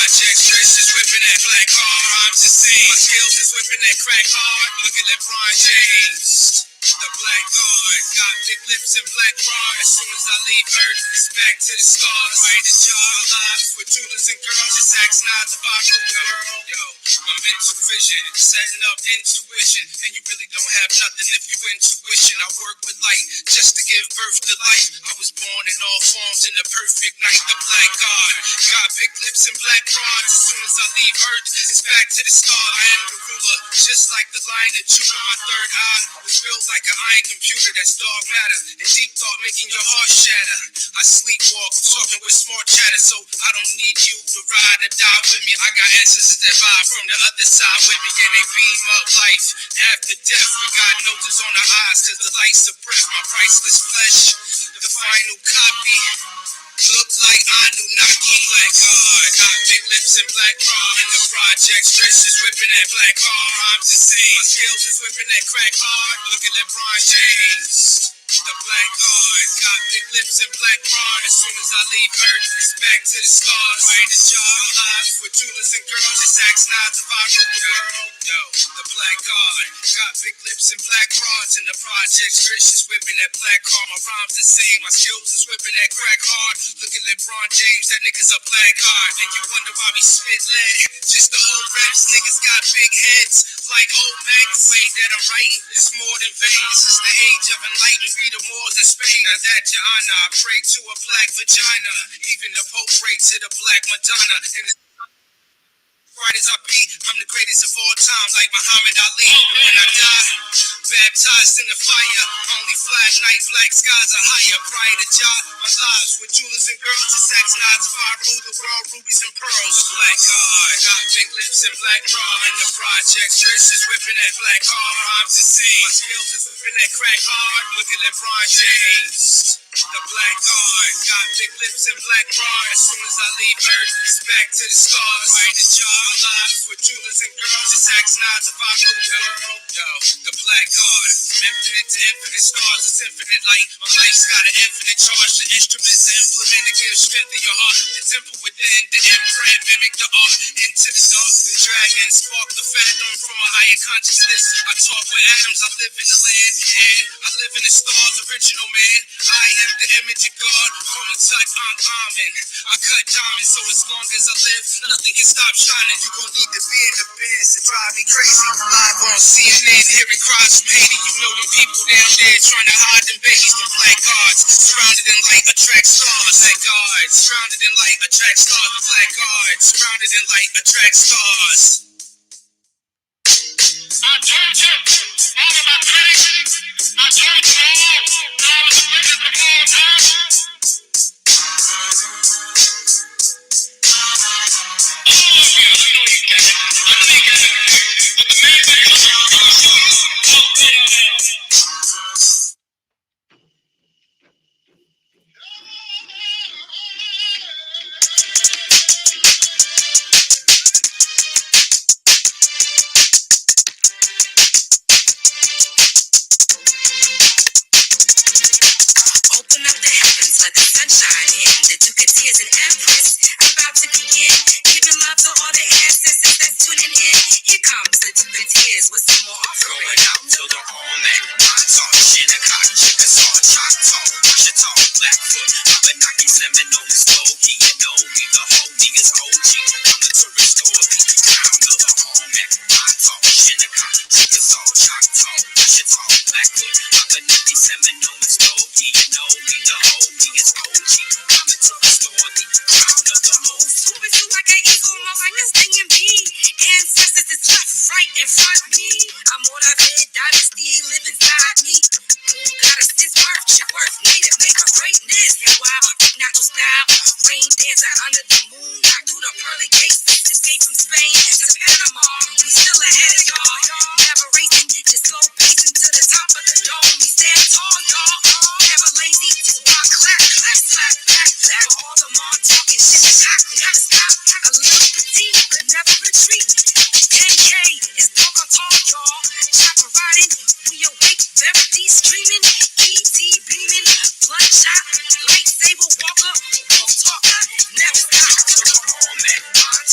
projects, Trish is whipping that black hard. I'm just saying, my skills is whipping that crack hard. Look at LeBron James. The black guard, got big lips and black bras. As soon as I leave Earth, it's back to the stars. Right to job, lives with jewelers and girls. Just ask nods if I rule the world. Yo, my mental vision, setting up intuition. And you really don't have nothing if you intuition. I work with light just to give birth to life. I was born in all forms in the perfect night. The black god, got big lips and black bras. As soon as I leave Earth, it's back to the stars. I am the ruler, just like the lion that drew my third eye. It feels like an iron computer that's dark matter and deep thought making your heart shatter. I sleepwalk, talking with smart chatter, so I don't need you to ride or die with me. I got ancestors that vibe from the other side with me, and they beam up life after death. We got noses on our eyes cause the light suppress my priceless flesh. The final copy looks like Anunnaki. Black God, got big lips and black bra. In the projects, Trish is whipping that black hard. I'm just saying, my skills is whipping that crack hard. Look at LeBron James. The black guard, got big lips and black bra. As soon as I leave Earth, it's back to the stars. Right to job, lives with jewelers and girls. Just ask nods if I rule the world. Yo, the black guard, got big lips and black bras. In the projects, Trish is whipping that black hard. My rhymes the same, my skills is whipping that crack hard. Look at LeBron James, that nigga's a black heart. And you wonder why we spit lead. Just the old reps, niggas got big heads like Olmecs. Way that I'm writing is more than vain. This is the age of enlightenment. Be the Moors in Spain. Now that your honor, I pray to a black vagina. Even the Pope prayed to the black Madonna. And bright as I be, I'm the greatest of all time, like Muhammad Ali. And when I die, baptized in the fire, only fly at night, black skies are higher. Prior to job, my lives with jewelers and girls, just sex nods if I rule the world, rubies and pearls. The black God, got big lips and black bra. In the projects, Trish is whipping that black hard. Rhymes the same, my skills is whipping that crack hard. Look at LeBron James. The black guard, got big lips and black bra. As soon as I leave Earth, it's back to the stars. Right to job, lives with jewelers and girls. Just ask nods if I rule the world. Yo, the black guard, from infinite to infinite stars, it's infinite light. My life's got an infinite charge. The instruments to implement to give strength to your heart. The temple within, the imprint, mimic the art. Into the dark, the dragon spark the phantom from a higher consciousness. I talk with atoms, I live in the land, and I live in the stars, original man. I am the image of God, call me touch, I'm common. I cut diamonds, so as long as I live, nothing can stop shining. You gon' need to be in the bins to drive me crazy. Live on CNN, hearing cries from Haiti. You know the people down there trying to hide them babies. The black guards, surrounded in light, attract stars. Black guards, surrounded in light, attract stars. The black guards, surrounded in light, attract stars. I told you, all of my pain. I told you all, now it's the witness of all time.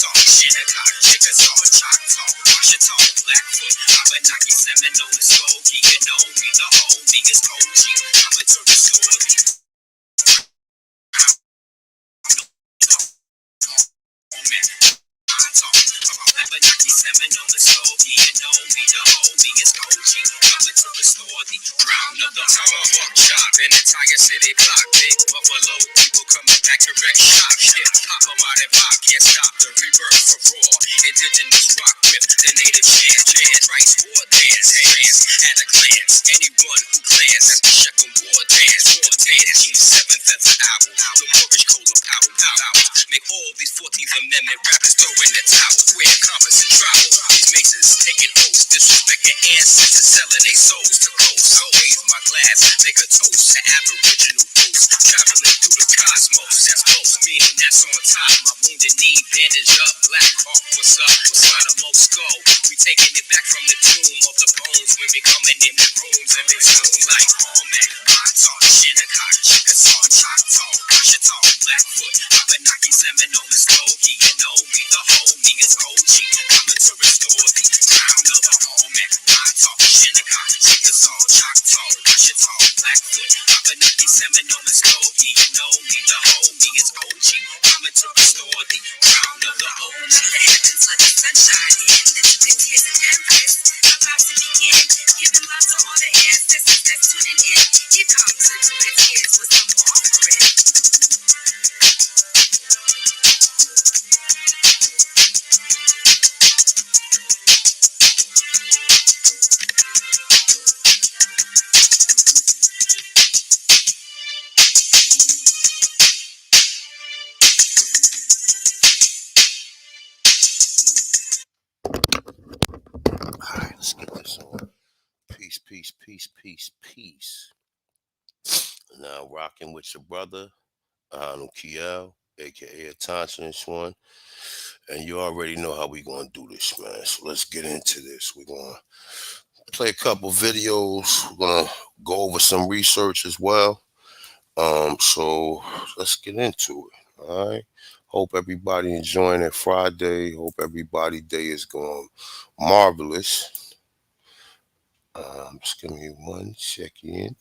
talk, Shinnecock, Chickasaw, Choctaw, Washita, Blackfoot, Abenaki, Seminole, Muskogee. You know me, the whole me is Koji. Coming to restore me. Abenaki, Seminole, Muskogee. You know me, the whole me is Koji. Coming to restore the crown of the tomahawk chop. An entire city block, big buffalo people coming back to wreck shop. Shit, pop 'em out and pop, can't stop the rebirth for raw. Indigenous rock with the native chant, Christ war dance, at a glance. Anyone who plans at the Shechem war dance, King 7th feather owl, the Moorish cola power. Make all these 14th Amendment rappers throw in the towel. Square compass and travel. These masons taking oaths, disrespecting ancestors, selling their souls to ghosts. I raise my glass, make a toast to Aboriginal folks, traveling through the cosmos. That's close, meaning that's on top. My wounded knee bandaged up, Black Hawk, what's up? What's on the most go? We taking it back from the tomb of the bones when we coming in the rooms and they zoom like Olmecs, Moors, Shinnecock, Chickasaw, Choctaw, Washita, Blackfoot, Abenaki, Seminole, Muskogee. You know me, the whole me is OG. Coming to restore the crown of the Olmecs, Moors, Shinnecock, Chickasaw, Choctaw, Washita, Blackfoot, Abenaki, Seminole, Muskogee. You know me, the whole me is OG. Coming to restore the crown of the OG. The heavens let the sunshine in. This is tears and empress. About to begin. Giving love to all the ancestors that's tuning in. He comes into the tears with some offering. Alright, let's get this on. Peace, peace, peace, peace, peace. Now rocking with your brother, Anunnaki, aka Thompson's one. And you already know how we gonna do this, man. So let's get into this. We're gonna play a couple videos. We're gonna go over some research as well. So let's get into it. All right. Hope everybody enjoying it Friday. Hope everybody day is going marvelous. Just give me 1 second.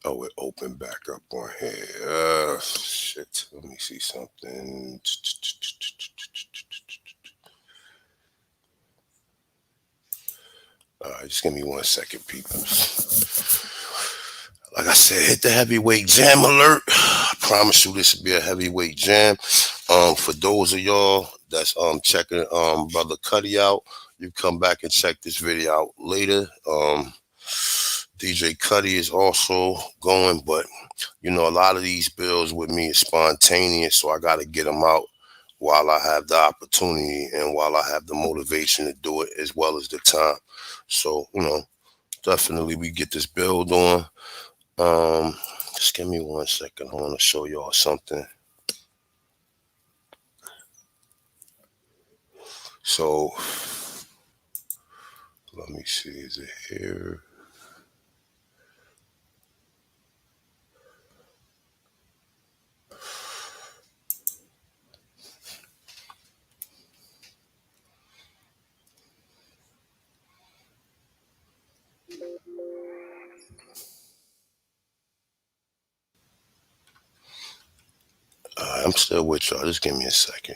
Oh, it opened back up on here. Shit. Let me see something. All right, just give me 1 second, people. Like I said, hit the heavyweight jam alert. I promise you this will be a heavyweight jam. For those of y'all that's checking Brother Cuddy out, you come back and check this video out later. DJ Cuddy is also going, but you know, a lot of these bills with me is spontaneous, so I got to get them out while I have the opportunity and while I have the motivation to do it as well as the time. So, you know, definitely we get this build on. Just give me 1 second. I want to show y'all something. So, let me see. Is it here? I'm still with y'all. Just give me a second.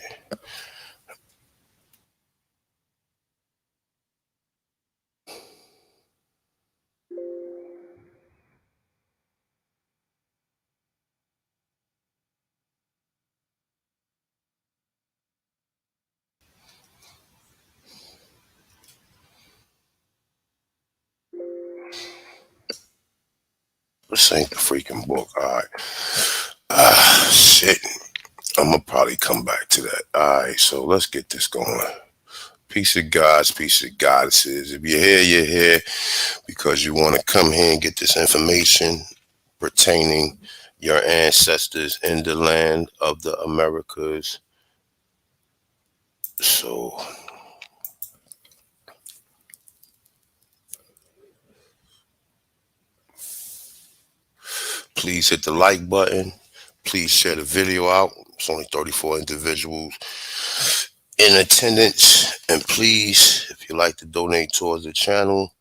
This ain't the freaking book. All right. Shit. I'm going to probably come back to that. All right. So let's get this going. Peace of gods, peace of goddesses. If you're here, you're here because you want to come here and get this information pertaining your ancestors in the land of the Americas. So Please hit the like button. Please share the video out. It's only 34 individuals in attendance. And please, if you like to donate towards the channel,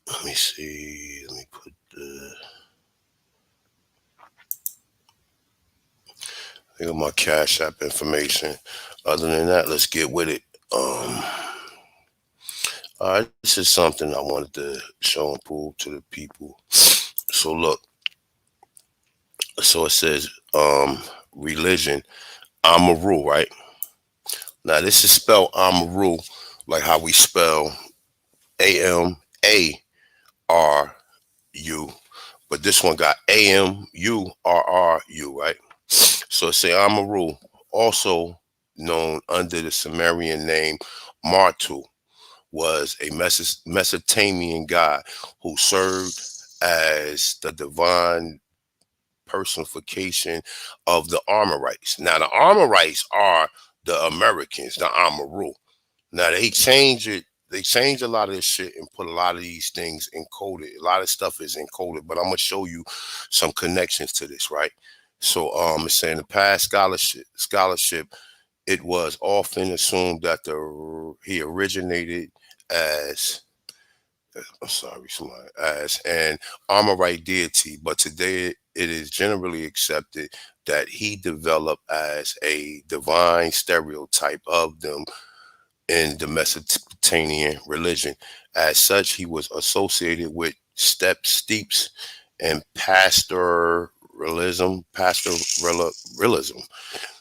let me see. Let me put I got my Cash App information. Other than that, let's get with it. All right, this is something I wanted to show and prove to the people. So look, so it says religion, Amaru, right? Now this is spelled Amaru, like how we spell AMARU, but this one got AMURRU, right? So it say Amaru, also known under the Sumerian name Martu, was a Mesopotamian god who served as the divine personification of the Amorites. Now, the Amorites are the Americans, the Amaru. Now, they change it. They changed a lot of this shit and put a lot of these things encoded. A lot of stuff is encoded, but I'm gonna show you some connections to this, right? So, it's saying the past scholarship, it was often assumed that he originated as I'm sorry, somebody as an Amorite deity, but today it is generally accepted that he developed as a divine stereotype of them in the Mesopotamian religion. As such, he was associated with steeps and pastoralism.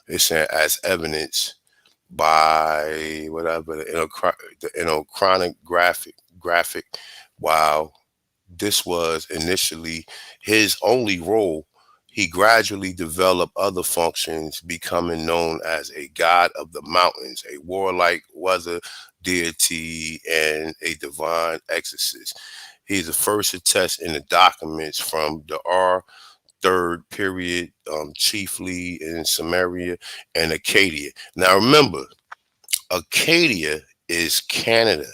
It's saying as evidence by whatever the chronic graphic. While this was initially his only role, he gradually developed other functions, becoming known as a god of the mountains, a warlike weather deity, and a divine exorcist. He's the first attest in the documents from the third period, chiefly in Samaria and Acadia. Now remember, Acadia is Canada,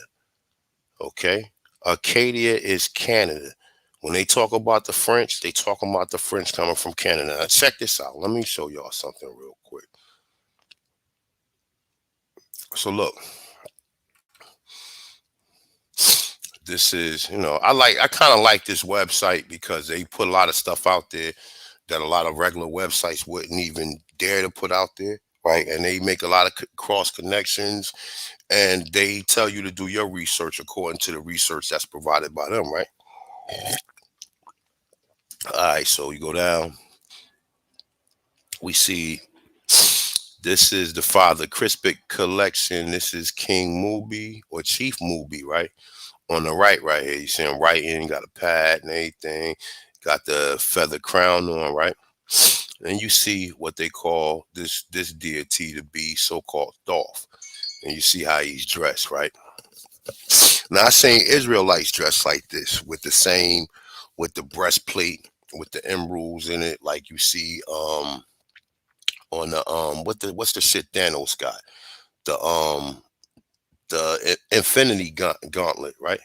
okay? Acadia is Canada. When they talk about the French, they talk about the French coming from Canada. Now check this out. Let me show y'all something real quick. So look, this is, I kind of like this website because they put a lot of stuff out there that a lot of regular websites wouldn't even dare to put out there, right? And they make a lot of cross connections, and they tell you to do your research according to the research that's provided by them, right? All right, so you go down, we see this is the Father Crispic collection. This is King Mubi or Chief Mubi, right? On the right here, you see him writing, got a pad and everything, got the feather crown on, right? And you see what they call this deity to be so-called Thoth. And you see how he's dressed, right? Now I seen Israelites dressed like this with the breastplate with the emeralds in it, like you see on the what's the shit Thanos got? The infinity gauntlet, right?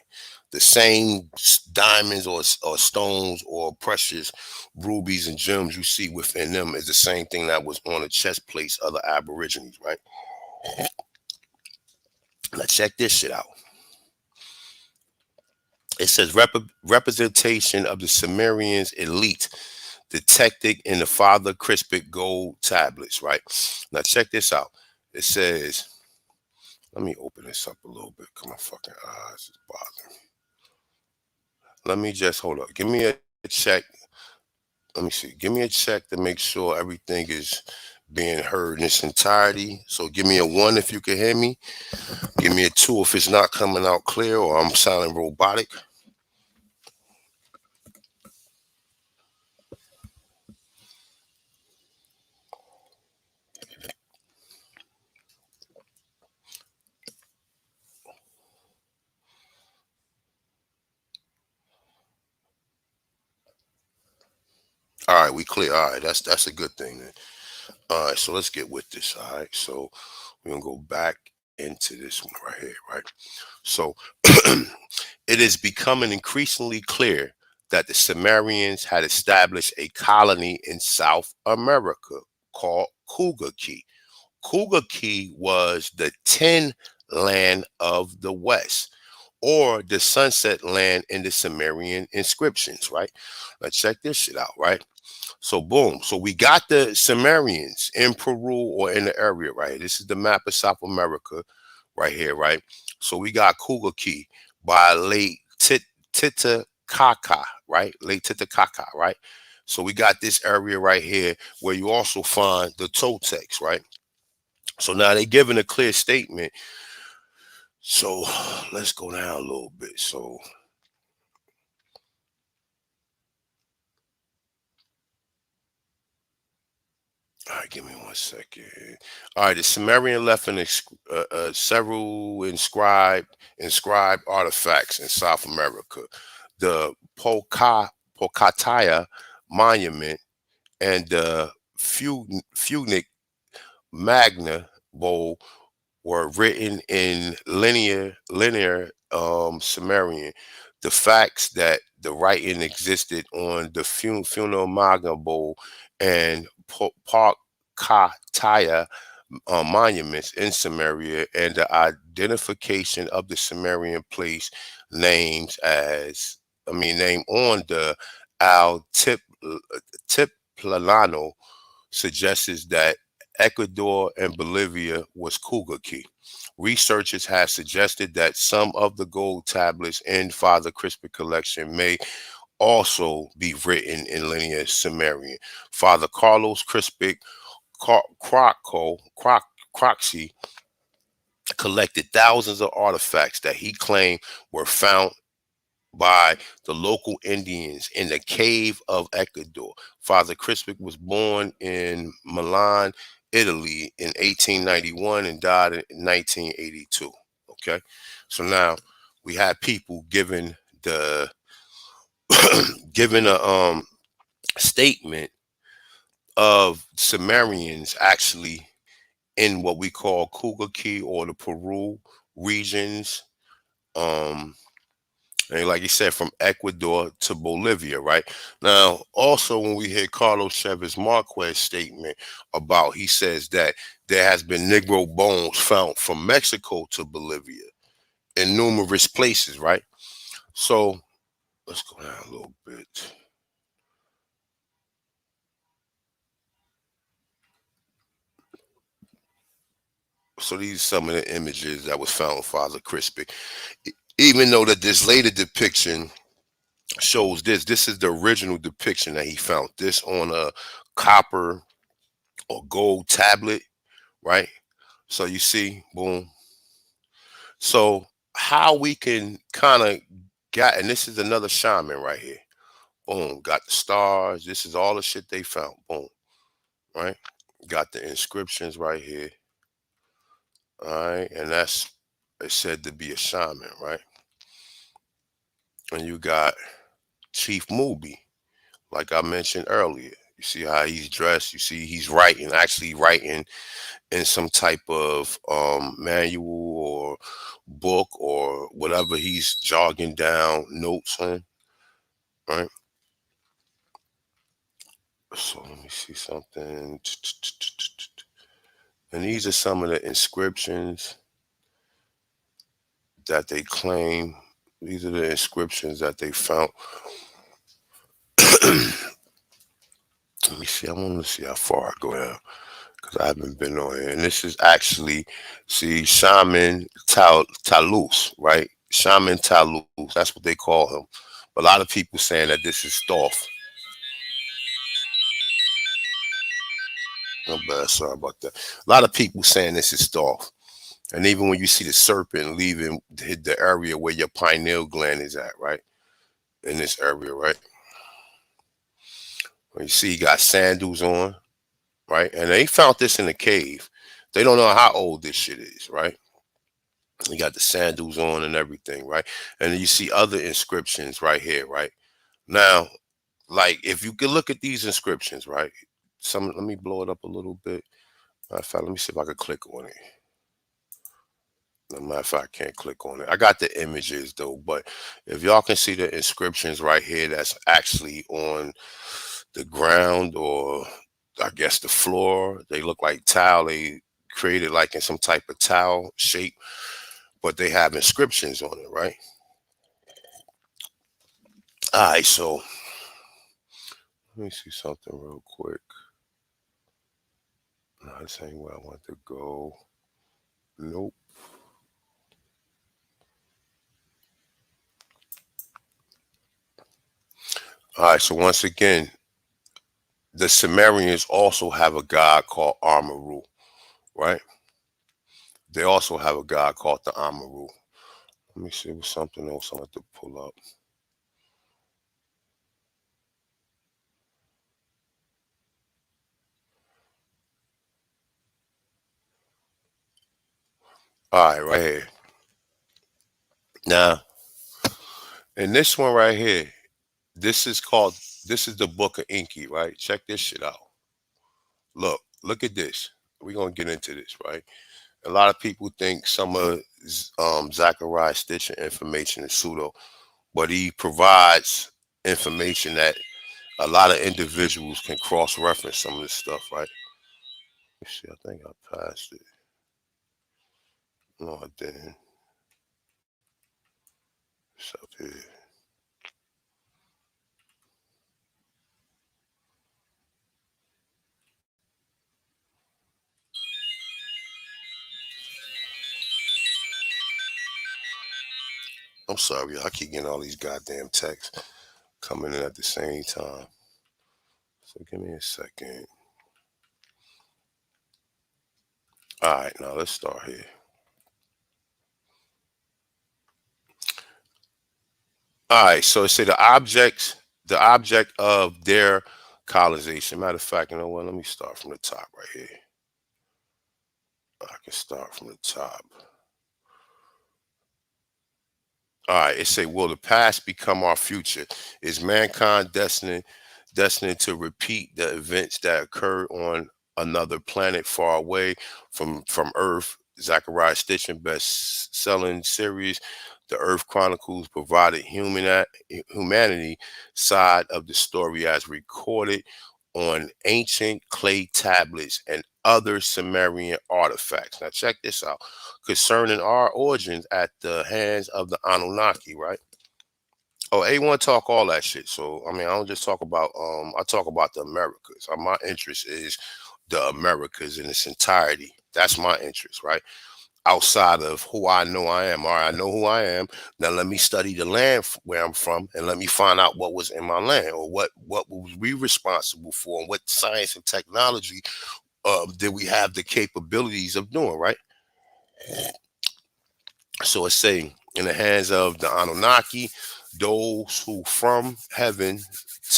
The same diamonds or stones or precious rubies and gems you see within them is the same thing that was on the chest plates of the Aborigines, right? Now check this shit out. It says representation of the Sumerians elite detected in the Father Crispic gold tablets, right? Now check this out. It says, let me open this up a little bit because my fucking eyes is bothering me. Let me just hold up. Give me a check. Let me see. Give me a check to make sure everything is being heard in its entirety. So give me a 1 if you can hear me. Give me a 2 if it's not coming out clear or I'm sounding robotic. All right, we clear. All right, that's a good thing then. All right, so let's get with this. All right, so we're gonna go back into this one right here, right? So it is becoming increasingly clear that the Sumerians had established a colony in South America called Cougar Key. Cougar Key was the Tin Land of the West, or the Sunset Land in the Sumerian inscriptions, right? Now check this shit out, right? So boom. So we got the Sumerians in Peru or in the area, right? This is the map of South America right here, right? So we got Cougar Key by late Titicaca, right? Late Titicaca, right? So we got this area right here where you also find the Toltecs, right? So now they're giving a clear statement. So let's go down a little bit. So all right, give me 1 second. All right, the Sumerian left several inscribed artifacts in South America. The Pocataya Monument and the Punic Magna Bowl were written in linear Sumerian. The facts that the writing existed on the Funeral Magna Bowl and Pakataya monuments in Samaria, and the identification of the Sumerian place names as, name on the Al Tiplano suggests that Ecuador and Bolivia was Cougar Key. Researchers have suggested that some of the gold tablets in Father Crispin collection may also be written in linear Sumerian. Father Carlos Crispic Croxy collected thousands of artifacts that he claimed were found by the local Indians in the cave of Ecuador. Father Crispic was born in Milan, Italy in 1891 and died in 1982. Okay. So now we had people giving the giving a statement of Sumerians actually in what we call Cougar Key or the Peru regions. And like you said, from Ecuador to Bolivia, right? Now, also when we hear Carlos Chavez Marquez statement about, he says that there has been Negro bones found from Mexico to Bolivia in numerous places, right? So let's go down a little bit. So these are some of the images that was found with Father Crispy. Even though that this later depiction shows this, this is the original depiction that he found. This on a copper or gold tablet, right? So you see, boom. So how we can kind of got, and this is another shaman right here. Boom, got the stars. This is all the shit they found. Boom, right? Got the inscriptions right here. All right, and that's it's said to be a shaman, right? And you got Chief Mubi, like I mentioned earlier. You see how he's dressed. You see he's writing, actually writing in some type of manual or book or whatever he's jogging down notes on, right? So let me see something. And these are some of the inscriptions that they claim. These are the inscriptions that they found. Let me see. I want to see how far I go down because I haven't been on here. And this is actually, see, Shaman Talus, right? Shaman Talus. That's what they call him. But a lot of people saying that this is Thoth. No bad, sorry about that. A lot of people saying this is Thoth. And even when you see the serpent leaving the area where your pineal gland is at, right? In this area, right? When you see he got sandals on, right? And they found this in a cave. They don't know how old this shit is, right? He got the sandals on and everything, right? And then you see other inscriptions right here, right? Now, like if you could look at these inscriptions, right? Let me blow it up a little bit. Matter of fact, let me see if I could click on it. matter of fact, I can't click on it. I got the images though, but if y'all can see the inscriptions right here, that's actually on the ground, or I guess the floor. They look like tile. They created like in some type of tile shape, but they have inscriptions on it, right? All right, so let me see something real quick. No, this ain't where I want to go. Nope. All right, so once again, the Sumerians also have a god called Amaru, right? They also have a god called the Amaru. Let me see, what's something else I want to pull up. All right, right here. Now, in this one right here, this is called, this is the Book of Enki, right? Check this shit out. Look at this. We're going to get into this, right? A lot of people think some of Zachariah Stitcher information is pseudo, but he provides information that a lot of individuals can cross-reference some of this stuff, right? Let's see, I think I passed it. No, I didn't. It's up here. I'm sorry, I keep getting all these goddamn texts coming in at the same time. So give me a second. All right, now let's start here. All right, so it say the object of their colonization. Matter of fact, you know what? Let me start from the top right here. I can start from the top. All right, it say, will the past become our future? Is mankind destined to repeat the events that occurred on another planet far away from Earth? Zachariah Stitchin best-selling series, The Earth Chronicles, provided humanity side of the story as recorded on ancient clay tablets and other Sumerian artifacts. Now check this out. Concerning our origins at the hands of the Anunnaki, right? Oh, A1 talk all that shit. So I mean, I don't just talk about I talk about the Americas. My interest is the Americas in its entirety. That's my interest, right? Outside of who I know I am. All right, I know who I am. Now let me study the land where I'm from, and let me find out what was in my land, or what was we responsible for, and what science and technology did we have the capabilities of doing, right? So it's saying, in the hands of the Anunnaki, those who from heaven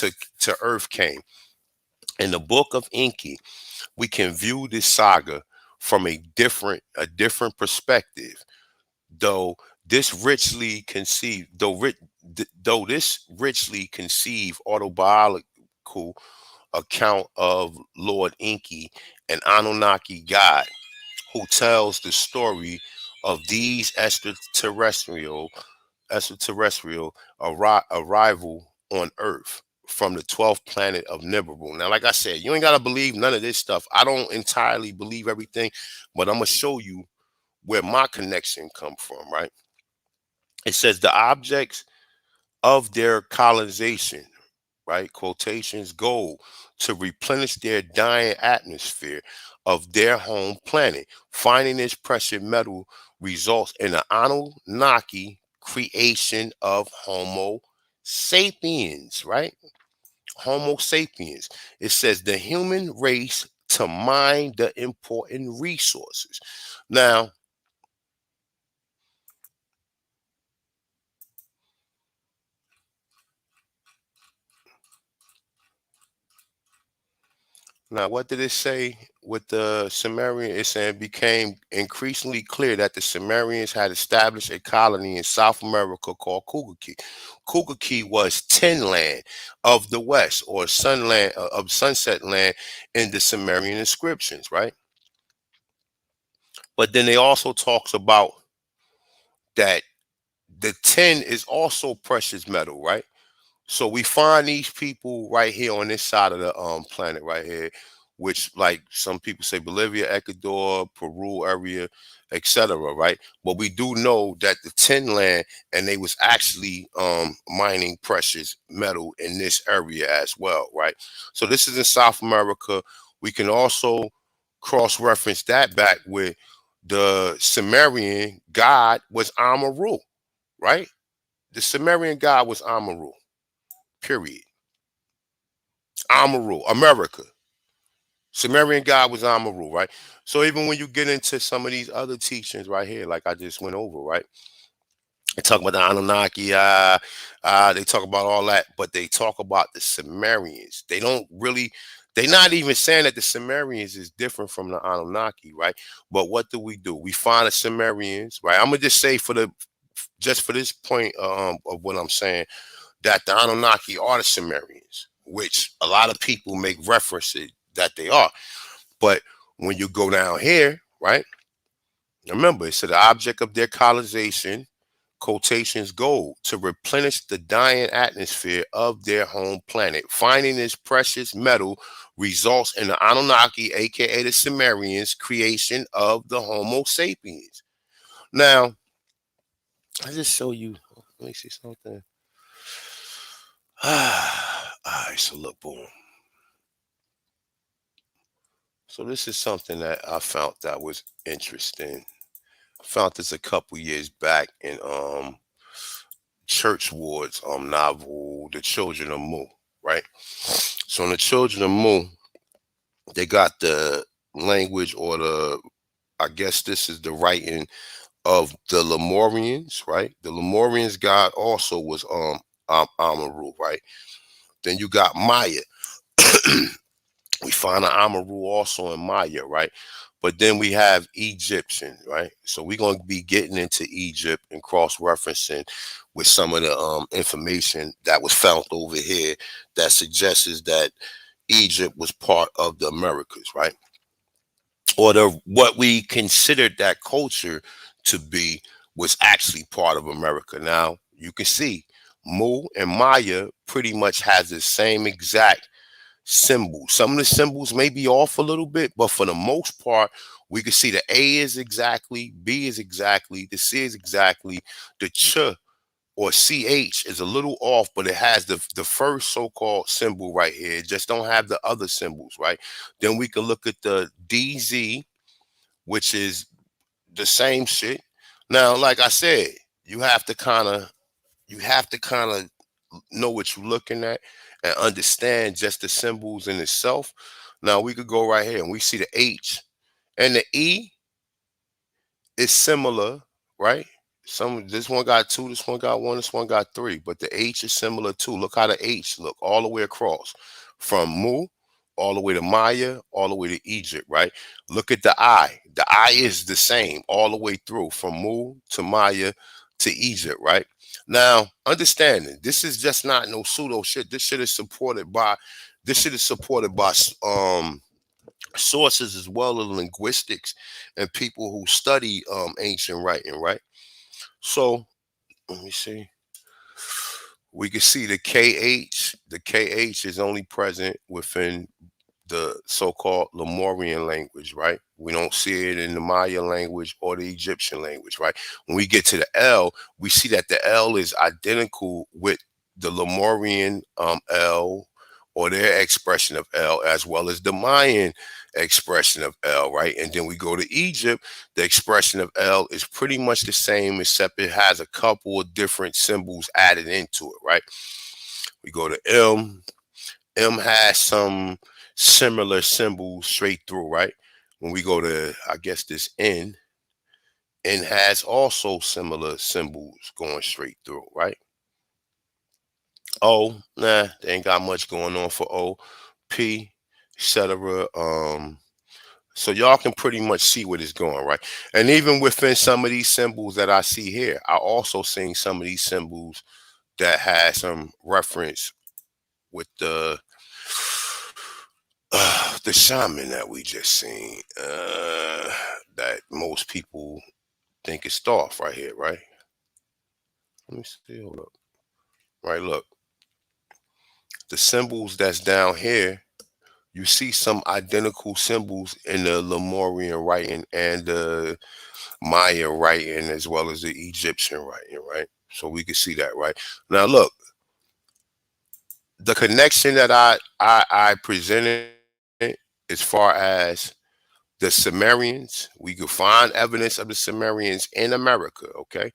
to earth came. In the book of Enki, we can view this saga from a different perspective, though this richly conceived though this richly conceived autobiographical account of Lord Enki, an Anunnaki god who tells the story of these extraterrestrial arrival on Earth from the 12th planet of Nibiru. Now, like I said, you ain't got to believe none of this stuff. I don't entirely believe everything, but I'm going to show you where my connection come from, right? It says the objects of their colonization, right? Quotations, goal to replenish their dying atmosphere of their home planet. Finding this precious metal results in an Anunnaki creation of Homo sapiens, right? Homo sapiens. It says the human race to mine the important resources. Now, what did it say with the Sumerian? It said it became increasingly clear that the Sumerians had established a colony in South America called Kugaki. Kugaki was Tin Land of the West, or Sunland of Sunset Land in the Sumerian inscriptions, right? But then they also talks about that the tin is also precious metal, right? So we find these people right here on this side of the planet right here, which like some people say Bolivia, Ecuador, Peru area, etc. Right? But we do know that the tin land and they was actually mining precious metal in this area as well, right? So this is in South America. We can also cross-reference that back with the Sumerian god was Amaru, right? The Sumerian god was Amaru. Period. Amaru, America. Sumerian god was Amaru, right? So even when you get into some of these other teachings right here, like I just went over, right? They talk about the Anunnaki, they talk about all that, but they talk about the Sumerians. They don't really, they're not even saying that the Sumerians is different from the Anunnaki, right? But what do? We find the Sumerians, right? I'm gonna just say just for this point of what I'm saying, that the Anunnaki are the Sumerians, which a lot of people make references that they are. But when you go down here, right, remember, it said the object of their colonization, quotations gold, to replenish the dying atmosphere of their home planet. Finding this precious metal results in the Anunnaki, aka the Sumerians, creation of the Homo sapiens. Now, I just show you, let me see something. All right, so look, boom. So this is something that I found that was interesting. I found this a couple years back in Church Ward's novel, The Children of Mu, right? So in The Children of Mu, they got the language or the, I guess this is the writing of the Lemurians, right? The Lemurians god also was Amaru, right? Then you got Maya. We find an Amaru also in Maya, right? But then we have Egyptian, right? So we're going to be getting into Egypt and cross-referencing with some of the information that was found over here that suggests that Egypt was part of the Americas, right? Or the what we considered that culture to be was actually part of America. Now you can see Mu and Maya pretty much has the same exact symbols. Some of the symbols may be off a little bit, but for the most part, we can see the A is exactly, B is exactly, the C is exactly, the Ch or CH is a little off, but it has the first so-called symbol right here. It just don't have the other symbols, right? Then we can look at the DZ, which is the same shit. Now, like I said, you have to kind of you have to kind of know what you're looking at and understand just the symbols in itself. Now we could go right here and we see the H and the E is similar, right? Some this one got two, this one got one, this one got three, but the H is similar too. Look how the H look all the way across from Mu all the way to Maya, all the way to Egypt, right? Look at the I. The I is the same all the way through from Mu to Maya to Egypt, right? Now, understanding this is just not no pseudo shit. This shit is supported by sources as well as linguistics and people who study ancient writing, right? So let me see. We can see the KH. The KH is only present within the so-called Lemurian language, right? We don't see it in the Maya language or the Egyptian language, right? When we get to the L, we see that the L is identical with the Lemurian L or their expression of L, as well as the Mayan expression of L, right? And then we go to Egypt, the expression of L is pretty much the same, except it has a couple of different symbols added into it, right? We go to M. M has some similar symbols straight through, right? When we go to, I guess, this N, N has also similar symbols going straight through, right? O, nah, they ain't got much going on for O. P, etc. So y'all can pretty much see what is going, right? And even within some of these symbols that I see here, I also seen some of these symbols that had some reference with the shaman that we just seen, that most people think is Thoth right here, right? Let me see. Hold up. Right, look. The symbols that's down here, you see some identical symbols in the Lemurian writing and the Maya writing as well as the Egyptian writing, right? So we can see that, right? Now look, the connection that I presented as far as the Sumerians, we could find evidence of the Sumerians in America, okay?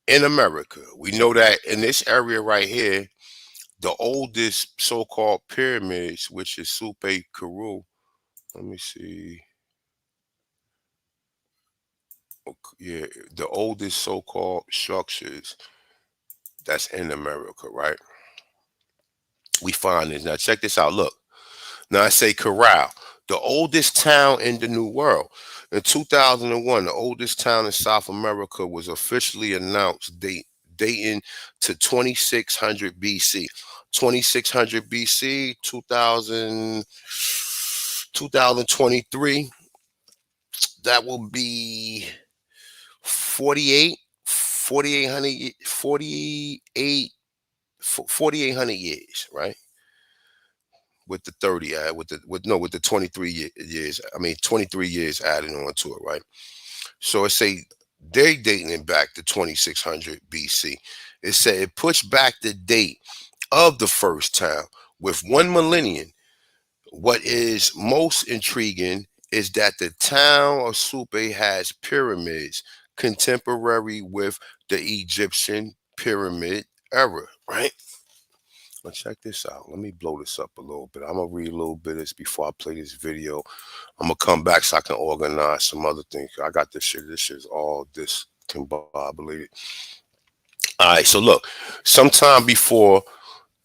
In America. We know that in this area right here, the oldest so-called pyramids, which is Supe Kuru. Let me see. Yeah, the oldest so-called structures that's in America, right? We find this. Now check this out. Look. Now I say Corral, the oldest town in the New World. In 2001, the oldest town in South America was officially announced dating to 2600 BC. 2600 BC, 2023, that will be 48, 4800, 48, 4800 years, right? With the 30 with the 23 years, I mean 23 years added on to it, right? So it say they dating it back to 2600 BC. It said it pushed back the date of the first town with 1 millennium. What is most intriguing is that the town of Supe has pyramids contemporary with the Egyptian pyramid era, right? Now check this out. Let me blow this up a little bit. I'm gonna read a little bit of this before I play this video. I'm gonna come back so I can organize some other things. I got this shit. This shit is all discombobulated. All right. So look, sometime before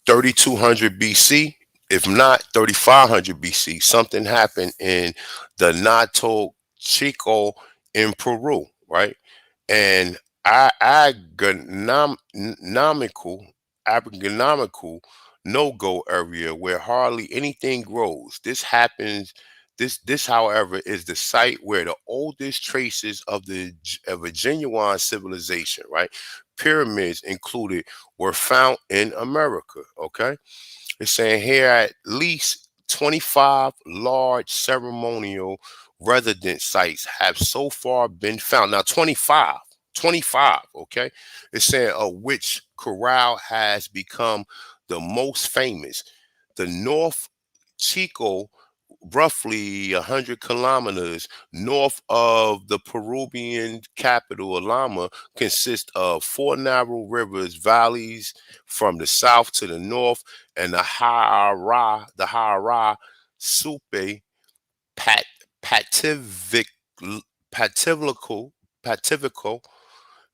3200 BC, if not 3500 BC, something happened in the Nato Chico in Peru, right? And agronomical agronomical no-go area where hardly anything grows. This happens. This, however, is the site where the oldest traces of a genuine civilization, right? Pyramids included, were found in America. Okay, it's saying here at least 25 large ceremonial residence sites have so far been found. Now 25, 25, okay? It's saying of which Corral has become the most famous. The North Chico, roughly 100 kilometers north of the Peruvian capital, Lima, consists of four narrow rivers, valleys from the south to the north, and the Hara, Supe, Pat, Pativic, Pativical, Pativical.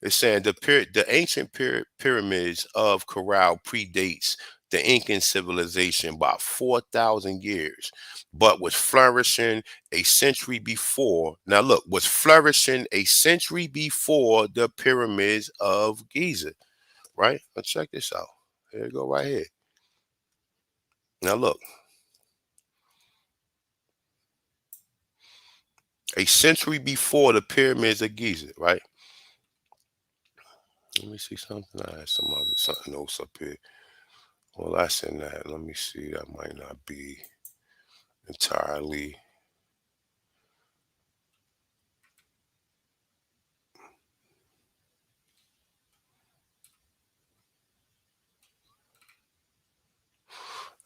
It's saying the ancient pyramids of Corral predates the Incan civilization by 4,000 years, but was flourishing a century before. Now look, was flourishing a century before the pyramids of Giza, right? Now check this out. Here you go, right here. Now look, a century before the pyramids of Giza, right? Let me see something. I had something else up here. Well, that's in that. Let me see. That might not be entirely.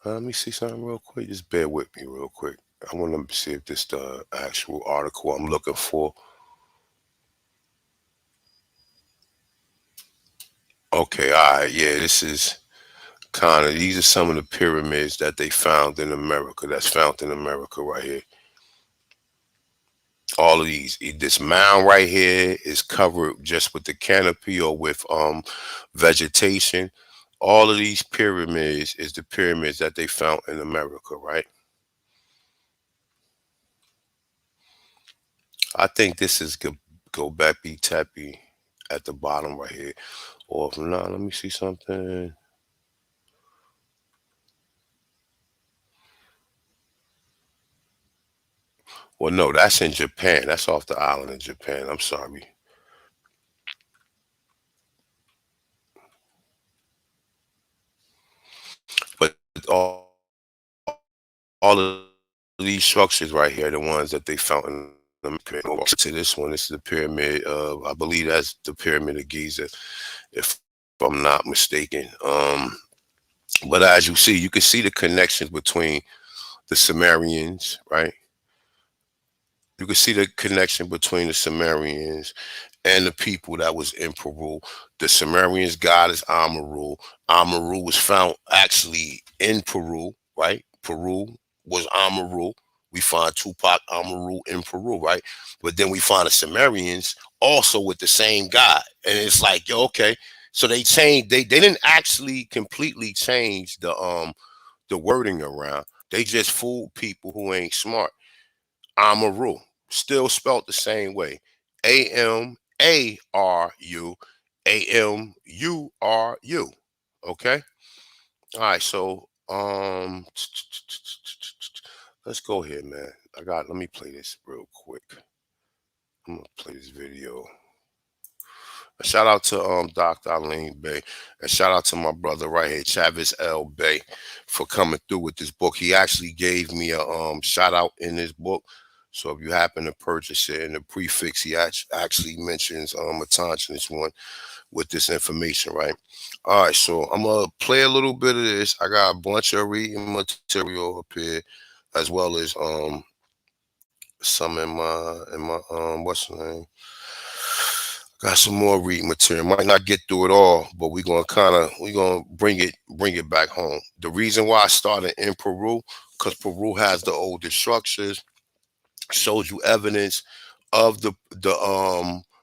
Let me see something real quick. Just bear with me real quick. I want to see if this the actual article I'm looking for. Okay, all right, yeah, this is kind of these are some of the pyramids that they found in America. That's found in America right here. All of these, this mound right here is covered just with the canopy or with vegetation. All of these pyramids is the pyramids that they found in America, right? I think this is Gobekli Tepe at the bottom right here. Or if not, let me see something. Well, no, that's in Japan. That's off the island of Japan. I'm sorry. all of these structures right here, the ones that they found in the pyramid. To this one, this is the pyramid of, I believe that's the pyramid of Giza, if I'm not mistaken. But as you can see the connections between the Sumerians, right? You can see the connection between the Sumerians and the people that was in Peru. The Sumerians' god is Amaru. Amaru was found actually in Peru, right? Peru was Amaru. We find Tupac Amaru in Peru, right? But then we find the Sumerians also with the same god. And it's like, yo, okay. So they changed, they didn't actually completely change the wording around. They just fooled people who ain't smart. Amaru, still spelt the same way. Amaru, Amuru. Okay. All right. So let's go ahead, man. Let me play this real quick. I'm gonna play this video. A shout out to Dr. Eileen Bay. And shout out to my brother right here, Chavis L. Bay, for coming through with this book. He actually gave me a shout out in this book. So if you happen to purchase it, in the prefix, he actually mentions a conscious one with this information, right? All right, so I'm gonna play a little bit of this. I got a bunch of reading material up here, as well as some in my what's the name? Got some more reading material. Might not get through it all, but we're gonna bring it back home. The reason why I started in Peru, because Peru has the oldest structures, shows you evidence of the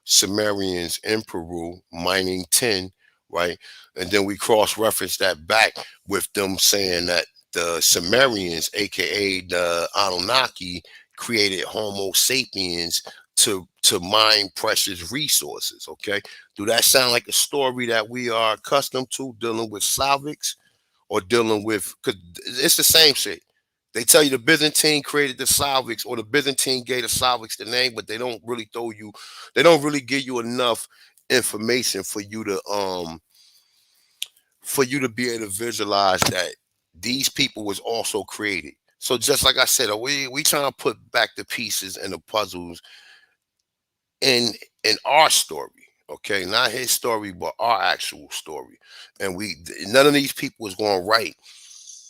Sumerians in Peru mining tin, right? And then we cross-reference that back with them saying that the Sumerians, aka the Anunnaki, created Homo sapiens to mine precious resources. Okay, do that sound like a story that we are accustomed to dealing with Slavics or dealing with? Because it's the same shit. They tell you the Byzantine created the Slavics, or the Byzantine gave the Slavics the name, but they don't really they don't really give you enough information for you to be able to visualize that these people was also created. So just like I said, we trying to put back the pieces and the puzzles in our story, okay, not his story, but our actual story. And none of these people is going to write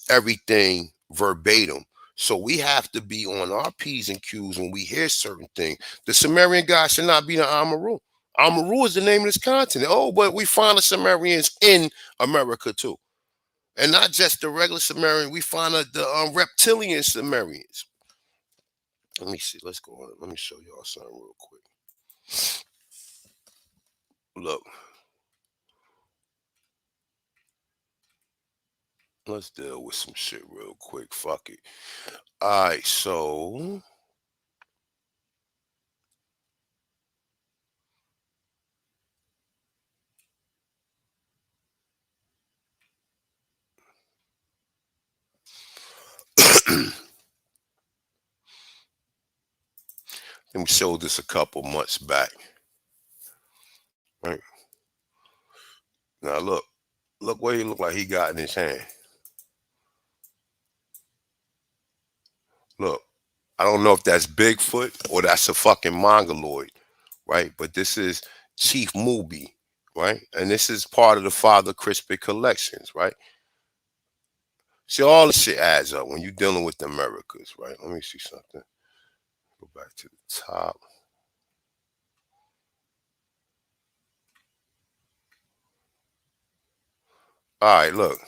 everything verbatim. So we have to be on our P's and Q's when we hear certain things. The Sumerian god should not be the Amaru. Amaru is the name of this continent. Oh, but we find the Sumerians in America too. And not just the regular Sumerian, we find the reptilian Sumerians. Let me see. Let's go on. Let me show y'all something real quick. Look, let's deal with some shit real quick. Fuck it. All right, so we showed this a couple months back. Right now, look what he looked like he got in his hand. Look, I don't know if that's Bigfoot or that's a fucking mongoloid, right? But this is Chief Mubi, right? And this is part of the Father Crispy collections, right? See, all this shit adds up when you're dealing with the Americas, right? Let me see something. Go back to the top. All right, look.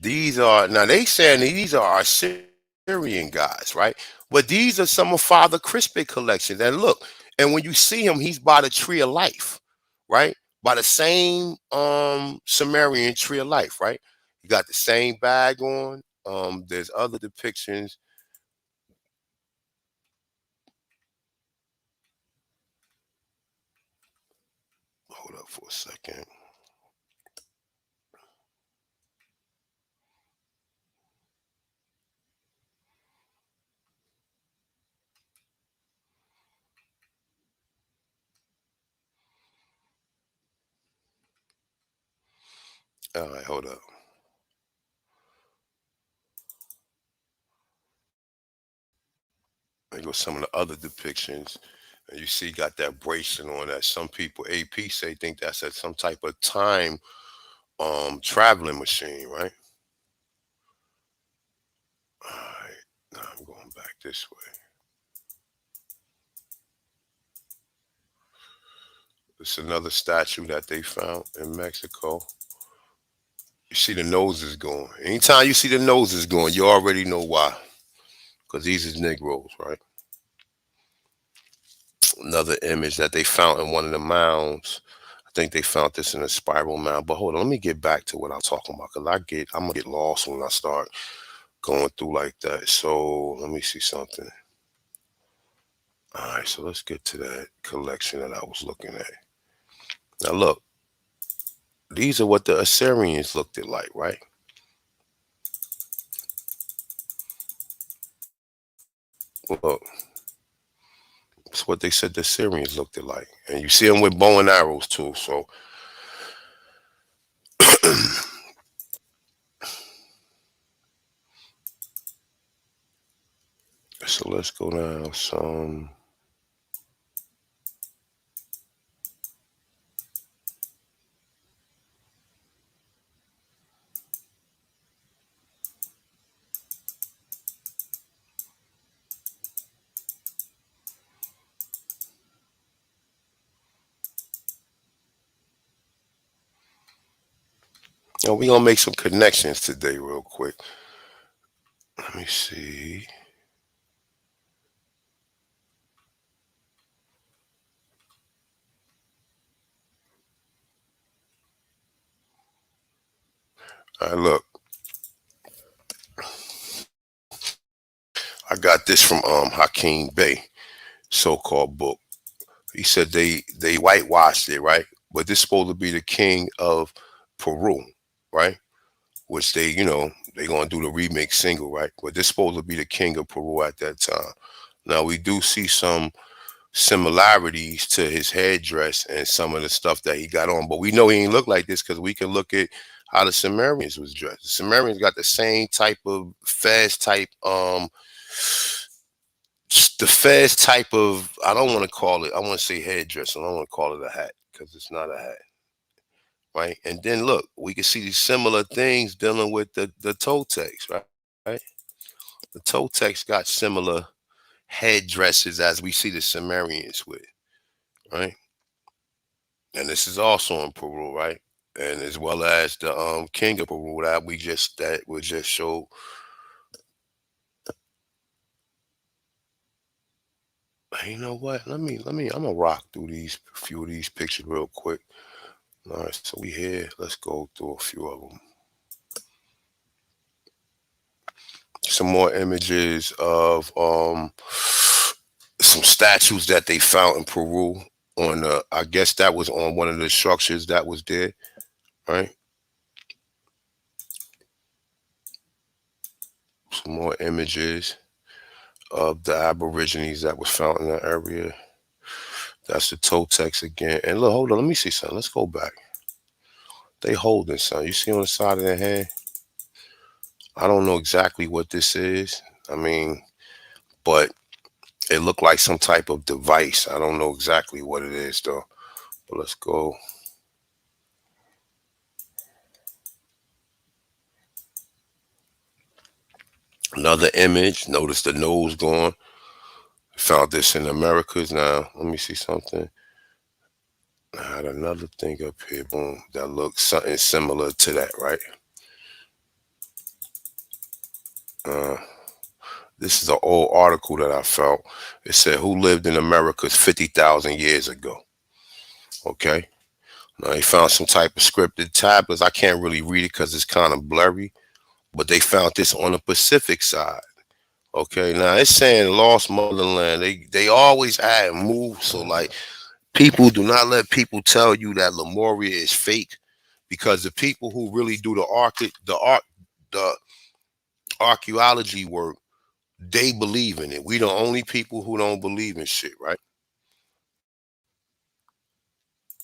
These are now they saying these are our Syrian guys, right? But these are some of Father Crispy collections. And look, and when you see him, he's by the tree of life, right? By the same Sumerian tree of life, right? You got the same bag on. There's other depictions. Hold up for a second. All right, hold up. There goes some of the other depictions. And you see, got that bracelet on that. Some people, AP say, think that's some type of time traveling machine, right? All right, now I'm going back this way. It's another statue that they found in Mexico. You see the nose is going. Anytime you see the nose is going, you already know why. Because these is Negroes, right? Another image that they found in one of the mounds. I think they found this in a spiral mound. But hold on, let me get back to what I'm talking about. Because I'm gonna get lost when I start going through like that. So let me see something. All right, so let's get to that collection that I was looking at. Now look, these are what the Assyrians looked at like, right? Look, it's what they said the Assyrians looked at like. And you see them with bow and arrows too. So so let's go down some. We're gonna make some connections today real quick. Let me see. All right, look. I got this from Hakeem Bey, so-called book. He said they whitewashed it, right? But this supposed to be the king of Peru, right? Which they gonna do the remix single, right? But this supposed to be the king of Peru at that time. Now we do see some similarities to his headdress and some of the stuff that he got on, but we know he ain't look like this because we can look at how the Sumerians was dressed. The Sumerians got the same type of fez type the fez type of, I don't want to call it, I want to say headdress. I don't want to call it a hat because it's not a hat, right? And then look, we can see these similar things dealing with the Toltecs, right? Right? The Toltecs got similar headdresses as we see the Sumerians with, right? And this is also in Peru, right? And as well as the king of Peru that we just showed. You know what? I'm gonna rock through these few of these pictures real quick. All right, so we here. Let's go through a few of them. Some more images of some statues that they found in Peru on I guess that was on one of the structures that was there, right? Some more images of the Aborigines that was found in that area. That's the Toltecs again. And look, hold on, let me see something. Let's go back. They holding something. You see on the side of their hand? I don't know exactly what this is. I mean, but it looked like some type of device. I don't know exactly what it is though. But let's go. Another image. Notice the nose gone. Found this in Americas now. Let me see something. I had another thing up here, boom, that looks something similar to that, right? Uh, this is an old article that I found. It said, "Who lived in Americas 50,000 years ago?" Okay. Now they found some type of scripted tablets. I can't really read it because it's kind of blurry, but they found this on the Pacific side. Okay. Now it's saying lost motherland. They always add move. So like people do not let people tell you that Lemuria is fake because the people who really do the archaeology work, they believe in it. We the only people who don't believe in shit, right?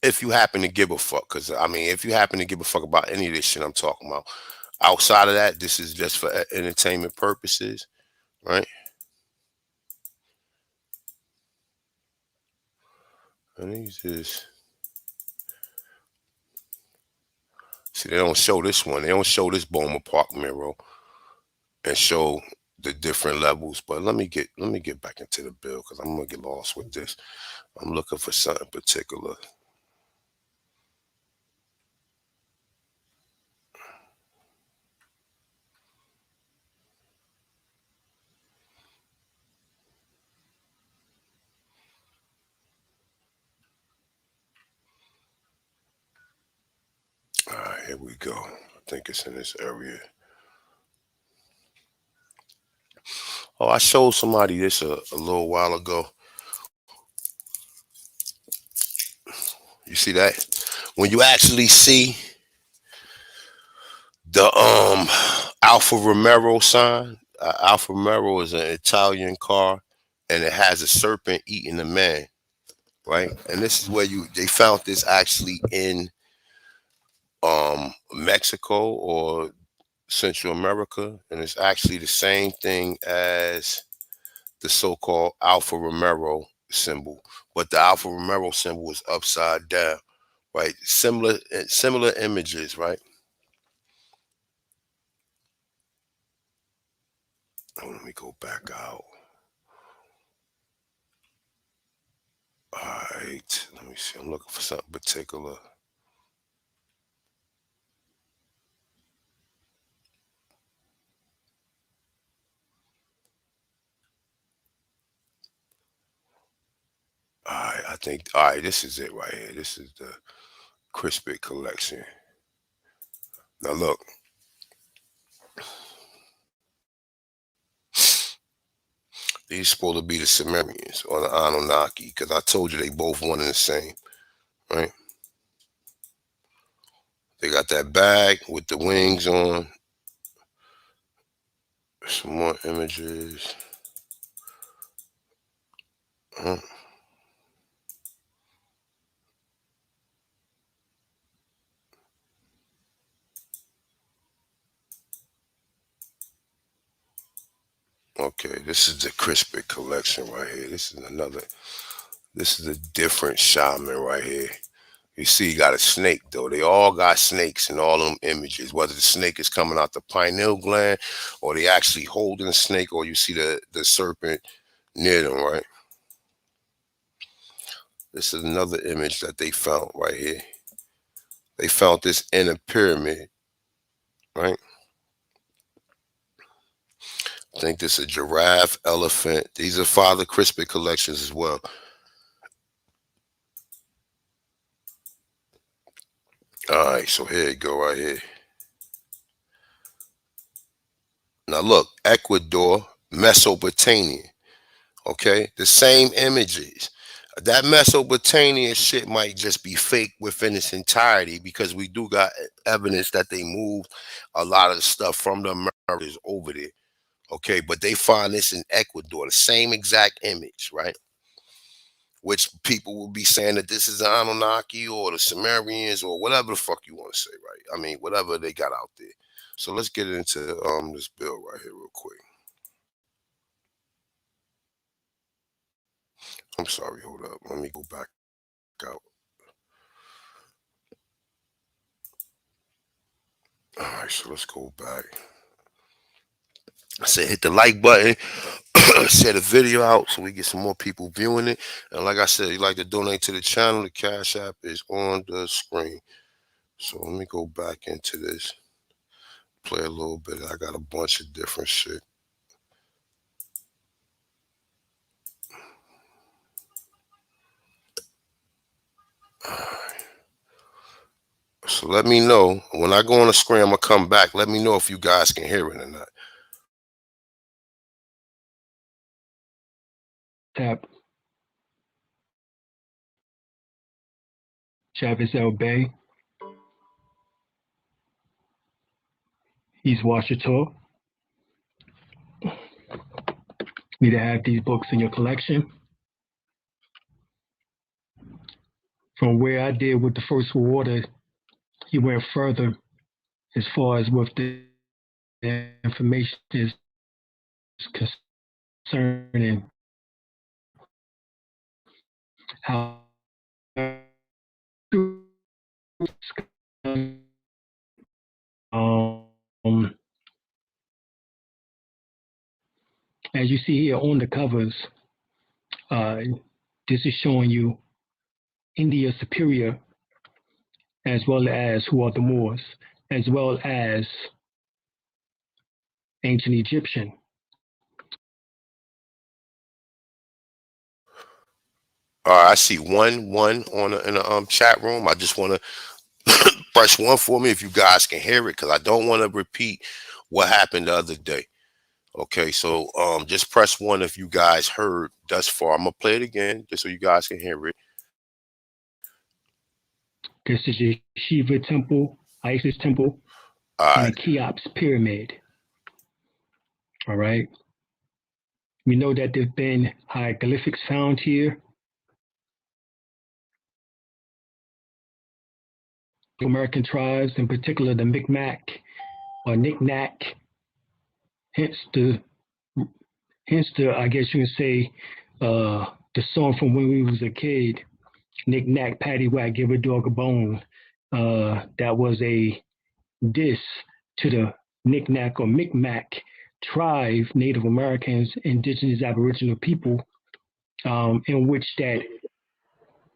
if you happen to give a fuck, because I mean, if you happen to give a fuck about any of this shit I'm talking about, outside of that, this is just for entertainment purposes, right? And these is, see, they don't show this one. They don't show this Boma Park mural and show the different levels. But let me get back into the bill because I'm gonna get lost with this. I'm looking for something particular. All right, here we go. I think it's in this area. Oh, I showed somebody this a little while ago. You see that? When you actually see the Alfa Romero sign, Alfa Romero is an Italian car, and it has a serpent eating a man, right? And this is where they found this actually in Mexico or Central America, and it's actually the same thing as the so-called Alfa Romero symbol, but the Alfa Romero symbol is upside down, right? Similar images, right? Let me go back out. All right, let me see. I'm looking for something particular. All right, I think. All right, this is it right here. This is the Crispit collection. Now look, these supposed to be the Sumerians or the Anunnaki, because I told you they both one and the same, right? They got that bag with the wings on. Some more images. Okay, this is the Crispit collection right here. This is a different shaman right here. You see, he got a snake though. They all got snakes in all them images. Whether the snake is coming out the pineal gland, or they actually holding a snake, or you see the serpent near them, right? This is another image that they found right here. They found this in a pyramid, right? I think this is a giraffe, elephant. These are Father Crispin collections as well. All right, so here you go right here. Now look, Ecuador, Mesopotamia. Okay, the same images. That Mesopotamian shit might just be fake within its entirety because we do got evidence that they moved a lot of the stuff from the Americas over there. Okay, but they find this in Ecuador, the same exact image, right? Which people will be saying that this is the Anunnaki or the Sumerians or whatever the fuck you want to say, right? I mean, whatever they got out there. So let's get into this bill right here real quick. I'm sorry, hold up. Let me go back out. All right, so let's go back. I said hit the like button, share the video out so we get some more people viewing it. And like I said, you like to donate to the channel, the Cash App is on the screen. So let me go back into this, play a little bit. I got a bunch of different shit. So let me know when I go on the screen. I'm gonna come back. Let me know if you guys can hear it or not. Tap Chavis El Bay. He's Washita. Need to have these books in your collection. From where I did with the first water, he went further as far as with the information is concerning how um, as you see here on the covers, uh, this is showing you India Superior as well as who are the Moors, as well as ancient Egyptian. All right, I see one on in the chat room. I just want to press one for me if you guys can hear it, because I don't want to repeat what happened the other day. Okay, so just press one if you guys heard thus far. I'm gonna play it again just so you guys can hear it. This is your Shiva temple, Isis temple, All and right. the Cheops pyramid. All right. We know that there's been hieroglyphics found here. American tribes, in particular the Mick Mack or Nick Nack, hence the I guess you can say the song from when we was a kid, Nick Nack, Patty Whack, give a dog a bone. That was a diss to the Nick Nack or Micmac tribe, Native Americans, indigenous Aboriginal people, in which that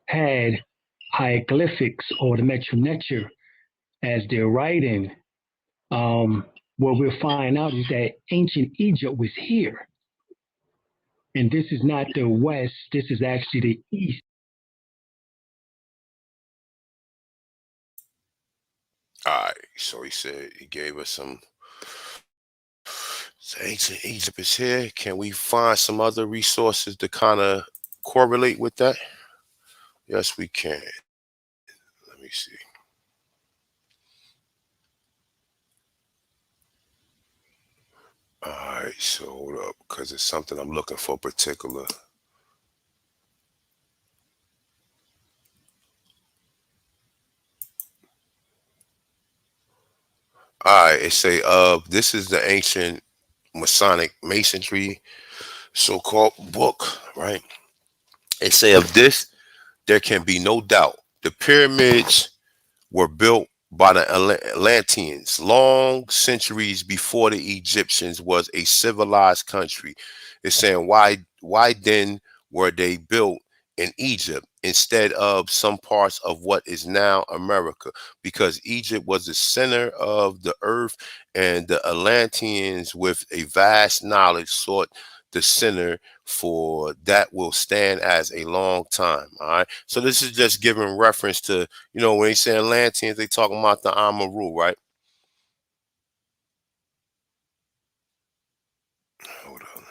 had hieroglyphics or the Metru Neter as their writing. What we'll find out is that ancient Egypt was here. And this is not the West, this is actually the East. All right. So he said he gave us some. So ancient Egypt is here. Can we find some other resources to kind of correlate with that? Yes, we can. Let me see. All right. So hold up, because it's something I'm looking for particular. All right. It say this is the ancient Masonic masonry so-called book, right? It say of this there can be no doubt. The pyramids were built by the Atlanteans long centuries before the Egyptians was a civilized country. It's saying why then were they built in Egypt instead of some parts of what is now America? Because Egypt was the center of the earth, and the Atlanteans with a vast knowledge sought the center for that will stand as a long time. All right. So this is just giving reference to, when they say Atlanteans, they talking about the Amaru, right? Hold on,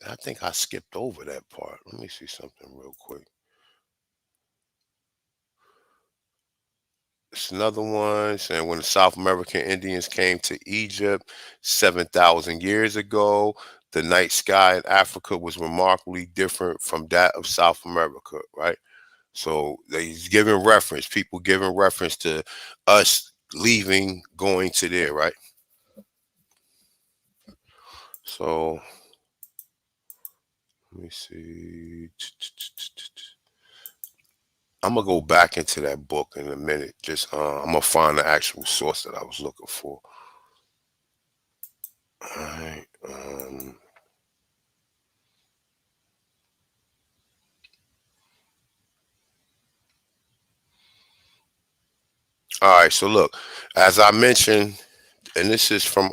I think I skipped over that part. Let me see something real quick. It's another one saying when the South American Indians came to Egypt 7,000 years ago, the night sky in Africa was remarkably different from that of South America, right? So he's giving reference, people giving reference to us leaving, going to there, right? So let me see. I'm gonna go back into that book in a minute. Just I'm gonna find the actual source that I was looking for. All right. All right. So look, as I mentioned, and this is from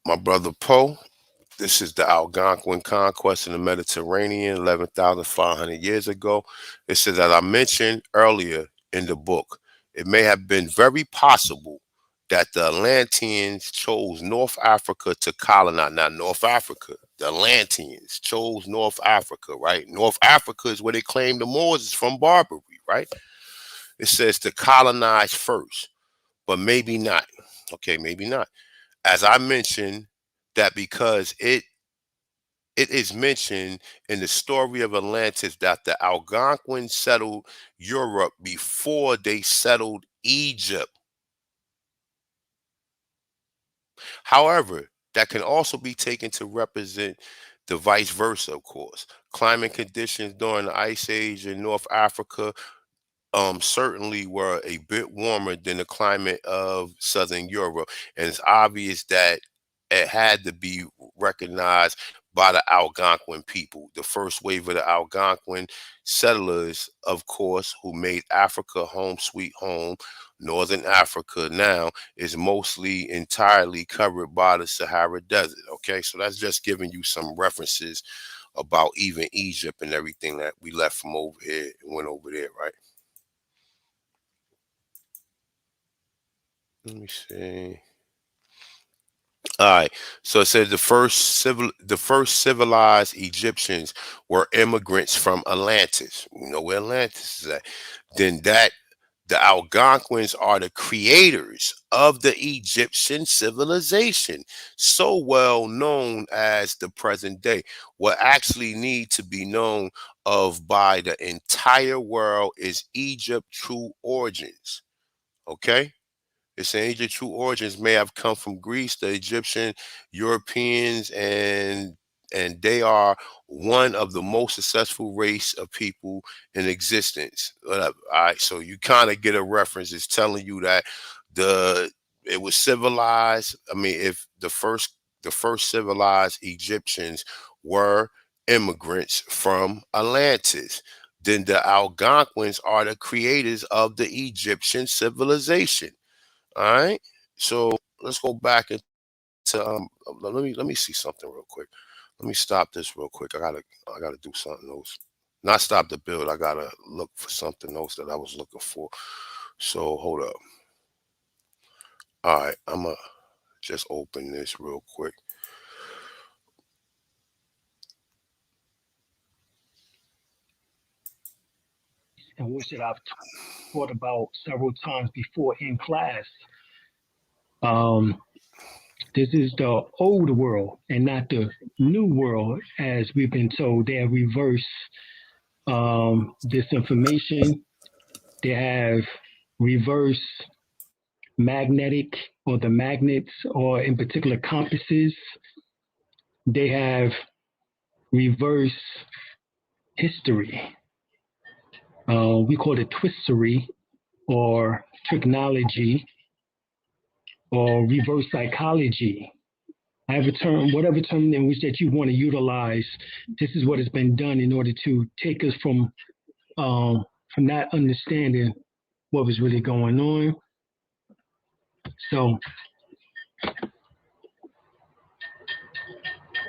my brother Poe. This is the Algonquin conquest in the Mediterranean 11,500 years ago. It says, that I mentioned earlier in the book, it may have been very possible that the Atlanteans chose North Africa to colonize. Now, North Africa, the Atlanteans chose North Africa, right? North Africa is where they claim the Moors is from Barbary, right? It says to colonize first, but maybe not. Okay, maybe not. As I mentioned, that because it it is mentioned in the story of Atlantis that the Algonquins settled Europe before they settled Egypt. However, that can also be taken to represent the vice versa, of course. Climate conditions during the Ice Age in North Africa certainly were a bit warmer than the climate of Southern Europe. And it's obvious that it had to be recognized by the Algonquin people. The first wave of the Algonquin settlers, of course, who made Africa home sweet home. Northern Africa now is mostly entirely covered by the Sahara Desert. Okay, so that's just giving you some references about even Egypt and everything that we left from over here and went over there, right? Let me see. All right. So it says the first civilized Egyptians were immigrants from Atlantis. You know where Atlantis is at. Then the Algonquins are the creators of the Egyptian civilization, so well known as the present day. What actually need to be known of by the entire world is Egypt's true origins. Okay. It's saying Egypt's true origins may have come from Greece, the Egyptian, Europeans, and they are one of the most successful race of people in existence. Whatever. All right, so you kind of get a reference. It's telling you that it was civilized. I mean, if the first civilized Egyptians were immigrants from Atlantis, then the Algonquins are the creators of the Egyptian civilization. All right. So let's go back into let me see something real quick. Let me stop this real quick. I gotta do something else. Not stop the build. I gotta look for something else that I was looking for. So hold up. All right, I'ma just open this real quick. And which that I've taught about several times before in class. This is the old world and not the new world, as we've been told. They have reversed this information. They have reverse magnetic or the magnets, or in particular compasses. They have reverse history. We call it twistery or trigonology or reverse psychology. I have a term, whatever term in which that you want to utilize. This is what has been done in order to take us from not understanding what was really going on. So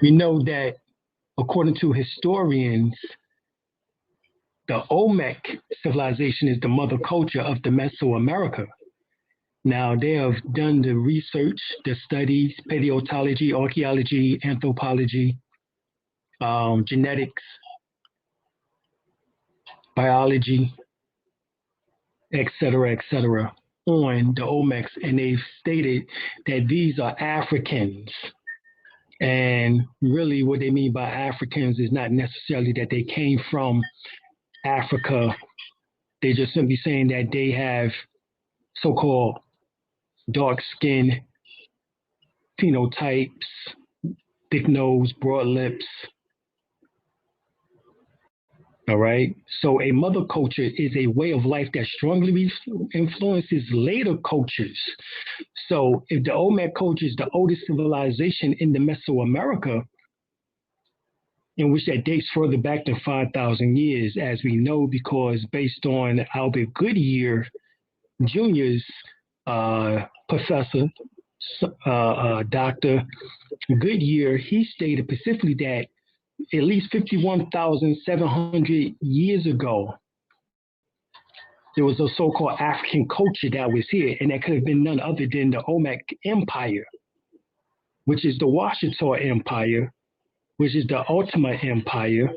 we know that according to historians, the Olmec civilization is the mother culture of the Mesoamerica. Now, they have done the research, the studies, paleontology, archaeology, anthropology, genetics, biology, et cetera, on the Olmecs, and they've stated that these are Africans. And really what they mean by Africans is not necessarily that they came from Africa. They're just simply saying that they have so-called dark skin phenotypes, thick nose, broad lips. All right. So a mother culture is a way of life that strongly influences later cultures. So if the Olmec culture is the oldest civilization in the Mesoamerica, in which that dates further back than 5,000 years, as we know, because based on Albert Goodyear Jr.'s professor, Dr. Goodyear, he stated specifically that at least 51,700 years ago, there was a so-called African culture that was here, and that could have been none other than the Olmec Empire, which is the Washita Empire, which is the Ultima Empire,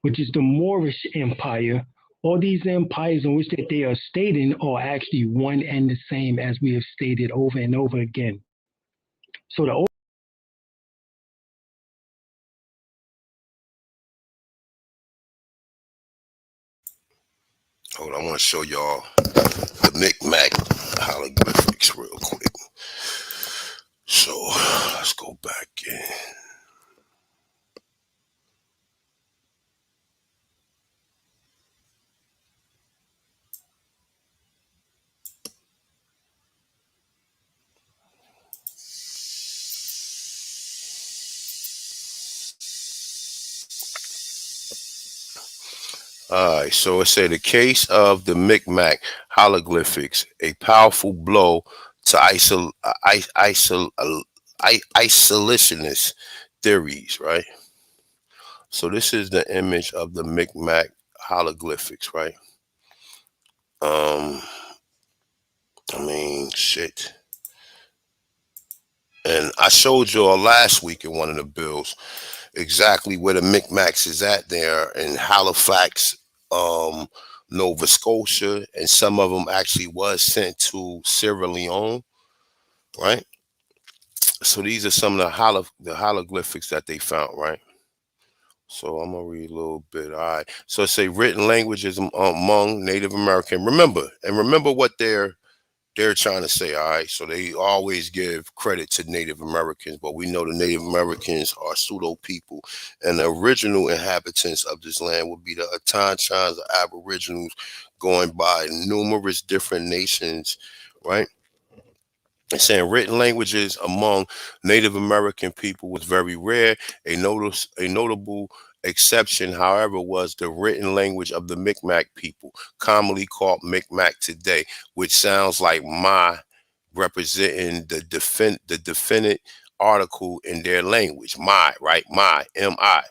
which is the Moorish Empire. All these empires in which that they are stating are actually one and the same, as we have stated over and over again. So the Hold on, I want to show y'all the Mick Mack hieroglyphics real quick. So let's go back in. All right, so it said the case of the Micmac hieroglyphics, a powerful blow to isolationist theories, right? So this is the image of the Micmac hieroglyphics, right? Um, I mean, shit. And I showed y'all last week in one of the bills exactly where the Micmacs is at there in Halifax, um, Nova Scotia, and some of them actually was sent to Sierra Leone, right? So these are some of the hieroglyphics that they found, right? So I'm gonna read a little bit. All right. So it say written languages among Native American. Remember what they're trying to say, all right? So they always give credit to Native Americans, but we know the Native Americans are pseudo people, and the original inhabitants of this land would be the Atanchans, the Aboriginals, going by numerous different nations, right? It's saying written languages among Native American people was very rare. A notable exception, however, was the written language of the Mi'kmaq people, commonly called Mi'kmaq today, which sounds like my representing the definite article in their language. My, right? My, M-I,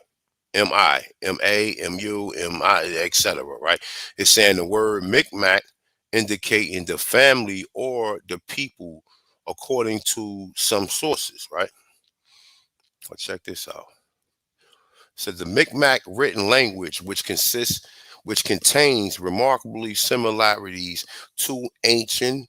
etc. Right? It's saying the word Mi'kmaq indicating the family or the people according to some sources, right? Well, check this out. It says the Mi'kmaq written language, which contains remarkably similarities to ancient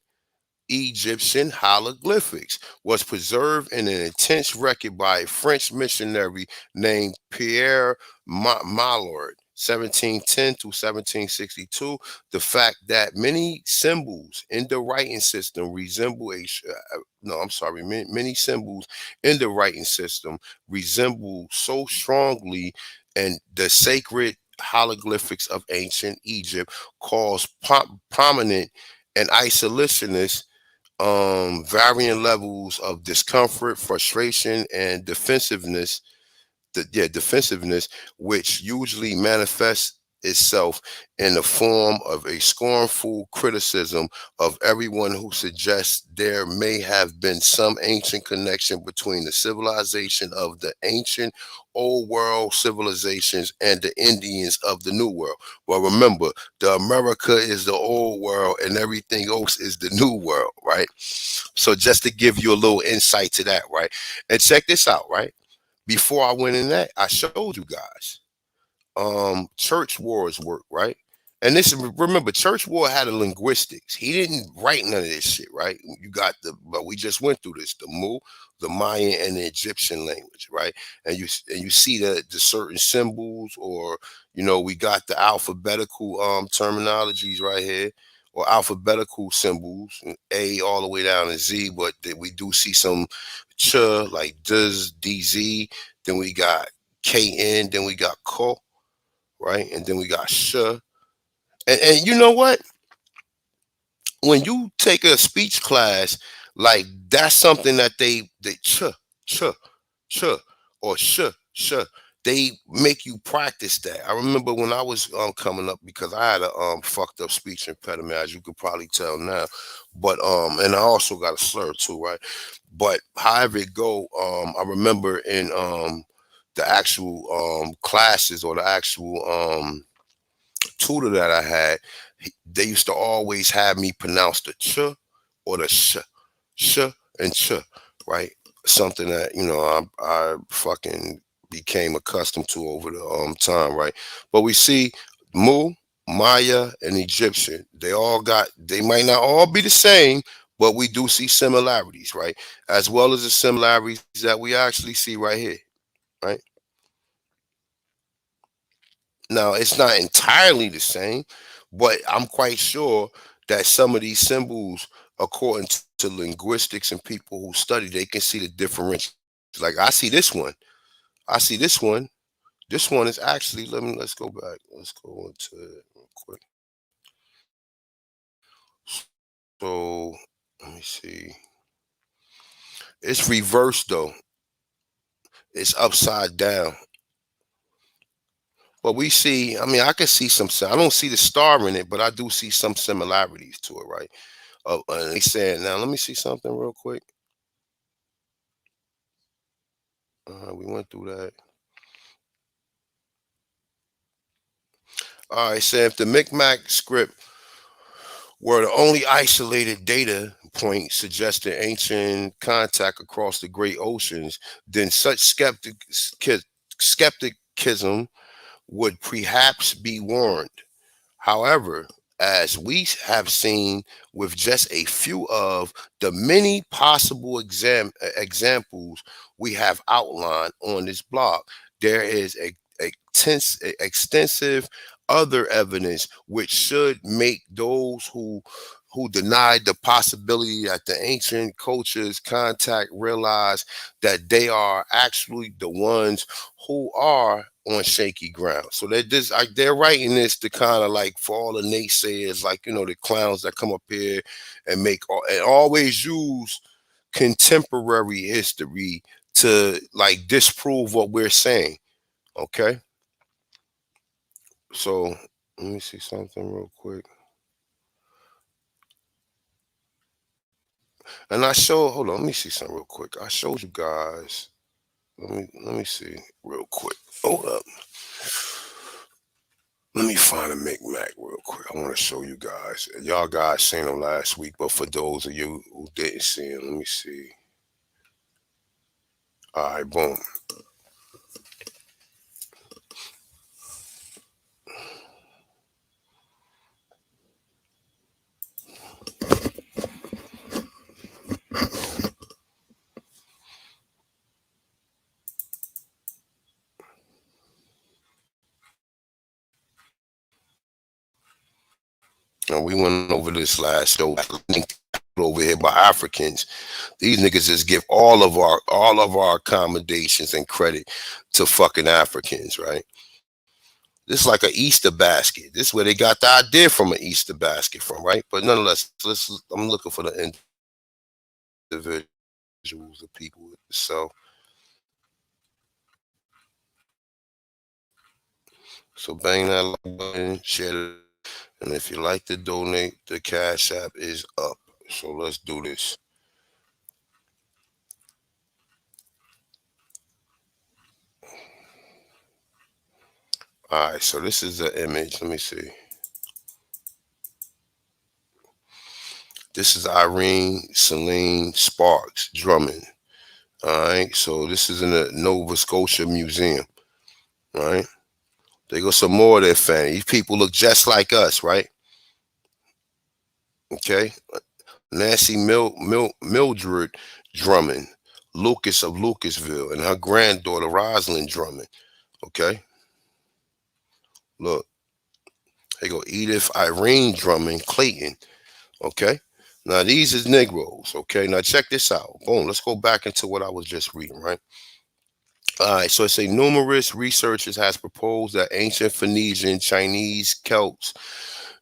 Egyptian hieroglyphics, was preserved in an intense record by a French missionary named Pierre Mallard, 1710 to 1762. The fact that many symbols in the writing system resemble no, I'm sorry, many symbols in the writing system resemble so strongly and the sacred hieroglyphics of ancient Egypt caused prominent and isolationist varying levels of discomfort, frustration, and defensiveness, which usually manifests itself in the form of a scornful criticism of everyone who suggests there may have been some ancient connection between the civilization of the ancient old world civilizations and the Indians of the new world. Well, remember, the America is the old world and everything else is the new world, right? So just to give you a little insight to that, right? And check this out, right? Before I went in that, I showed you guys Church Ward's work, right? And this, remember, Church Ward had a linguistics. He didn't write none of this shit, right? You got but we just went through this, the Mu, the Mayan, and the Egyptian language, right? And you see the certain symbols, or we got the alphabetical terminologies right here, or alphabetical symbols, A all the way down to Z, but we do see some ch like does DZ, then we got KN, then we got ko, right? And then we got sh. And you know what? When you take a speech class, like that's something that they ch ch or sh. They make you practice that. I remember when I was coming up, because I had a fucked up speech impediment, as you could probably tell now. But and I also got a slur too, right? But however it go, I remember in the actual classes, or the actual tutor that I had, they used to always have me pronounce the ch or the sh and ch, right? Something that I fucking became accustomed to over the time, right? But we see Mu, Maya, and Egyptian. They might not all be the same, but we do see similarities, right? As well as the similarities that we actually see right here, right? Now, it's not entirely the same, But I'm quite sure that some of these symbols, according to linguistics and people who study, they can see the differential. Like I see this one. I see this one. This one is actually, let's go back. Let's go into it real quick. So let me see. It's reversed though. It's upside down. But we see, I mean, I can see some, I don't see the star in it, but I do see some similarities to it, right? And they saying, now let me see something real quick. We went through that. All right, so if the Mick Mack script were the only isolated data point suggesting ancient contact across the great oceans, then such skepticism would perhaps be warranted. However, as we have seen with just a few of the many possible examples we have outlined on this blog, there is extensive other evidence which should make those who denied the possibility that the ancient cultures contact realize that they are actually the ones who are on shaky ground. So they're just like they're writing this to kind of like for all the naysayers, like the clowns that come up here and and always use contemporary history to like disprove what we're saying. Okay, so let me see something real quick. And hold on, let me see something real quick. I showed you guys. Let me see real quick. Hold up. Let me find a Mick Mack real quick. I want to show you guys. Y'all guys seen him last week, but for those of you who didn't see him, let me see. All right, boom. And we went over this last show over here by Africans. These niggas just give all of our accommodations and credit to fucking Africans, right? This is like an Easter basket. This is where they got the idea from an Easter basket from, right? But nonetheless, I'm looking for the individuals, the people. So bang that like button, share it, and if you like to donate, the Cash App is up. So let's do this. All right, so this is the image. Let me see. This is Irene Celine Sparks drumming. All right, so this is in the Nova Scotia Museum. All right, there go some more of their fans. These people look just like us, right? Okay, Nancy Mildred drumming, Lucas of Lucasville, and her granddaughter Rosalind drumming. Okay, look, they go Edith Irene drumming, Clayton. Okay, now these is Negroes. Okay, now check this out. Boom, let's go back into what I was just reading, right? All right, so it say numerous researchers has proposed that ancient Phoenician, Chinese, Celts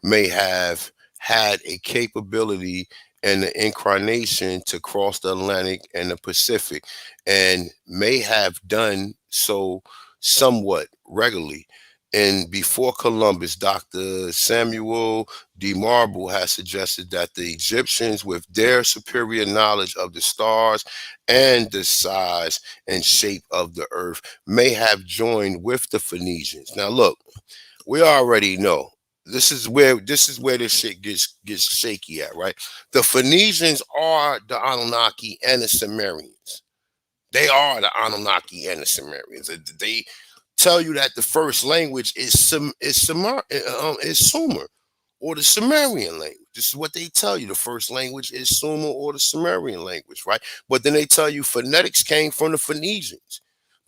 may have had a capability and the inclination to cross the Atlantic and the Pacific, and may have done so somewhat regularly. And before Columbus, Dr. Samuel D. Marble has suggested that the Egyptians, with their superior knowledge of the stars and the size and shape of the earth, may have joined with the Phoenicians. Now, look, we already know this is where this shit gets shaky at, right? The Phoenicians are the Anunnaki and the Sumerians. They are the Anunnaki and the Sumerians. They tell you that the first language is Sumer, or the Sumerian language. This is what they tell you. The first language is Sumer or the Sumerian language, right? But then they tell you phonetics came from the Phoenicians.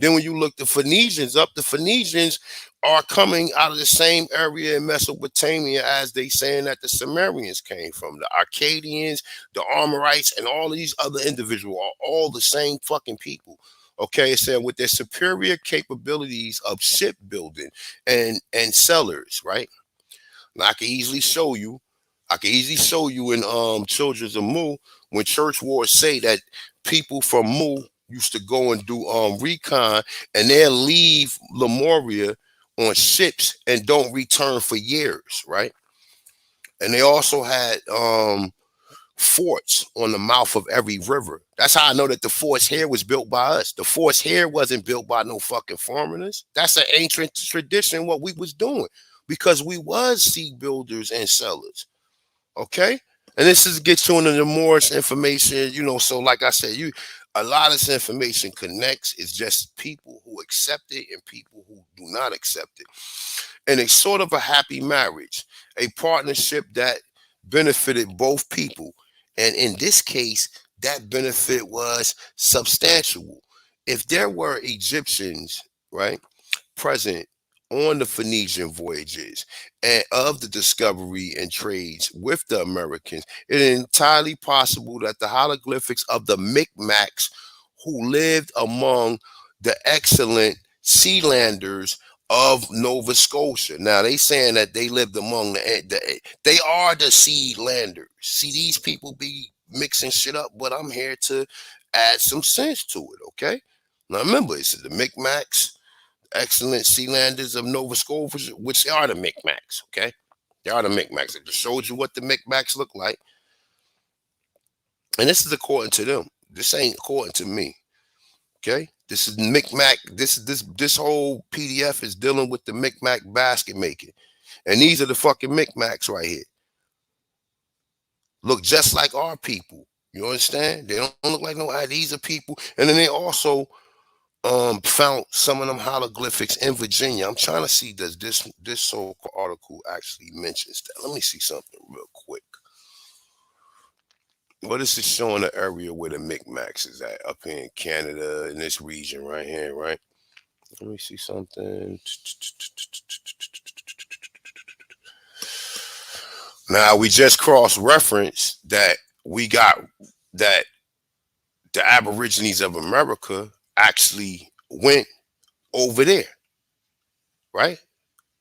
Then when you look the Phoenicians up, the Phoenicians are coming out of the same area in Mesopotamia as they saying that the Sumerians came from. The Arcadians, the Armorites, and all these other individuals are all the same fucking people. Okay, it said with their superior capabilities of shipbuilding and sellers, right? Now I can easily show you. I can easily show you in Children of Mu when church wars say that people from Mu used to go and do recon and they'll leave Lemuria on ships and don't return for years, right? And they also had forts on the mouth of every river. That's how I know that the forts here was built by us. The forts here wasn't built by no fucking foreigners. That's an ancient tradition, what we was doing, because we was sea builders and sellers. Okay, and this is get you into the Moorish information, you know. So, like I said, a lot of this information connects. It's just people who accept it and people who do not accept it, and it's sort of a happy marriage, a partnership that benefited both people, and in this case, that benefit was substantial. If there were Egyptians, right, present on the Phoenician voyages and of the discovery and trades with the Americans, it is entirely possible that the hieroglyphics of the Micmacs who lived among the excellent Sealanders of Nova Scotia. Now they saying that they lived among they are the Sealanders. See, these people be mixing shit up, but I'm here to add some sense to it, okay? Now remember, it's the Micmacs, excellent Sealanders of Nova Scotia, which are the Micmacs, okay? They are the Micmacs. I just showed you what the Micmacs look like. And this is according to them. This ain't according to me, okay? This is Micmac. This whole PDF is dealing with the Micmac basket making. And these are the fucking Micmacs right here. Look just like our people. You understand? They don't look like no, these are people. And then they also found some of them hieroglyphics in Virginia. I'm trying to see, does this so-called article actually mentions that? Let me see something real quick. Well, this is showing the area where the Micmacs is at, up here in Canada, in this region right here, right? Let me see something. Now, we just cross-referenced that we got that the Aborigines of America actually went over there, right?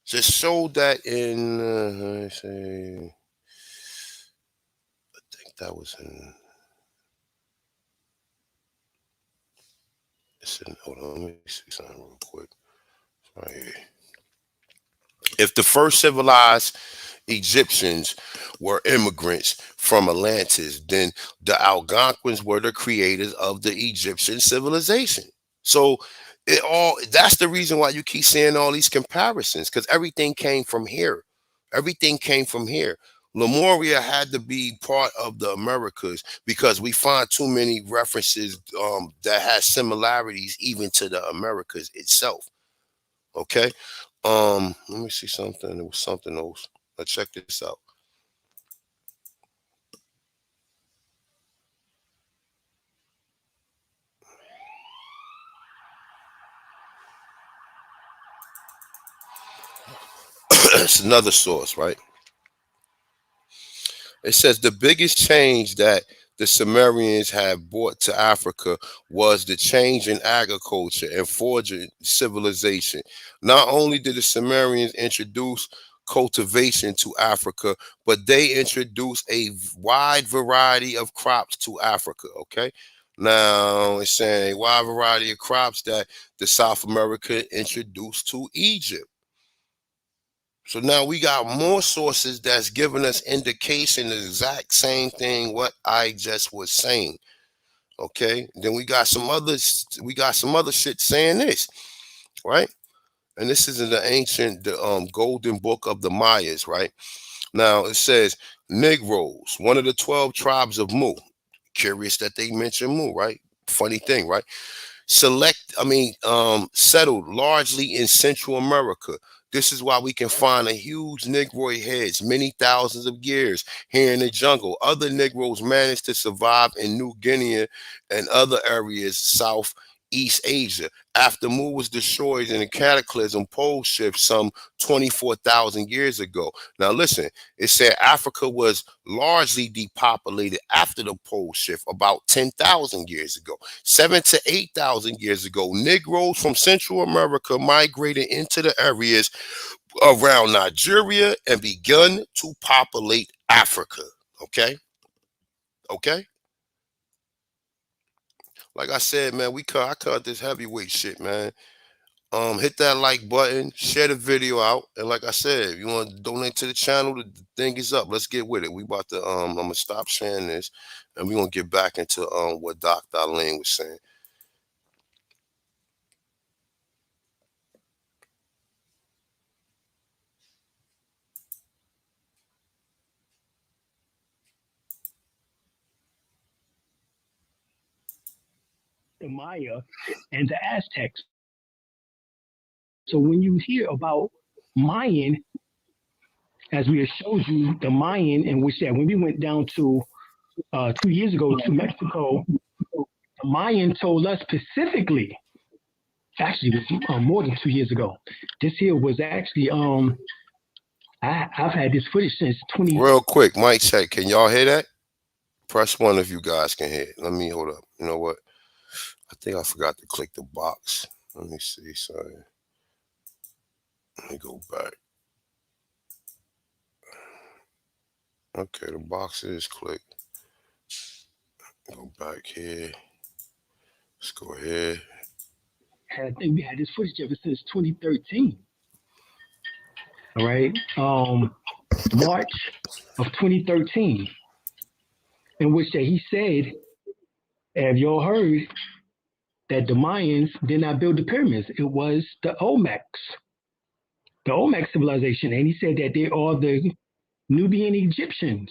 Just showed that in, let me say, I think that was in, hold on, let me see something real quick. Right here. If the first civilized Egyptians were immigrants from Atlantis, then the Algonquins were the creators of the Egyptian civilization. So that's the reason why you keep seeing all these comparisons, because everything came from here. Everything came from here. Lemuria had to be part of the Americas because we find too many references that has similarities even to the Americas itself. Okay. Let me see something. There was something else. Let's check this out. It's another source, right? It says the biggest change that the Sumerians have brought to Africa was the change in agriculture and foraging civilization. Not only did the Sumerians introduce cultivation to Africa, but they introduced a wide variety of crops to Africa. Okay. Now it's saying a wide variety of crops that the South America introduced to Egypt. So now we got more sources that's giving us indication the exact same thing what I just was saying. Okay. Then we got some other shit saying this, right? And this is in the ancient golden book of the Mayas, right? Now it says Negroes, one of the 12 tribes of Mu. Curious that they mention Mu, right? Funny thing, right? Settled largely in Central America. This is why we can find a huge Negroid heads many thousands of years here in the jungle. Other Negroes managed to survive in New Guinea and other areas south East Asia after Mu was destroyed in a cataclysm pole shift some 24,000 years ago. Now listen, it said Africa was largely depopulated after the pole shift about 10,000 years ago. 7 to 8,000 years ago, Negroes from Central America migrated into the areas around Nigeria and begun to populate Africa. Okay? Okay? Like I said, man, I cut this heavyweight shit, man. Hit that like button, share the video out, and like I said, if you want to donate to the channel, the thing is up. Let's get with it. We about to I'm gonna stop sharing this, and we're gonna get back into what Dr. Eileen was saying. The Maya and the Aztecs. So when you hear about Mayan, as we have showed you, the Mayan, in which that when we went down to 2 years ago to Mexico, the Mayan told us specifically, actually it was more than 2 years ago. This here was actually I've had this footage since 20. Real quick, mic check. Can y'all hear that? Press 1 if you guys can hear it. Let me hold up. You know what? I think I forgot to click the box. Let me see. Sorry. Let me go back. Okay, the box is clicked. Go back here. Let's go ahead. I think we had this footage ever since 2013. All right. March of 2013, in which that he said, have y'all heard that the Mayans did not build the pyramids? It was the Olmecs civilization. And he said that they are the Nubian Egyptians.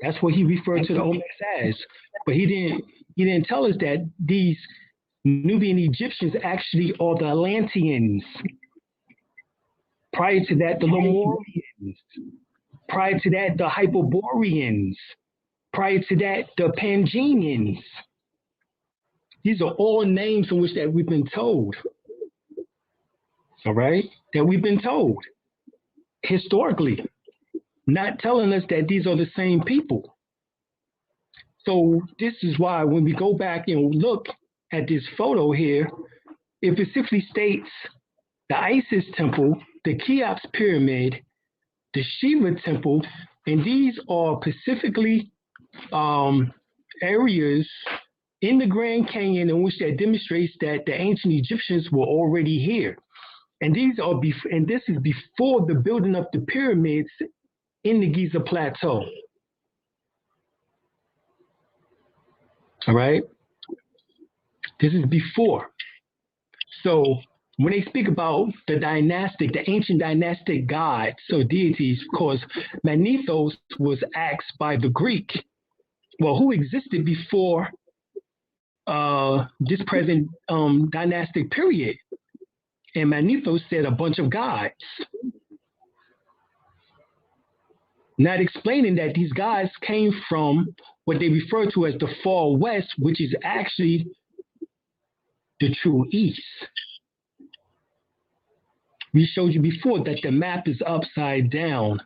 That's what he referred to the Olmecs as. But he didn't tell us that these Nubian Egyptians actually are the Atlanteans. Prior to that, the Lemurians. Prior to that, the Hyperboreans. Prior to that, the Pangenians. These are all names in which that we've been told. All right? That we've been told historically, not telling us that these are the same people. So this is why when we go back and look at this photo here, it specifically states the Isis temple, the Cheops pyramid, the Shiva temple, and these are specifically areas in the Grand Canyon in which that demonstrates that the ancient Egyptians were already here. And this is before the building of the pyramids in the Giza Plateau. All right? This is before. So when they speak about the ancient dynastic gods, so deities, because Manethos was asked by the Greek, well, who existed before this present dynastic period? And Manethos said a bunch of gods. Not explaining that these gods came from what they refer to as the Far West, which is actually the true East. We showed you before that the map is upside down.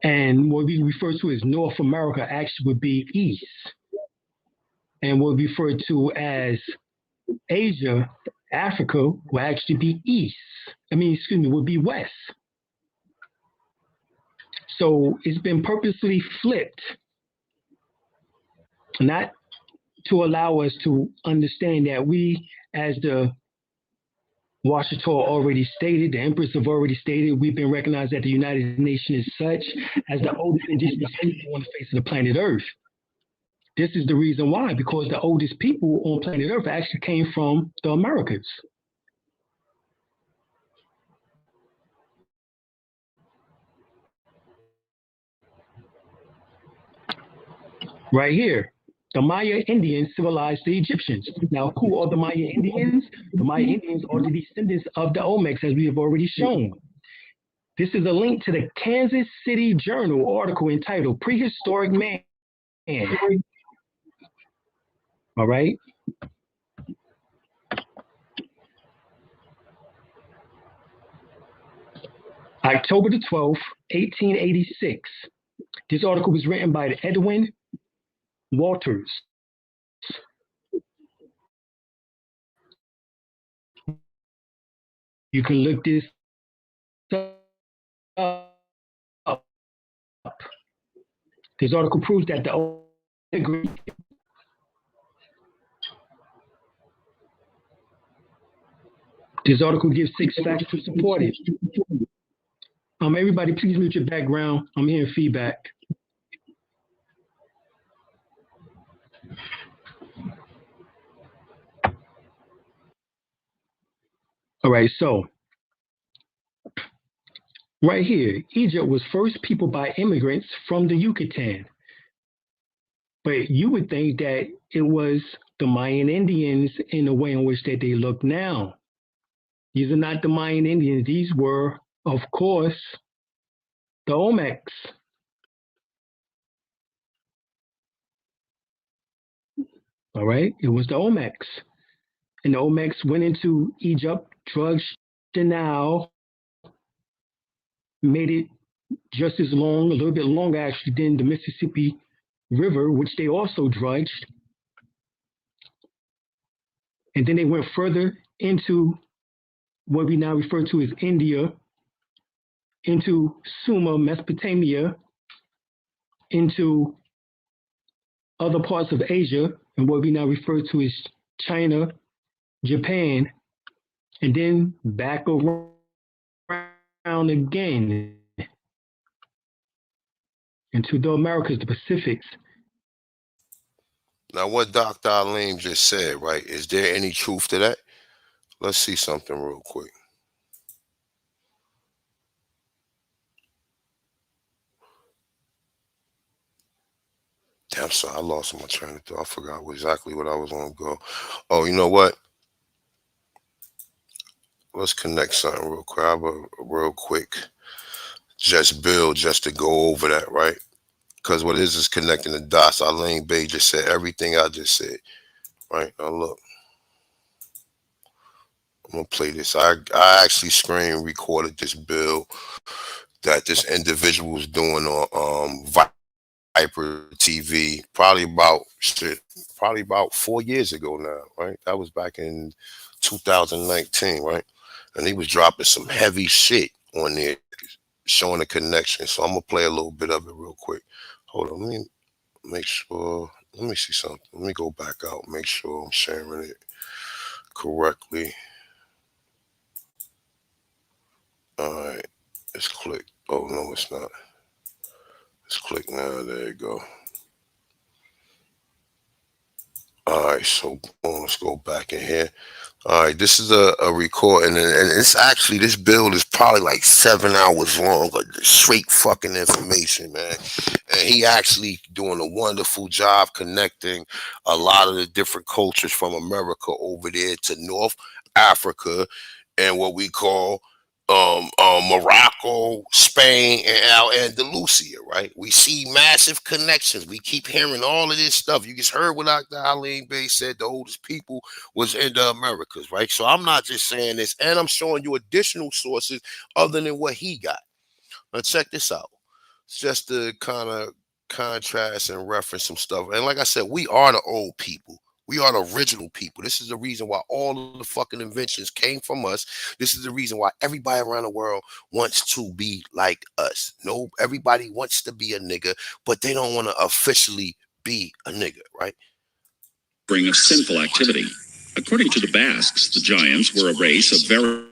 And what we refer to as North America actually would be East. And what we refer to as Asia, Africa, will actually be East. Would be West. So it's been purposely flipped, not to allow us to understand that we, as the Washington already stated, the Empress have already stated, we've been recognized at the United Nations as such as the oldest indigenous people on the face of the planet Earth. This is the reason why, because the oldest people on planet Earth actually came from the Americas. Right here, the Maya Indians civilized the Egyptians. Now, who are the Maya Indians? The Maya Indians are the descendants of the Olmecs, as we have already shown. This is a link to the Kansas City Journal article entitled Prehistoric Man. All right. October the 12th, 1886. This article was written by Edwin Walters. You can look this up. This article proves that this article gives 6 facts to support it. Everybody, please mute your background. I'm hearing feedback. All right, so right here, Egypt was first peopled by immigrants from the Yucatan. But you would think that it was the Mayan Indians in the way in which that they look now. These are not the Mayan Indians. These were, of course, the Olmecs. All right, it was the Olmecs. And the Olmecs went into Egypt, drugged the Nile, made it just as long, a little bit longer actually, than the Mississippi River, which they also drudged. And then they went further into what we now refer to as India, into Sumer, Mesopotamia, into other parts of Asia, and what we now refer to as China, Japan, and then back around again into the Americas, the Pacifics. Now, what Dr. Alim just said, right? Is there any truth to that? Let's see something real quick. Damn, sorry, I lost my train of thought. I forgot exactly what I was going to go. Oh, you know what? Let's connect something real quick. I have a real quick just build just to go over that, right? Because what it is connecting the dots. Alim Bey just said everything I just said, right? Now look, I'm gonna play this. I actually screen recorded this build that this individual was doing on Viper TV, probably about 4 years ago now, right? That was back in 2019, right? And he was dropping some heavy shit on there, showing the connection. So I'm gonna play a little bit of it real quick. Hold on, let me make sure. Let me see something. Let me go back out, make sure I'm sharing it correctly. All right, let's click. Oh no, it's not. Let's click now. There you go. All right, so let's go back in here. All right, this is a recording, and it's actually, this build is probably like 7 hours long of straight fucking information, man. And he actually doing a wonderful job connecting a lot of the different cultures from America over there to North Africa and what we call Morocco, Spain, and Andalusia, right? We see massive connections. We keep hearing all of this stuff. You just heard what Dr. Alim Bey said, the oldest people was in the Americas, right? So I'm not just saying this, and I'm showing you additional sources other than what he got. Now check this out. It's just to kind of contrast and reference some stuff. And like I said, we are the old people. We are the original people. This is the reason why all of the fucking inventions came from us. This is the reason why everybody around the world wants to be like us. No, everybody wants to be a nigga, but they don't want to officially be a nigga, right? Bring of sinful activity. According to the Basques, the giants were a race of very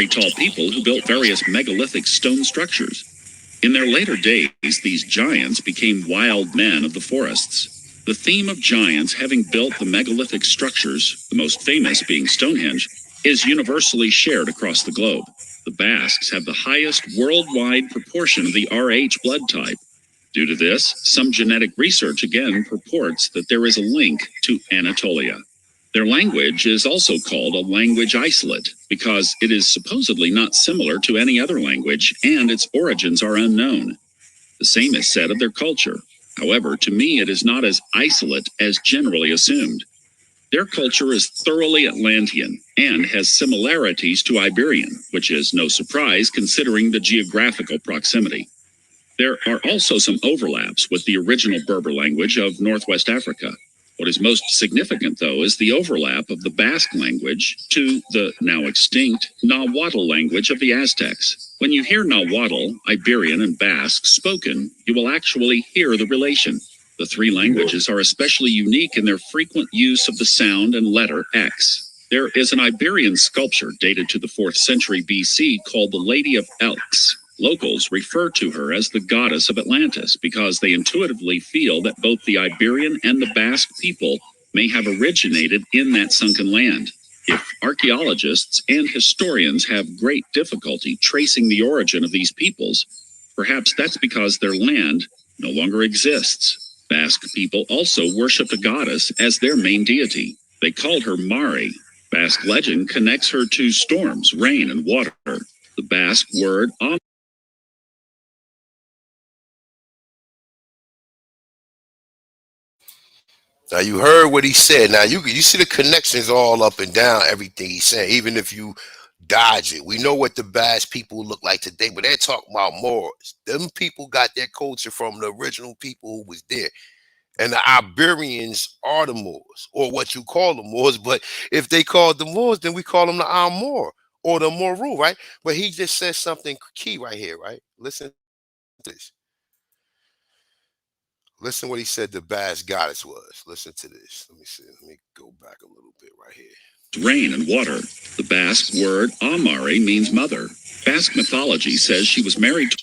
tall people who built various megalithic stone structures. In their later days, these giants became wild men of the forests. The theme of giants having built the megalithic structures, the most famous being Stonehenge, is universally shared across the globe. The Basques have the highest worldwide proportion of the Rh blood type. Due to this, some genetic research again purports that there is a link to Anatolia. Their language is also called a language isolate because it is supposedly not similar to any other language and its origins are unknown. The same is said of their culture. However, to me, it is not as isolate as generally assumed. Their culture is thoroughly Atlantean and has similarities to Iberian, which is no surprise considering the geographical proximity. There are also some overlaps with the original Berber language of Northwest Africa. What is most significant, though, is the overlap of the Basque language to the now extinct Nahuatl language of the Aztecs. When you hear Nahuatl, Iberian, and Basque spoken, you will actually hear the relation. The three languages are especially unique in their frequent use of the sound and letter X. There is an Iberian sculpture dated to the 4th century BC called the Lady of Elx. Locals refer to her as the goddess of Atlantis because they intuitively feel that both the Iberian and the Basque people may have originated in that sunken land. If archaeologists and historians have great difficulty tracing the origin of these peoples, perhaps that's because their land no longer exists. Basque people also worshipped a goddess as their main deity. They called her Mari. Basque legend connects her to storms, rain, and water. The Basque word Now you heard what he said. Now you see the connections all up and down everything he's saying. Even if you dodge it, we know what the Basque people look like today, but they're talking about Moors. Them people got their culture from the original people who was there, and the Iberians are the Moors, or what you call the Moors. But if they called the Moors, then we call them the Amor or the Moru, right? But he just says something key right here, right? Listen to this. Listen what he said the Basque goddess was. Listen to this. Let me see. Let me go back a little bit right here. Rain and water. The Basque word Amari means mother. Basque mythology says she was married to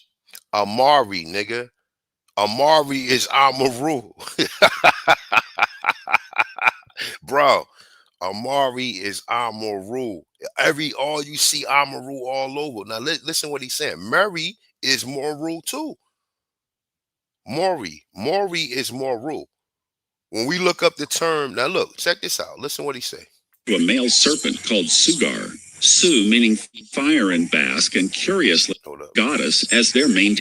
Amari, nigga. Amari is Amaru. Bro, Amari is Amaru. All you see Amaru all over. Now listen what he's saying. Mary is Moru too. Mori is Moru. When we look up the term, now look, check this out. Listen what he say. A male serpent called Sugar. Su meaning fire in Basque, and curiously goddess as their main.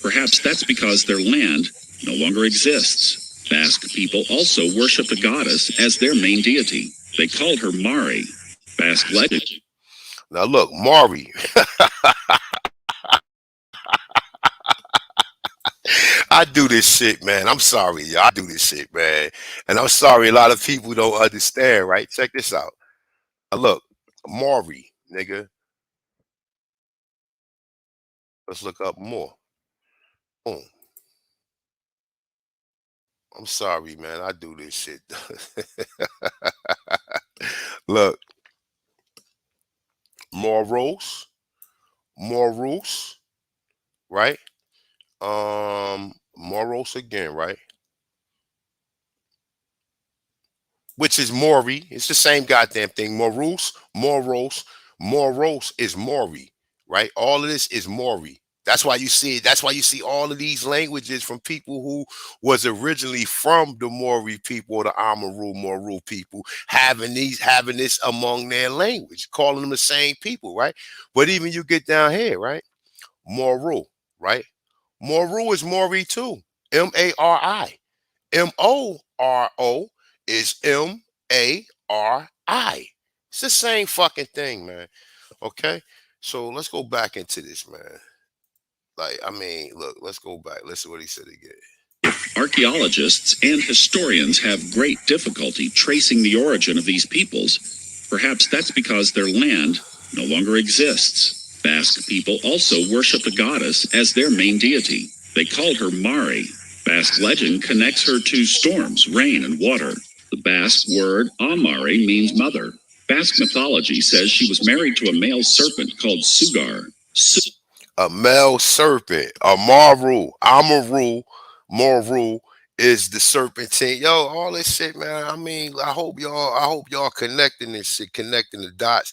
Perhaps that's because their land no longer exists. Basque people also worshipped a goddess as their main deity. They called her Mari. Basque legend. Now look, Mari. I do this shit, man. I'm sorry, y'all. I do this shit, man. And I'm sorry a lot of people don't understand, right? Check this out. Now look, Mari, nigga. Let's look up more. Boom. I'm sorry, man. I do this shit. Look. Moros, right? Moros again, right? Which is Mori. It's the same goddamn thing. Moros is Mori, right? All of this is Mori. That's why you see it. That's why you see all of these languages from people who was originally from the Mori people or the Amaru Moru people having this among their language, calling them the same people, right? But even you get down here, right? Moru, right? Moru is Mori too. Mari. Moro is Mari. It's the same fucking thing, man. Okay? So let's go back into this, man. Like, I mean, look, let's go back. Listen what he said again. Archaeologists and historians have great difficulty tracing the origin of these peoples. Perhaps that's because their land no longer exists. Basque people also worshipped a goddess as their main deity. They called her Mari. Basque legend connects her to storms, rain, and water. The Basque word Amari means mother. Basque mythology says she was married to a male serpent called Sugar. A male serpent, a Amaru, Moru is the serpentine. Yo, all this shit, man. I mean, I hope y'all connecting this shit, connecting the dots,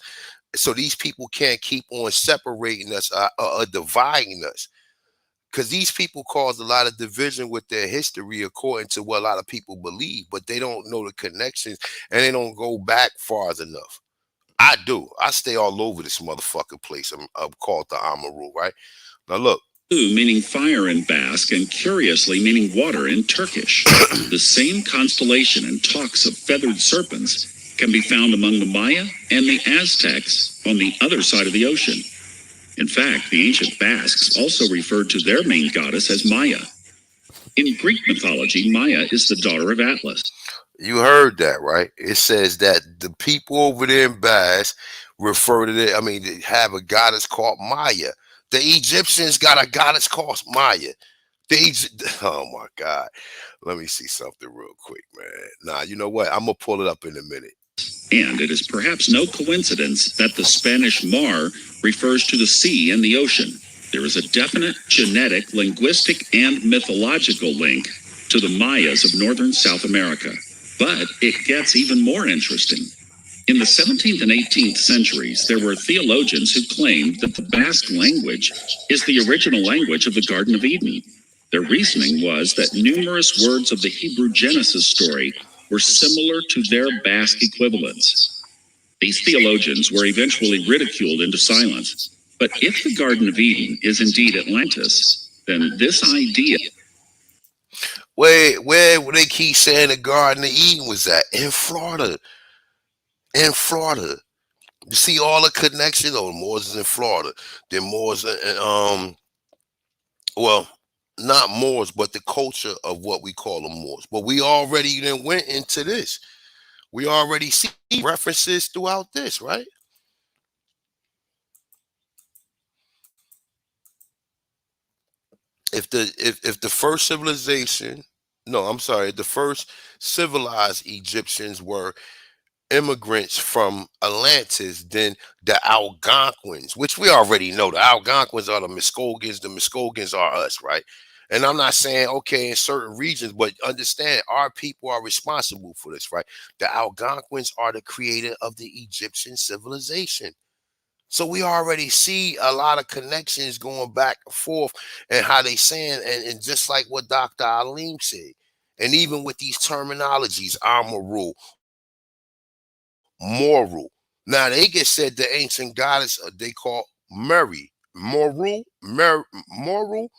so these people can't keep on separating us or dividing us. Because these people cause a lot of division with their history, according to what a lot of people believe, but they don't know the connections and they don't go back far enough. I do. I stay all over this motherfucking place. I'm called the Amaru, right? Now look, meaning fire in Basque, and curiously meaning water in Turkish. The same constellation and talks of feathered serpents can be found among the Maya and the Aztecs on the other side of the ocean. In fact, the ancient Basques also referred to their main goddess as Maya. In Greek mythology, Maya is the daughter of Atlas. You heard that, right? It says that the people over there in Basque refer to it. I mean, they have a goddess called Maya. The Egyptians got a goddess called Maya. Oh my God. Let me see something real quick, man. Nah, you know what? I'm gonna pull it up in a minute. And it is perhaps no coincidence that the Spanish mar refers to the sea and the ocean. There is a definite genetic, linguistic, and mythological link to the Mayas of northern South America. But it gets even more interesting. In the 17th and 18th centuries, there were theologians who claimed that the Basque language is the original language of the Garden of Eden. Their reasoning was that numerous words of the Hebrew Genesis story were similar to their Basque equivalents. These theologians were eventually ridiculed into silence. But if the Garden of Eden is indeed Atlantis, then this idea... Where they keep saying the Garden of Eden was at? In Florida. In Florida. You see all the connections? Oh, Moors is in Florida. Then Moors and well, not Moors, but the culture of what we call them Moors. But we already then went into this. We already see references throughout this, right? If the first civilization, no, I'm sorry, the first civilized Egyptians were immigrants from Atlantis, then the Algonquins, which we already know, the Algonquins are the Muskogans are us, right? And I'm not saying, okay, in certain regions, but understand our people are responsible for this, right? The Algonquins are the creator of the Egyptian civilization. So we already see a lot of connections going back and forth and how they saying, and just like what Dr. Alim said, and even with these terminologies, Amaru, Moral. Now they get said the ancient goddess they call Mary. Moral, Moral.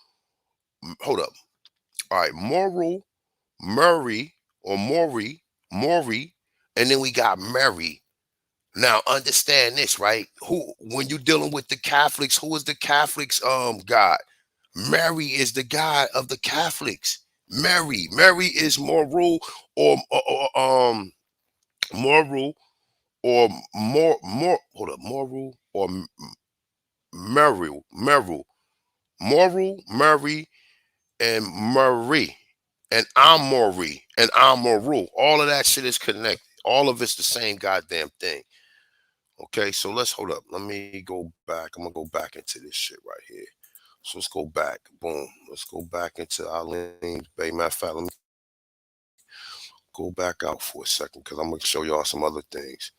Hold up. All right, Moral, Murray or Maury, and then we got Mary. Now understand this, right? Who when you're dealing with the Catholics, who is the Catholics God? Mary is the God of the Catholics. Mary is moral or moral or more hold up, moral or moral, Mary, and Marie, and Amory, and Amoru. All of that shit is connected. All of it's the same goddamn thing. Okay, so let's hold up. Let me go back. I'm gonna go back into this shit right here. So let's go back. Boom. Let's go back into Arlene's Bay. Matter of fact, let me go back out for a second because I'm gonna show y'all some other things.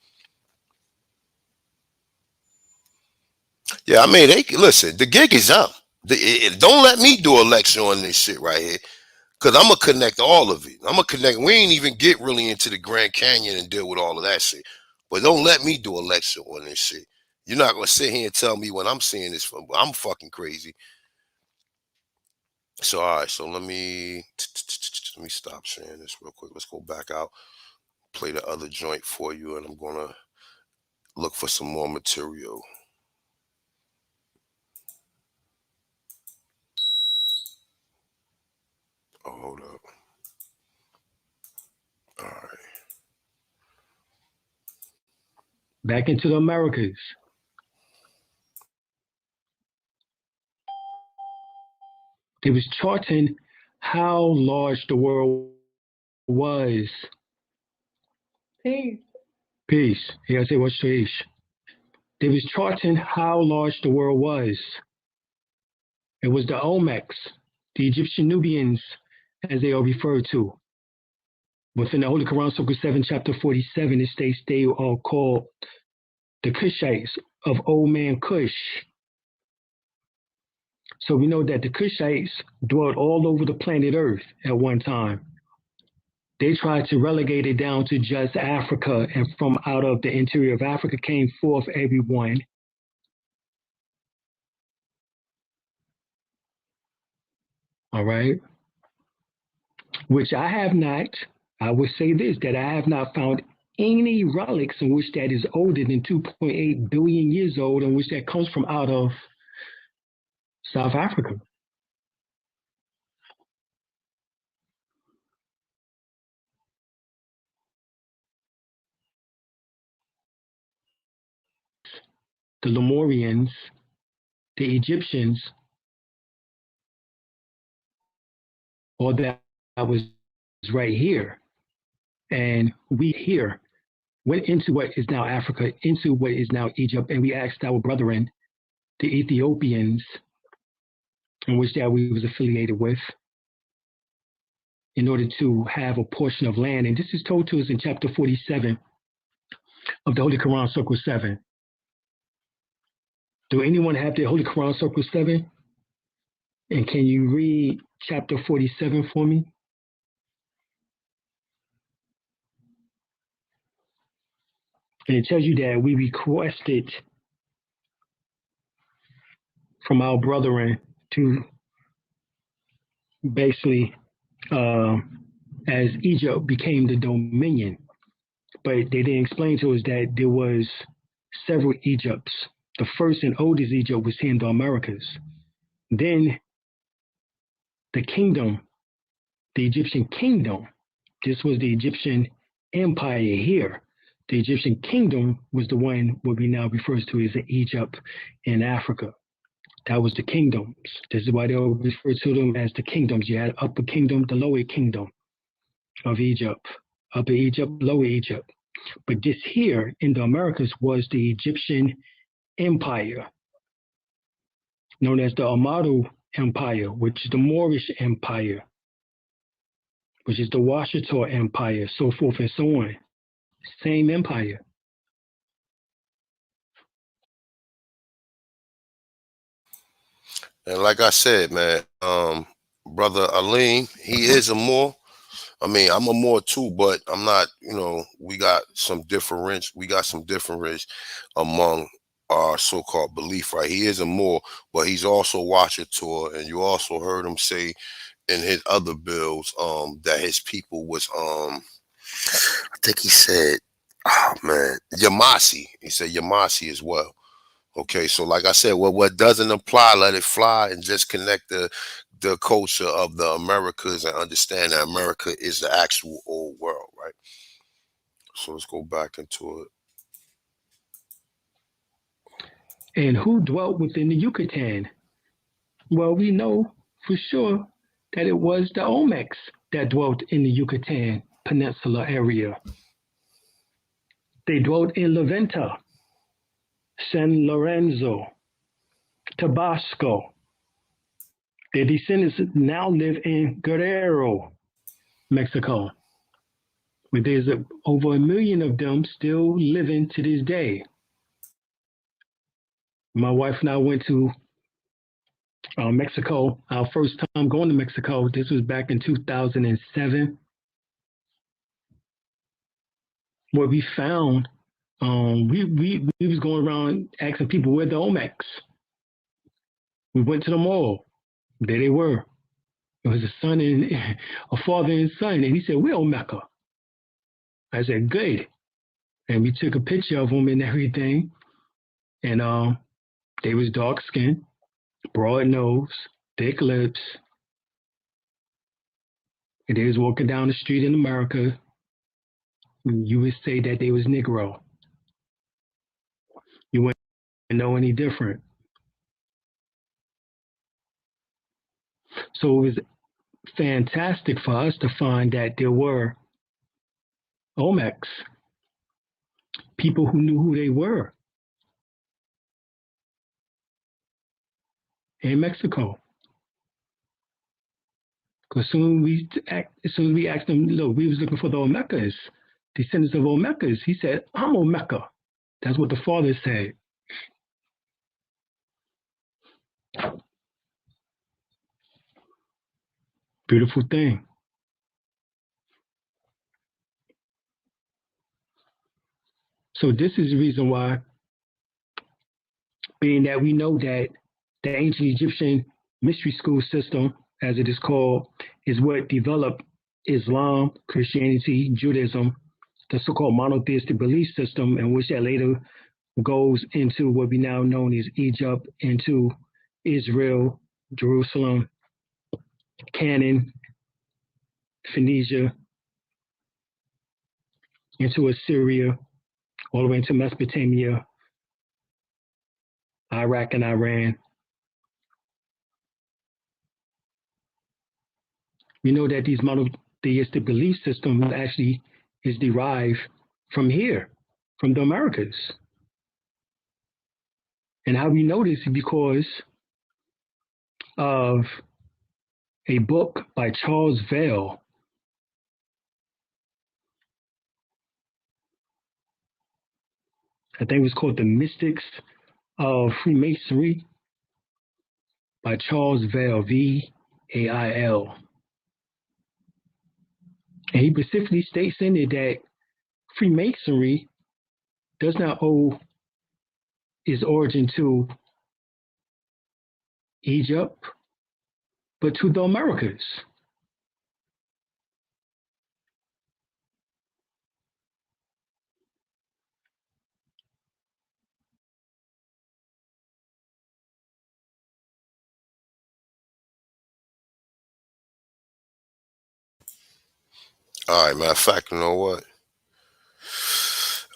Yeah, I mean, they listen. The gig is up. Don't let me do a lecture on this shit right here, cause I'm gonna connect all of it. I'm gonna connect. We ain't even get really into the Grand Canyon and deal with all of that shit. But don't let me do a lecture on this shit. You're not gonna sit here and tell me what I'm seeing this from. I'm fucking crazy. So all right, so let me stop sharing this real quick. Let's go back out, play the other joint for you, and I'm gonna look for some more material. Oh, hold up. All right. Back into the Americas. They was charting how large the world was. Peace. Yeah, I say what's peace. They was charting how large the world was. It was the Olmecs, the Egyptian Nubians, as they are referred to. Within the Holy Quran, Surah 7, chapter 47, it states they are called the Cushites of Old Man Cush. So we know that the Cushites dwelt all over the planet Earth at one time. They tried to relegate it down to just Africa, and from out of the interior of Africa came forth everyone. all right, which I have not, I would say this, that I have not found any relics in which that is older than 2.8 billion years old, in which that comes from out of South Africa. The Lemurians, the Egyptians, all that was right here. And we here went into what is now Africa, into what is now Egypt, and we asked our brethren, the Ethiopians, in which that we was affiliated with, in order to have a portion of land. And this is told to us in chapter 47 of the Holy Quran, Circle 7. Do anyone have the Holy Quran, Circle 7? And can you read chapter 47 for me? And it tells you that we requested from our brethren to basically, as Egypt became the dominion, but they didn't explain to us that there was several Egypts. The first and oldest Egypt was here in the Americas. Then the kingdom, the Egyptian kingdom, this was the Egyptian empire here. The Egyptian kingdom was the one what we now refer to as Egypt in Africa. That was the kingdoms. This is why they will refer to them as the kingdoms. You had upper kingdom, the lower kingdom of Egypt, upper Egypt, lower Egypt. But this here in the Americas was the Egyptian empire, known as the Amadu Empire, which is the Moorish Empire, which is the Washita Empire, so forth and so on. Same empire. And like I said, man, brother Alim, he is a Moor. I mean, I'm a Moor too, but I'm not, we got some difference among our so-called belief, right? He is a Moor, but he's also Washita, and you also heard him say in his other bills that his people was I think he said, oh man, Yamasi. He said Yamasi as well. Okay, so like I said, what doesn't apply, let it fly, and just connect the culture of the Americas and understand that America is the actual old world, right? So let's go back into it. And who dwelt within the Yucatan? Well, we know for sure that it was the Olmecs that dwelt in the Yucatan Peninsula area. They dwelt in La Venta, San Lorenzo, Tabasco. Their descendants now live in Guerrero, Mexico, where there's over 1 million of them still living to this day. My wife and I went to Mexico, our first time going to Mexico. This was back in 2007. What we found, we was going around asking people where the Olmecs. We went to the mall. There they were. It was a father and son, and he said, "We're Olmeca." I said, "Good." And we took a picture of them and everything. And they was dark skinned, broad nose, thick lips. And they was walking down the street in America. You would say that they was Negro. You wouldn't know any different. So it was fantastic for us to find that there were Olmecs, people who knew who they were in Mexico. Because as soon as we asked them, look, we was looking for the Olmecas, descendants of Olmecas. He said, "I'm Olmeca." That's what the father said. Beautiful thing. So this is the reason why, being that we know that the ancient Egyptian mystery school system, as it is called, is what developed Islam, Christianity, Judaism, the so-called monotheistic belief system, in which that later goes into what we now known as Egypt, into Israel, Jerusalem, Canaan, Phoenicia, into Assyria, all the way into Mesopotamia, Iraq and Iran. We know that these monotheistic belief systems actually is derived from here, from the Americas. And how we know this is because of a book by Charles Vale. I think it was called The Mystics of Freemasonry by Charles Vale, V-A-I-L. And he specifically states in it that Freemasonry does not owe its origin to Egypt, but to the Americas. All right, matter of fact, you know what?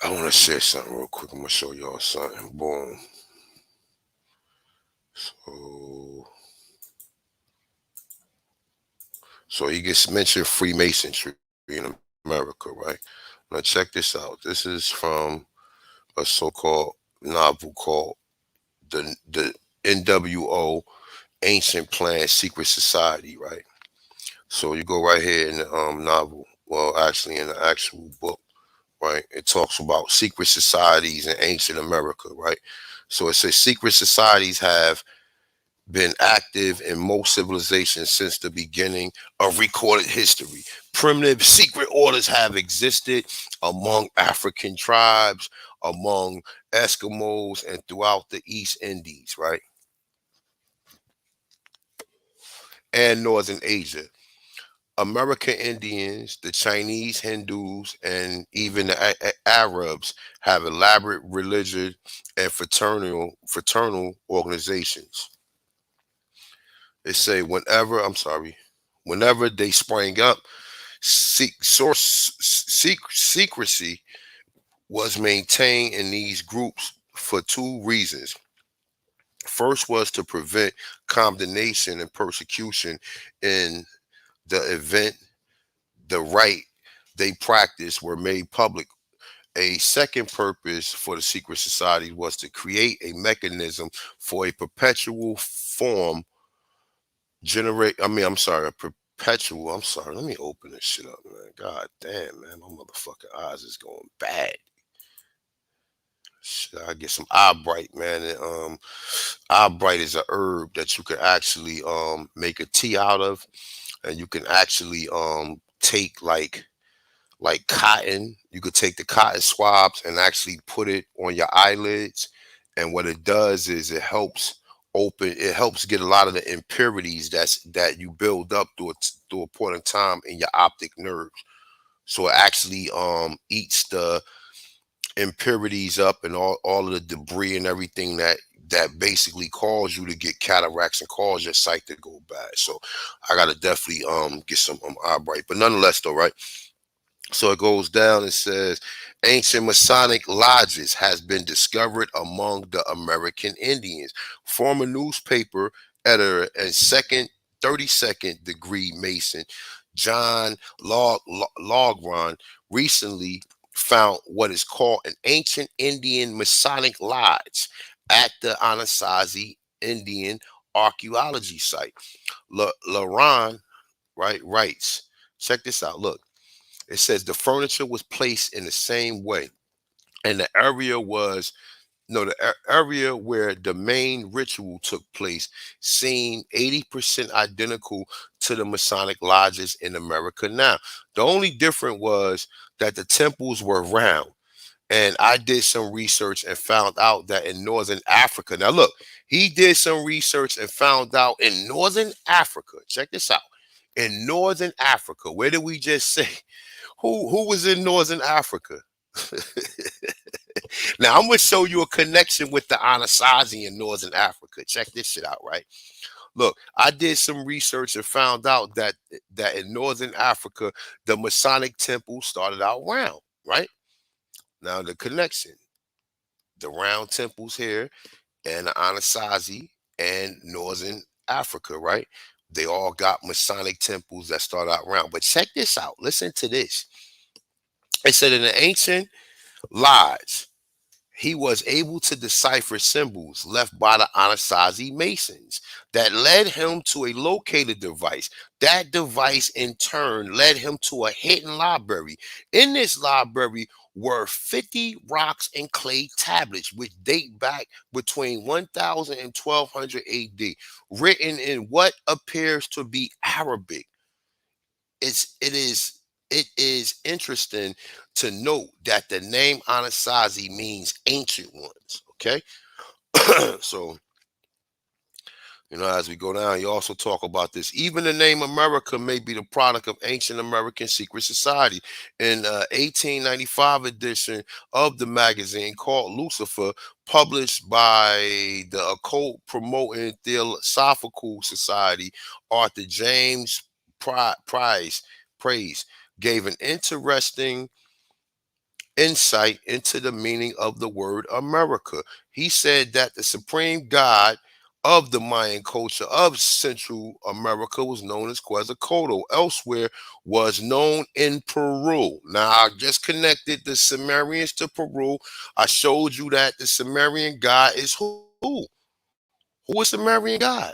I want to share something real quick. I'm going to show y'all something. Boom. So he gets mentioned Freemasonry in America, right? Now check this out. This is from a so-called novel called the NWO Ancient Plan Secret Society, right? So you go right here in the novel, well, actually in the actual book, right? It talks about secret societies in ancient America, right? So it says secret societies have been active in most civilizations since the beginning of recorded history. Primitive secret orders have existed among African tribes, among Eskimos, and throughout the East Indies, right? And Northern Asia. American Indians, the Chinese, Hindus, and even the Arabs have elaborate religious and fraternal organizations. They say whenever they sprang up, secrecy was maintained in these groups for two reasons. First was to prevent condemnation and persecution in the event the right they practiced were made public. A second purpose for the secret society was to create a mechanism for a perpetual form let me open this shit up, man. God damn, man, my motherfucking eyes is going bad. Shit, I get some eye bright, man. And eye bright is a herb that you can actually make a tea out of, and you can actually take like cotton. You could take the cotton swabs and actually put it on your eyelids, and what it does is it helps get a lot of the impurities that you build up through a point in time in your optic nerves. So it actually eats the impurities up and all of the debris and everything that basically cause you to get cataracts and cause your sight to go bad. So I gotta definitely get some eye bright, but nonetheless though, right? So it goes down and says ancient Masonic lodges has been discovered among the American Indians. Former newspaper editor and 32nd degree Mason John Logron recently found what is called an ancient Indian Masonic lodge at the Anasazi Indian archaeology site. Laron, right, writes, check this out, look. It says the furniture was placed in the same way, and the area area where the main ritual took place seemed 80% identical to the Masonic lodges in America now. The only difference was that the temples were round. And I did some research and found out that in Northern Africa, now look, he did some research and found out in Northern Africa, check this out. In Northern Africa, where did we just say? Who was in Northern Africa? Now I'm gonna show you a connection with the Anasazi in Northern Africa. Check this shit out, right? Look, I did some research and found out that in Northern Africa, the Masonic temple started out round, right? Now the connection, the round temples here and the Anasazi and Northern Africa, right? They all got Masonic temples that start out round. But check this out. Listen to this. It said in the ancient lodge, he was able to decipher symbols left by the Anasazi Masons that led him to a locator device. That device, in turn, led him to a hidden library. In this library were 50 rocks and clay tablets, which date back between 1000 and 1200 AD, written in what appears to be Arabic. It is interesting to note that the name Anasazi means ancient ones. Okay. So, as we go down, you also talk about this. Even the name America may be the product of ancient American secret society. In 1895 edition of the magazine called Lucifer, published by the Occult Promoting Theosophical Society, Arthur James Praise gave an interesting insight into the meaning of the word America. He said that the supreme god of the Mayan culture of Central America was known as Quetzalcoatl. Elsewhere was known in Peru. Now, I just connected the Sumerians to Peru. I showed you that the Sumerian god is who? Who is Sumerian god?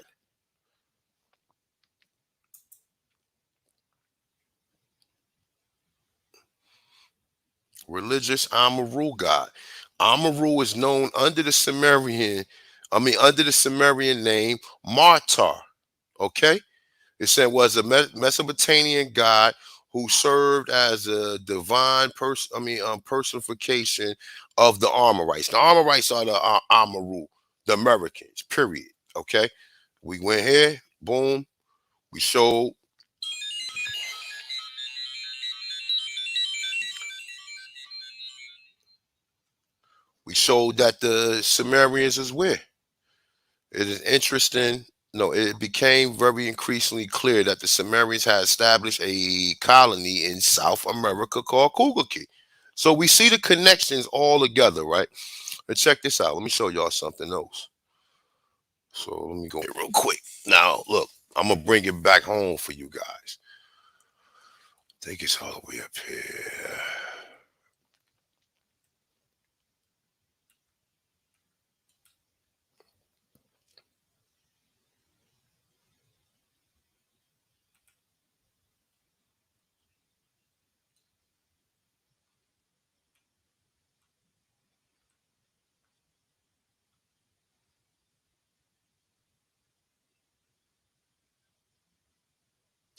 Religious Amaru god. Amaru is known under the Sumerian name Martar. Okay, it said was a Mesopotamian god who served as a divine personification of the Amorites. The Amorites are the Amaru, the Americans. Period. Okay, we went here. Boom. We showed. We showed that the Sumerians is where. It is interesting. No, it became very increasingly clear that the Sumerians had established a colony in South America called Kugaki. So we see the connections all together, right? But check this out. Let me show y'all something else. So let me go real quick. Now, look, I'm going to bring it back home for you guys. Take us all the way up here.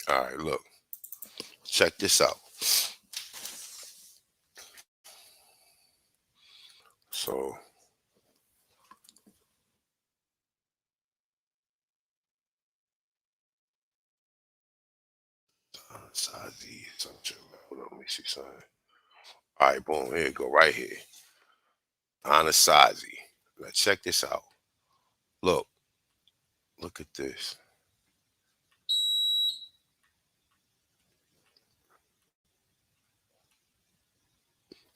All right, look. Check this out. So hold on, let me see something. All right, boom. Here you go, right here. Anasazi. Now check this out. Look at this.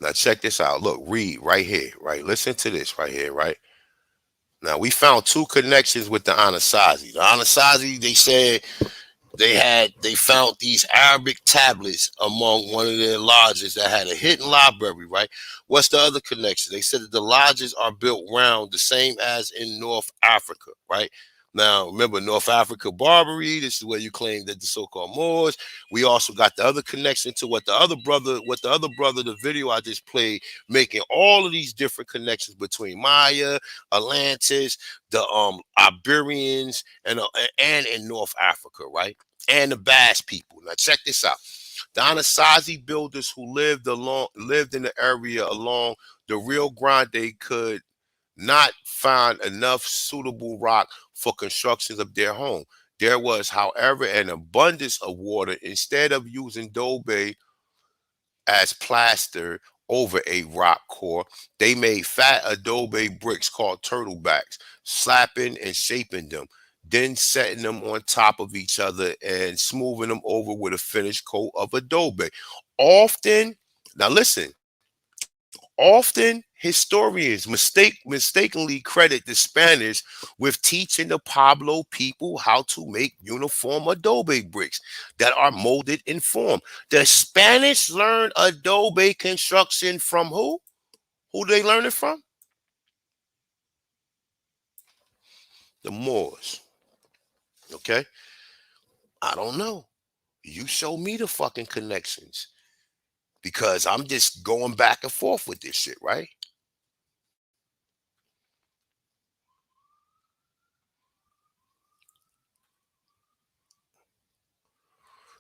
Now check this out. Look, read right here, right? Listen to this right here, right? Now we found two connections with the Anasazi. The Anasazi, they said they found these Arabic tablets among one of their lodges that had a hidden library, right? What's the other connection? They said that the lodges are built round the same as in North Africa, right? Now, remember, North Africa, Barbary, this is where you claim that the so-called Moors. We also got the other connection to what the other brother, the video I just played, making all of these different connections between Maya, Atlantis, the Iberians, and in North Africa, right? And the Basque people. Now check this out. The Anasazi builders who lived in the area along the Rio Grande could not find enough suitable rock for constructions of their home. There was, however, an abundance of water. Instead of using adobe as plaster over a rock core, they made fat adobe bricks called turtlebacks, slapping and shaping them, then setting them on top of each other and smoothing them over with a finished coat of adobe. Often, now listen, often historians mistakenly credit the Spanish with teaching the Pueblo people how to make uniform adobe bricks that are molded in form. The Spanish learned adobe construction from who? Who they learn it from? The Moors. Okay? I don't know. You show me the fucking connections because I'm just going back and forth with this shit, right?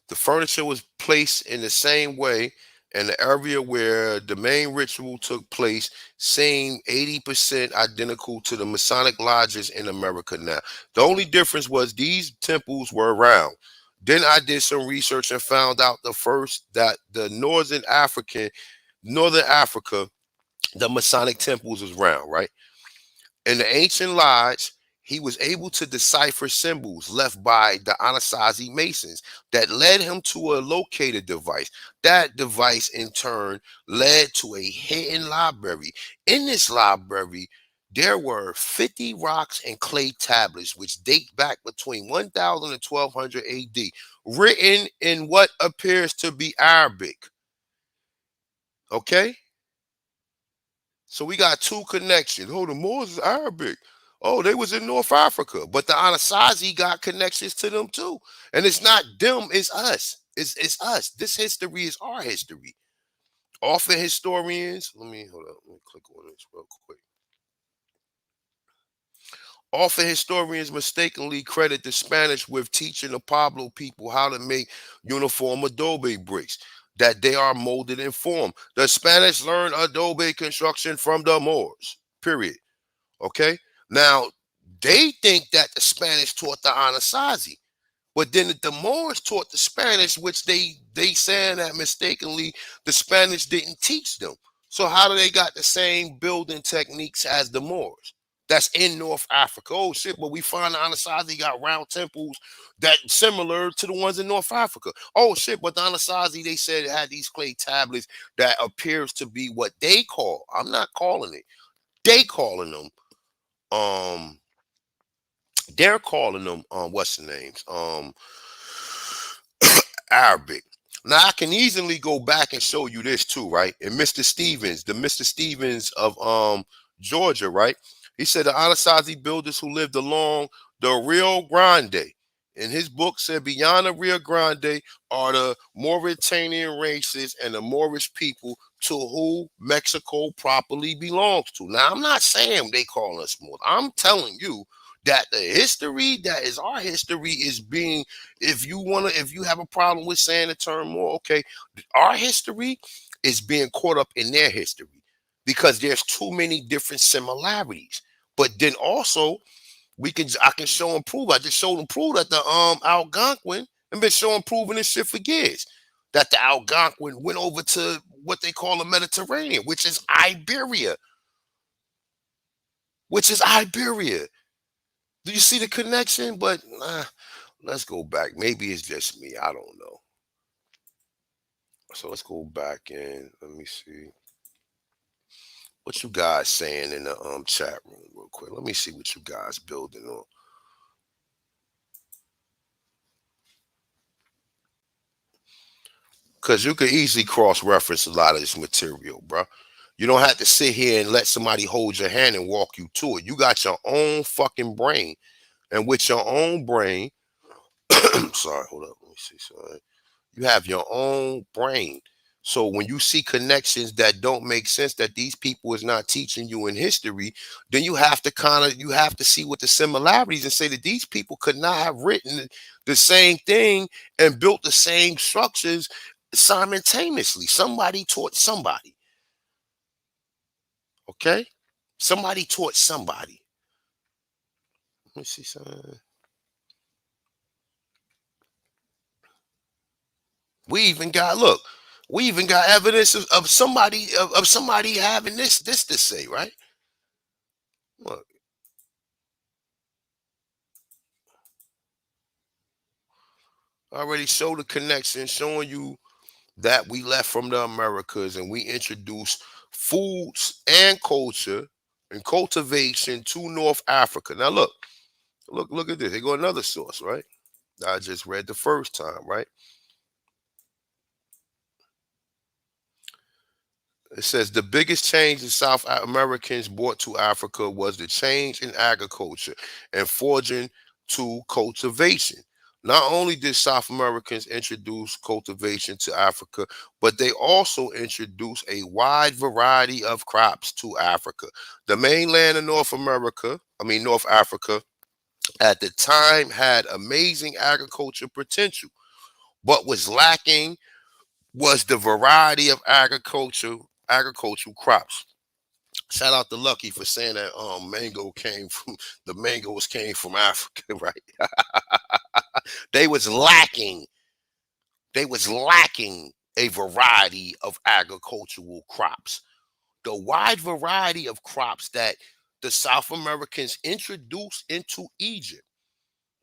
The furniture was placed in the same way, and the area where the main ritual took place seemed 80% identical to the Masonic lodges in America now. The only difference was these temples were round. Then I did some research and found out that the Northern Africa, the Masonic temples was round, right? In the ancient lodge, he was able to decipher symbols left by the Anasazi Masons that led him to a locator device. That device, in turn, led to a hidden library. In this library, there were 50 rocks and clay tablets, which date back between 1000 and 1200 AD, written in what appears to be Arabic. Okay? So we got two connections. Oh, the Moors is Arabic. Oh, they was in North Africa. But the Anasazi got connections to them too. And it's not them, it's us. It's us. This history is our history. Often historians, let me click on this real quick. Often historians mistakenly credit the Spanish with teaching the Pueblo people how to make uniform adobe bricks, that they are molded in form. The Spanish learned adobe construction from the Moors, period. Okay? Now, they think that the Spanish taught the Anasazi, but then the Moors taught the Spanish, which they saying that mistakenly the Spanish didn't teach them. So how do they got the same building techniques as the Moors? That's in North Africa. Oh shit, but we find the Anasazi got round temples that similar to the ones in North Africa. Oh shit, but the Anasazi, they said it had these clay tablets that appears to be what they call, I'm not calling it, they calling them, they're calling them, what's the names? Arabic. Now I can easily go back and show you this too, right? And Mr. Stevens, the Mr. Stevens of Georgia, right? He said the Anasazi builders who lived along the Rio Grande. In his book said beyond the Rio Grande are the Mauritanian races and the Moorish people to who Mexico properly belongs to. Now I'm not saying they call us Moors. I'm telling you that the history that is our history is being, if you have a problem with saying the term more, okay, our history is being caught up in their history because there's too many different similarities. But then also I can show and prove. I just showed and proved that the Algonquin and been showing proving this shit for years. That the Algonquin went over to what they call the Mediterranean, which is Iberia. Do you see the connection? But let's go back. Maybe it's just me. I don't know. So let's go back and let me see what you guys saying in the chat room real quick. Let me see what you guys building on. Because you could easily cross-reference a lot of this material, bro. You don't have to sit here and let somebody hold your hand and walk you to it. You got your own fucking brain. And with your own brain, sorry, hold up. Let me see. Sorry. You have your own brain. So when you see connections that don't make sense, that these people is not teaching you in history, then you have to see what the similarities and say that these people could not have written the same thing and built the same structures simultaneously. Somebody taught somebody. Okay? Somebody taught somebody. Let me see something. We even got evidence of somebody of somebody having this to say, right? Look, I already showed the connection, showing you that we left from the Americas and we introduced foods and culture and cultivation to North Africa. Now look at this. Here go another source, right? I just read the first time, right? It says the biggest change the South Americans brought to Africa was the change in agriculture and forging to cultivation. Not only did South Americans introduce cultivation to Africa, but they also introduced a wide variety of crops to Africa. The mainland of North Africa, at the time had amazing agriculture potential, but was lacking was the variety of agricultural crops. Shout out to Lucky for saying that the mangoes came from Africa, right? They was lacking a variety of agricultural crops. The wide variety of crops that the South Americans introduced into Egypt,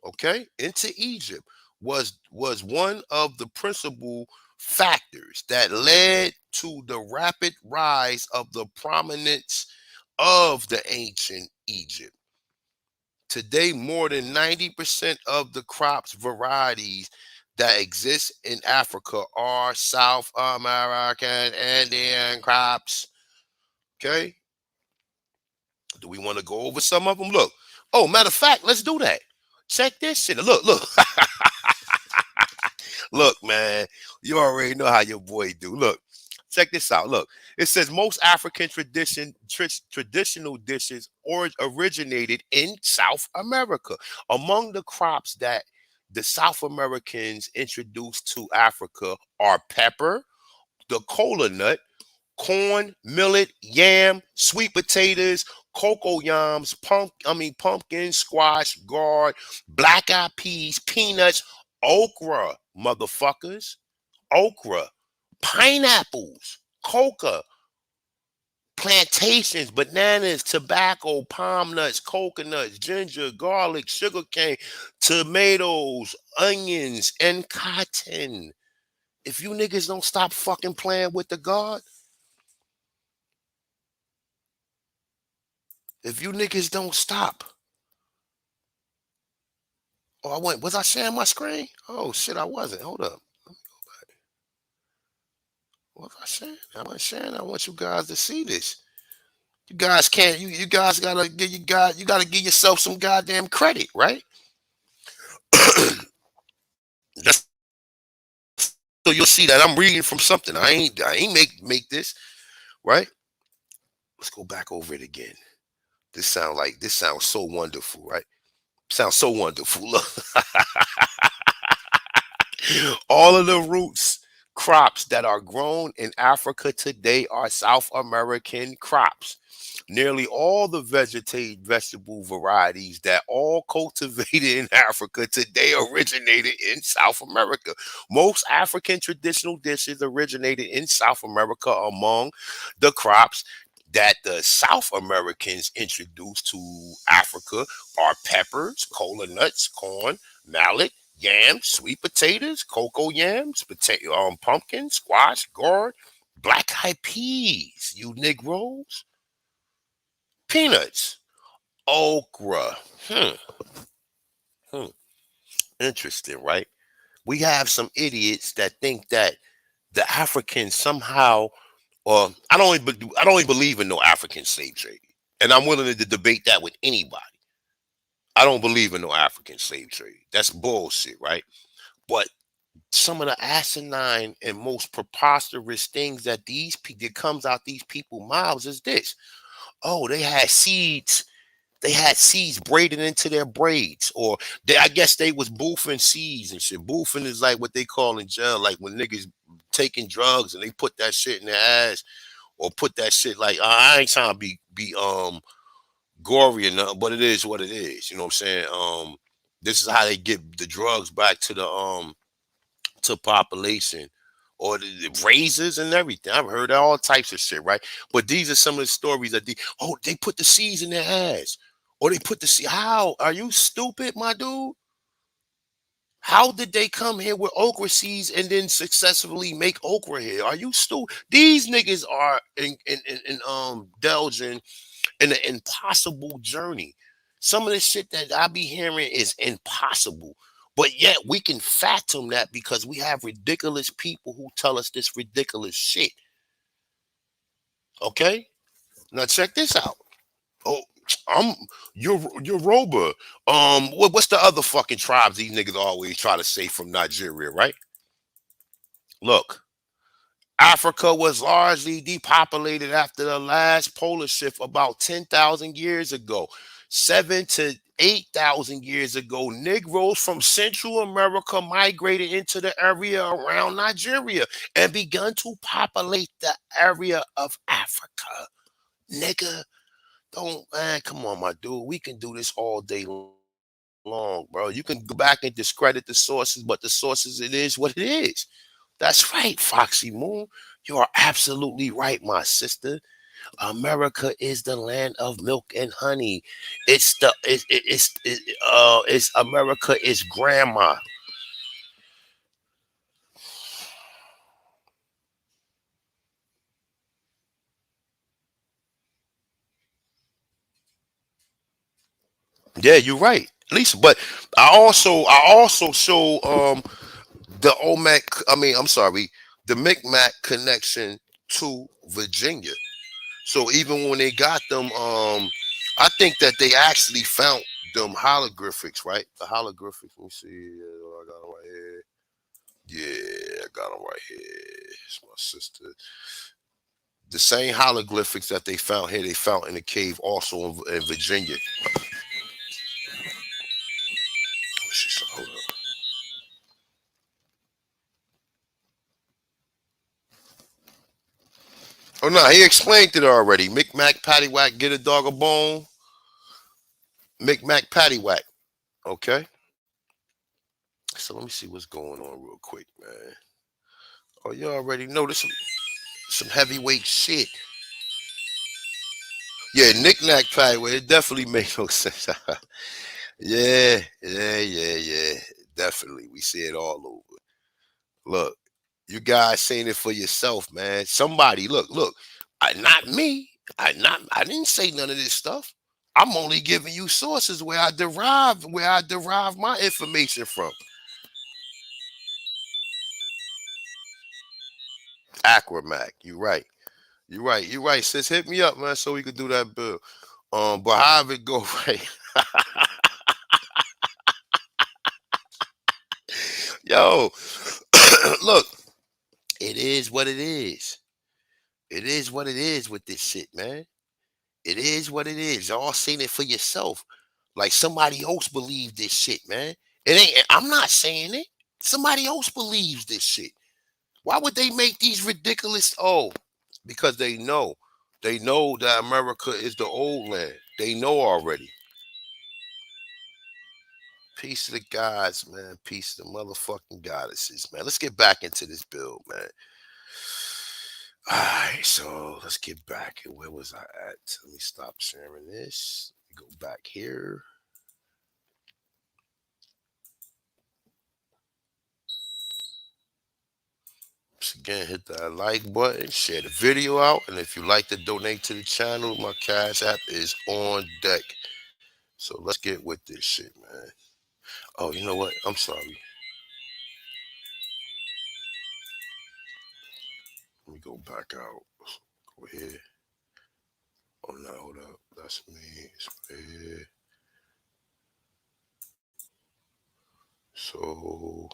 okay, into Egypt was one of the principal factors that led to the rapid rise of the prominence of the ancient Egypt. Today, more than 90% of the crops varieties that exist in Africa are South American Indian crops. Okay. Do we want to go over some of them? Look. Oh, matter of fact, let's do that. Check this shit. Look. Look, man. You already know how your boy do. Look. Check this out. Look, it says most African traditional dishes originated in South America. Among the crops that the South Americans introduced to Africa are pepper, the cola nut, corn, millet, yam, sweet potatoes, cocoa yams, pumpkin, squash, gourd, black eyed peas, peanuts, okra, motherfuckers, okra, pineapples, coca, plantations, bananas, tobacco, palm nuts, coconuts, ginger, garlic, sugarcane, tomatoes, onions, and cotton. If you niggas don't stop fucking playing with the God, if you niggas don't stop. Oh, was I sharing my screen? Oh shit, I wasn't. Hold up. What was I sharing? I wasn't sharing. I want you guys to see this. You guys can't. You guys you gotta give yourself some goddamn credit, right? Just so you'll see that I'm reading from something. I ain't make this, right? Let's go back over it again. This sounds so wonderful, right? Sounds so wonderful. Look. All of the roots crops that are grown in Africa today are South American crops. Nearly all the vegetable varieties that all cultivated in Africa today originated in South America. Most African traditional dishes originated in South America. Among the crops that the South Americans introduced to Africa are peppers, cola nuts, corn, mallet, yams, sweet potatoes, cocoa yams, pumpkin, squash, gourd, black-eyed peas, you Negroes, peanuts, okra. Hmm. Interesting, right? We have some idiots that think that the Africans somehow, or I don't even believe in no African slave trade, and I'm willing to debate that with anybody. I don't believe in no African slave trade. That's bullshit, right? But some of the asinine and most preposterous things that that comes out these people's mouths is this. Oh, they had seeds. They had seeds braided into their braids, or I guess they was boofing seeds and shit. Boofing is like what they call in jail, like when niggas taking drugs and they put that shit in their ass or put that shit like I ain't trying to be gory or nothing, but it is what it is. You know what I'm saying? This is how they get the drugs back to the to population or the raises and everything. I've heard all types of shit, right? But these are some of the stories that they put the seeds in their ass. Or they put the seed. How? Are you stupid, my dude? How did they come here with okra seeds and then successfully make okra here? Are you stupid? These niggas are indulging in an impossible journey. Some of the shit that I be hearing is impossible. But yet we can fathom that because we have ridiculous people who tell us this ridiculous shit. Okay? Now check this out. Oh, I'm Yoruba. What's the other fucking tribes these niggas always try to say from Nigeria, right? Look, Africa was largely depopulated after the last polar shift about 10,000 years ago. 7 to 8,000 years ago, Negroes from Central America migrated into the area around Nigeria and begun to populate the area of Africa. Nigga. Don't, man, come on, my dude. We can do this all day long, bro. You can go back and discredit the sources, but the sources, it is what it is. That's right, Foxy Moon. You are absolutely right, my sister. America is the land of milk and honey. It's America is grandma. Yeah, you're right, Lisa. But I also show the Olmec. I'm sorry, the Mick Mack connection to Virginia. So even when they got them, I think that they actually found them hieroglyphics, right? The hieroglyphics. Let me see. I got them right here. Yeah, I got them right here. It's my sister. The same hieroglyphics that they found here, they found in the cave also in Virginia. Hold up. Oh no, he explained it already. Mick Mack, Paddywhack, get a dog a bone. Mick Mack, Paddywhack. Okay. So let me see what's going on real quick, man. Oh, you already know this some heavyweight shit. Yeah, knick-knack Paddywhack. It definitely makes no sense. Yeah. Definitely. We see it all over. Look, you guys saying it for yourself, man. Somebody, look. Not me. I didn't say none of this stuff. I'm only giving you sources where I derive my information from. Aquamac, you're right. You're right. Sis, hit me up, man, so we could do that bill. But however it go, right? Yo, look, it is what it is. It is what it is with this shit, man. It is what it is. Y'all seen it for yourself. Like somebody else believed this shit, man. It ain't. I'm not saying it. Somebody else believes this shit. Why would they make these ridiculous? Oh, because they know. They know that America is the old land. They know already. Peace to the gods, man. Peace to the motherfucking goddesses, man. Let's get back into this build, man. All right, so let's get back. Where was I at? Let me stop sharing this. Go back here. Once again, hit that like button, share the video out, and if you like to donate to the channel, my Cash App is on deck. So let's get with this shit, man. Oh, you know what? I'm sorry. Let me go back out. Go here. Oh no, hold up. That's me. It's right here. So.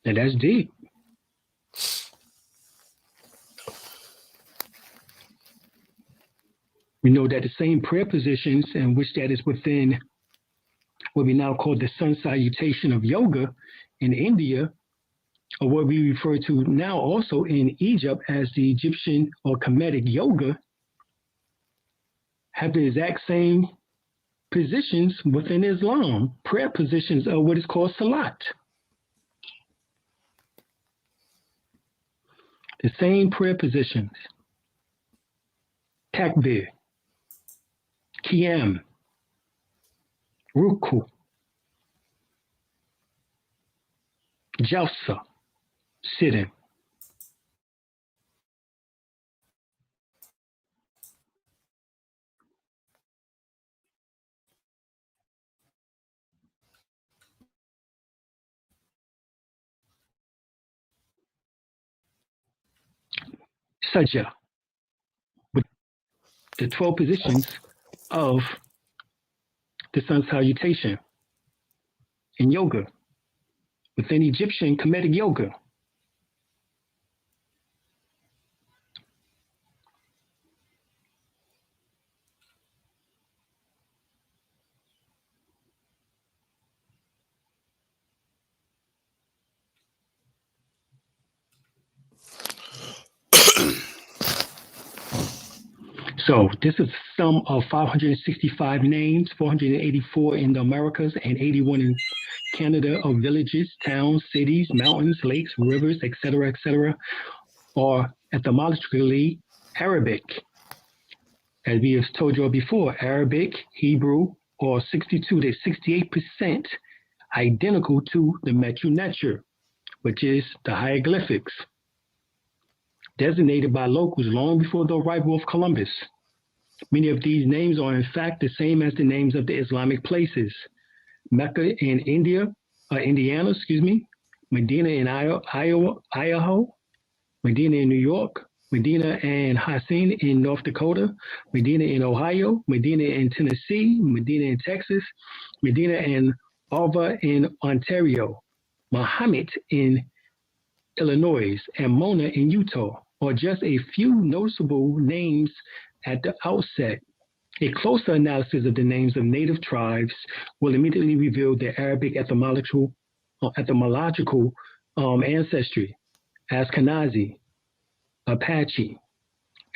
And that's deep. We know that the same prayer positions in which that is within what we now call the sun salutation of yoga in India or what we refer to now also in Egypt as the Egyptian or Kemetic yoga, have the exact same positions within Islam, prayer positions of what is called salat. The same prayer positions. Takbir, Qiyam, Ruku, Jalsa, sitting. Sajda, with the 12 positions of the sun salutation in yoga, within Egyptian Kemetic yoga. So this is sum of 565 names, 484 in the Americas and 81 in Canada of villages, towns, cities, mountains, lakes, rivers, etc., are etymologically Arabic. As we have told you before, Arabic, Hebrew, or 62 to 68% identical to the Metu Neter, which is the hieroglyphics, designated by locals long before the arrival of Columbus. Many of these names are in fact the same as the names of the Islamic places. Mecca in Indiana, Medina in Idaho, Medina in New York, Medina and Hassan in North Dakota, Medina in Ohio, Medina in Tennessee, Medina in Texas, Medina and Alva in Ontario, Muhammad in Illinois, and Mona in Utah are just a few noticeable names at the outset. A closer analysis of the names of native tribes will immediately reveal their Arabic etymological ancestry: Ashkenazi, Apache,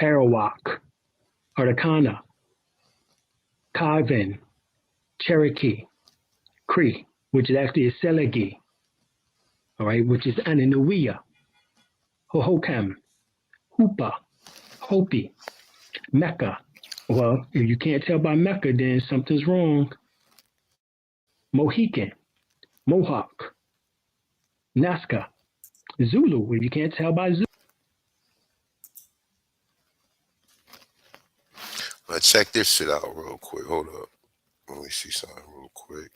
Arawak, Araucana, Kaivan, Cherokee, Cree, which is actually a Selegi, all right, which is Ananuia, Hohokam, Hupa, Hopi, Mecca. Well, if you can't tell by Mecca, then something's wrong. Mohican, Mohawk, Nazca, Zulu, if you can't tell by Zulu. Let's check this shit out real quick. Hold up. Let me see something real quick.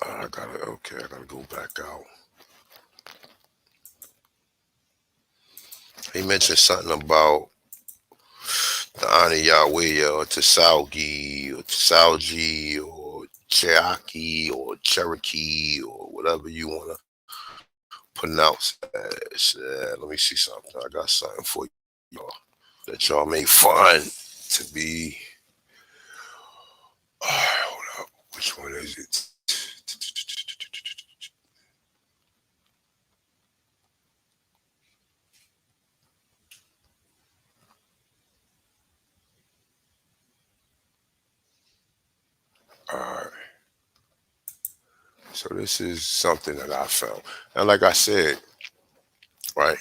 I gotta go back out. He mentioned something about the honor Yahweh or Tsalgi or Tsalgi or Cherokee or Cherokee or whatever you want to pronounce as. Let me see something. I got something for y'all that y'all may find to be. Hold up. Which one is it? All right. So this is something that I found. And like I said, right?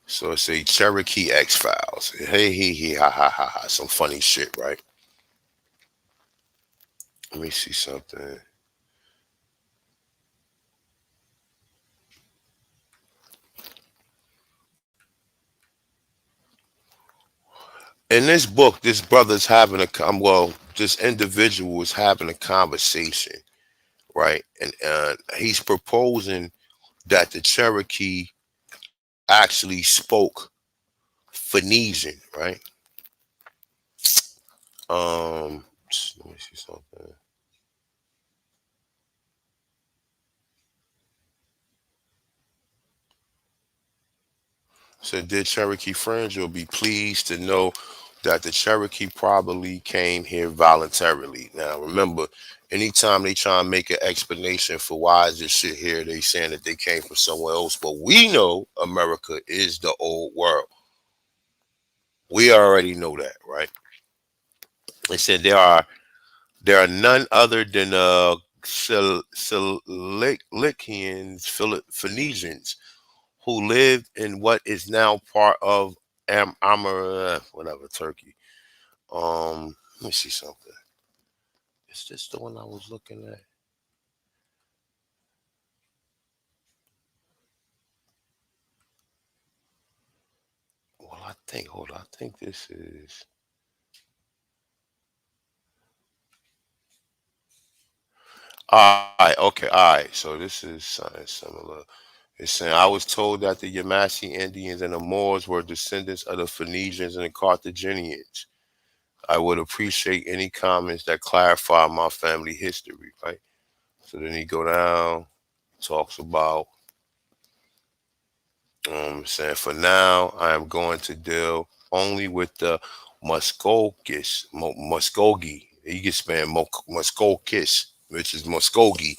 So it's a Cherokee X-Files. Hey, ha, ha, ha, ha. Some funny shit, right? Let me see something. In this book, this brother's having this individual is having a conversation, right? And he's proposing that the Cherokee actually spoke Phoenician, right? Let me see something. So, dear Cherokee friends, you'll be pleased to know that the Cherokee probably came here voluntarily. Now, remember, anytime they try and make an explanation for why is this shit here, they saying that they came from somewhere else. But we know America is the old world. We already know that, right? They said there are none other than Phoenicians who lived in what is now part of whatever, Turkey. Let me see something. Is this the one I was looking at? Well, I think, hold on, I think this is. All right, okay, all right. So this is something similar. It's saying, I was told that the Yamasi Indians and the Moors were descendants of the Phoenicians and the Carthaginians. I would appreciate any comments that clarify my family history, right? So then he go down, talks about, saying, for now, I am going to deal only with the Muskogee. You can spell Muskogee, which is Muskogee,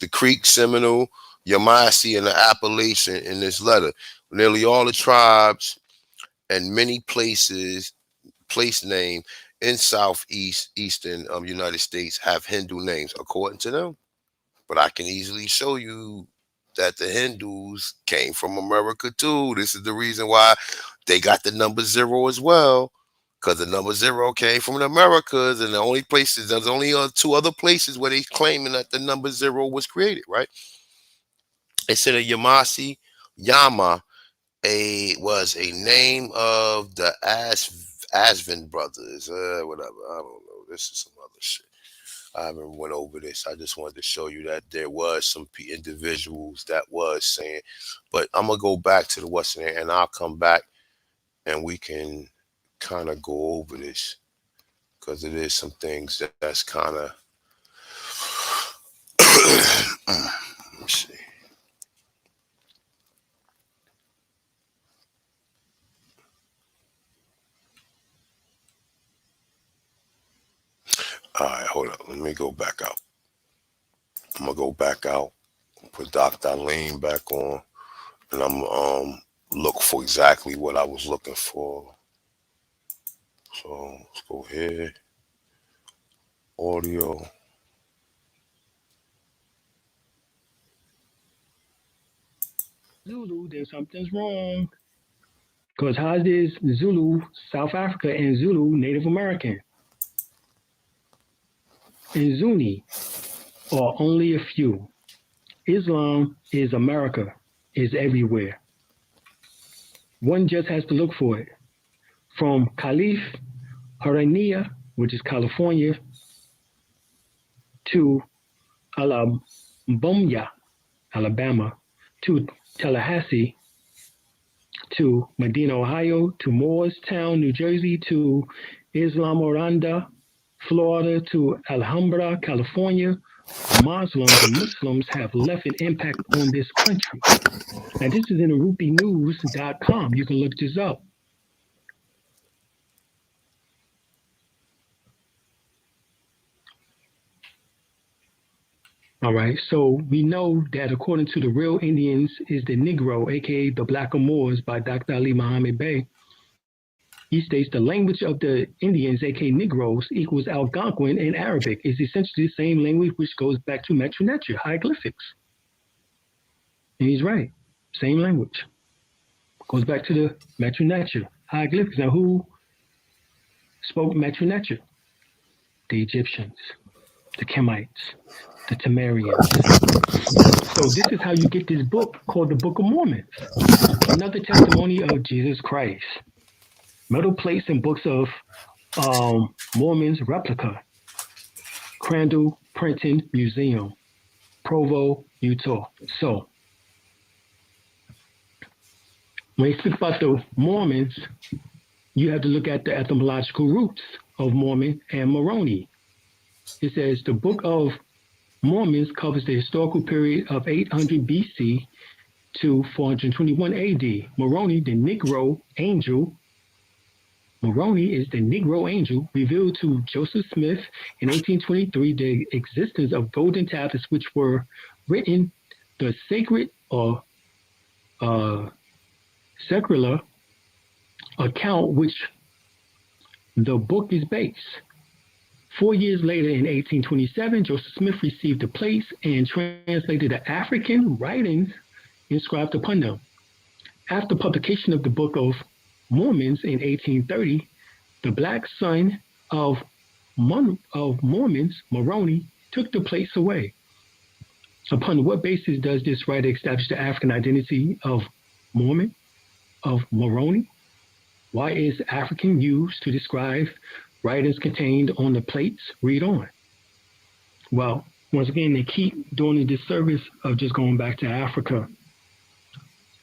the Creek, Seminole, Yamasi, and the Appalachian in this letter. Nearly all the tribes and many place name in eastern United States have Hindu names, according to them. But I can easily show you that the Hindus came from America too. This is the reason why they got the number 0 as well, because the number 0 came from the Americas, and there's only 2 other places where they claiming that the number 0 was created, right? They said a Yama was a name of the Asvin brothers, whatever. I don't know. This is some other shit. I haven't went over this. I just wanted to show you that there was some individuals that was saying, but I'm gonna go back to the Western area, and I'll come back and we can kind of go over this, because it is some things that's kind of. Let me see. All right, hold up. Let me go back out. I'm gonna go back out, put Dr. Eileen back on, and I'm look for exactly what I was looking for. So let's go here. Audio. Zulu, then something's wrong. Because how is Zulu South Africa and Zulu Native American? And Zuni are only a few. Islam is America, is everywhere. One just has to look for it. From Caliph, Harania, which is California, to Alabama, to Tallahassee, to Medina, Ohio, to Moorestown, New Jersey, to Islamoranda, Florida, to Alhambra, California. Muslims and Muslims have left an impact on this country. And this is in RupeNews.com. You can look this up. All right, so we know that according to the Real Indians is the Negro, aka the Black Moors, by Dr. Ali Muhammad Bey. He states the language of the Indians, aka Negroes, equals Algonquin in Arabic. It's essentially the same language which goes back to Metu Neter, hieroglyphics. And he's right, same language. Goes back to the Metu Neter, hieroglyphics. Now who spoke Metu Neter? The Egyptians, the Kemites, the Sumerians. So this is how you get this book called the Book of Mormon, another testimony of Jesus Christ. Metal plates and books of Mormon's replica, Crandall Printing Museum, Provo, Utah. So when you speak about the Mormons, you have to look at the etymological roots of Mormon and Moroni. It says the Book of Mormons covers the historical period of 800 BC to 421 AD. Moroni, the Negro angel, Moroni is the Negro angel revealed to Joseph Smith in 1823 the existence of golden tablets which were written the sacred or secular account which the book is based. 4 years later, in 1827, Joseph Smith received the plates and translated the African writings inscribed upon them. After publication of the Book of Mormons in 1830, the black son of Mormons, Moroni, took the plates away. Upon what basis does this writer establish the African identity of Mormon, of Moroni? Why is African used to describe writings contained on the plates? Read on. Well, once again, they keep doing the disservice of just going back to Africa,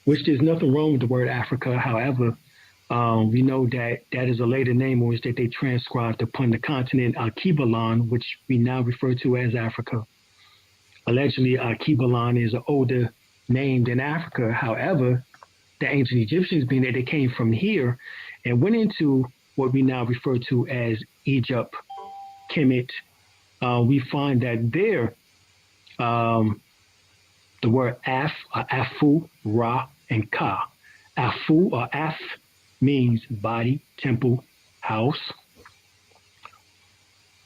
which there's nothing wrong with the word Africa. However, we know that that is a later name in which that they transcribed upon the continent Alkebulan, which we now refer to as Africa. Allegedly, Alkebulan is an older name than Africa. However, the ancient Egyptians, being that they came from here and went into what we now refer to as Egypt, Kemet, we find that there, the word Af, Afu, Ra, and Ka. Afu or Af means body, temple, house.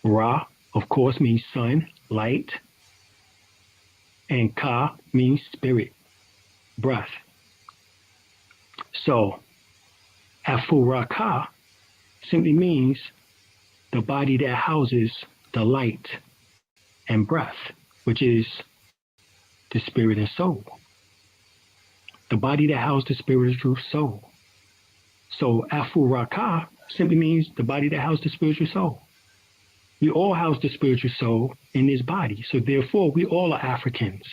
Ra, of course, means sun, light. And Ka means spirit, breath. So, Afu Ra Ka simply means the body that houses the light and breath, which is the spirit and soul. The body that houses the spiritual soul. So Afu Ra Ka simply means the body that houses the spiritual soul. We all house the spiritual soul in this body. So therefore, we all are Africans.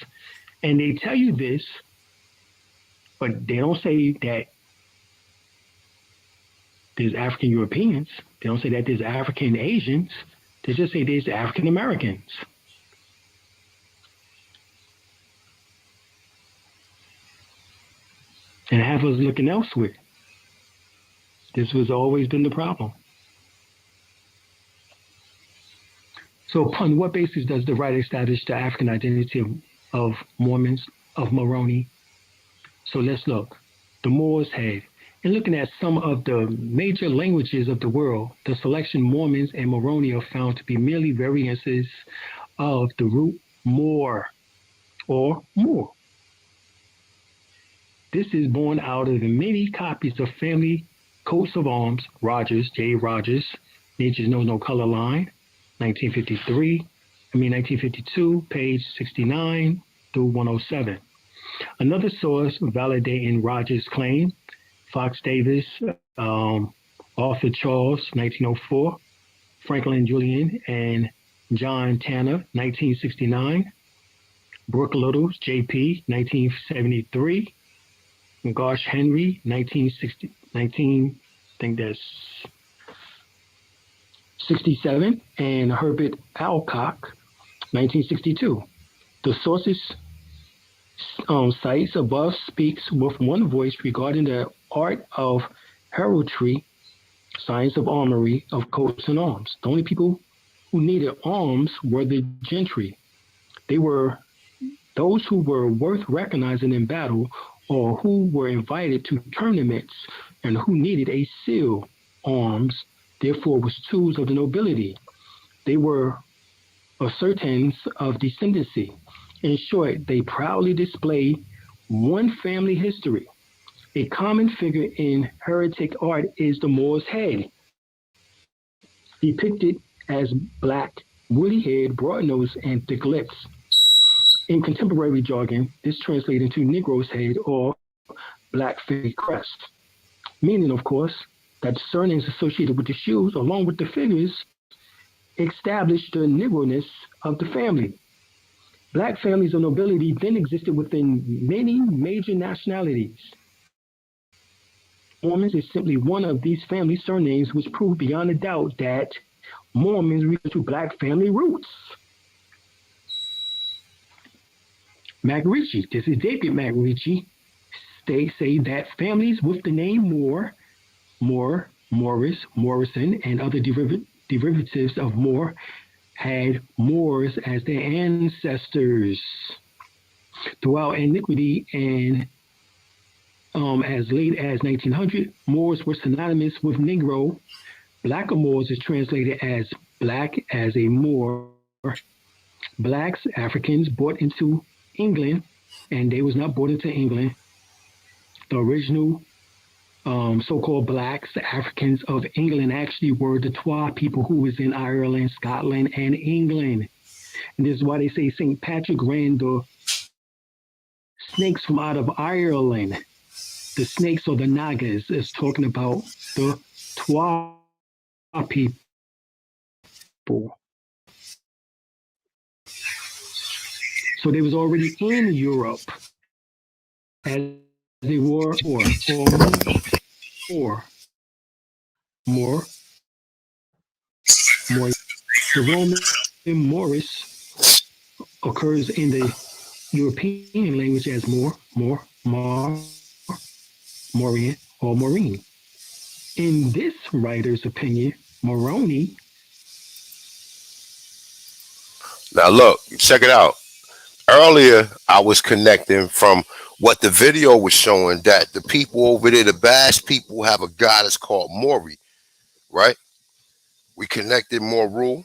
And they tell you this, but they don't say that there's African Europeans. They don't say that there's African Asians. They just say there's African Americans. And have us looking elsewhere. This has always been the problem. So upon what basis does the writer establish the African identity of Mormons, of Moroni? So let's look. The Moors had, in looking at some of the major languages of the world, the selection Mormons and Moroni are found to be merely variances of the root Moor or Moor. This is born out of the many copies of family coats of arms, Rogers, J. Rogers, Nature's Knows No Color Line, 1952, page 69 through 107. Another source validating Rogers' claim, Fox Davis, Arthur Charles, 1904, Franklin Julian and John Tanner, 1969, Brooke Littles, J.P., 1973, Gosh Henry, 67, and Herbert Alcock, 1962. The sources cites above speaks with one voice regarding the art of heraldry, science of armory, of coats and arms. The only people who needed arms were the gentry. They were those who were worth recognizing in battle or who were invited to tournaments and who needed a seal, arms, therefore was tools of the nobility. They were ascertainers of descendancy. In short, they proudly display one family history. A common figure in heretic art is the Moor's head, depicted as black, woolly head, broad nose, and thick lips. In contemporary jargon, this translates into Negro's head or black face crest, meaning, of course, that the surnames associated with the shoes, along with the figures, established the Negro-ness of the family. Black families of nobility then existed within many major nationalities. Mormons is simply one of these family surnames, which prove beyond a doubt that Mormons refer to black family roots. MacRitchie, this is David MacRitchie, they say that families with the name Moor, Moorish, Morrison, and other derivatives of Moor had Moors as their ancestors. Throughout antiquity and as late as 1900, Moors were synonymous with Negro. Black or Moors is translated as black as a Moor. Blacks, Africans, brought into England, and they was not brought into England. The original so-called blacks, Africans of England, actually were the Twa people who was in Ireland, Scotland, and England. And this is why they say St. Patrick ran the snakes from out of Ireland. The snakes or the Nagas is talking about the Twa people. So they was already in Europe as they were, or more. The Roman Moorish occurs in the European language as Morian, or Maureen. In this writer's opinion, Moroni. Now look, check it out. Earlier, I was connecting from what the video was showing that the people over there, the Bash people, have a goddess called Mori, right? We connected Moru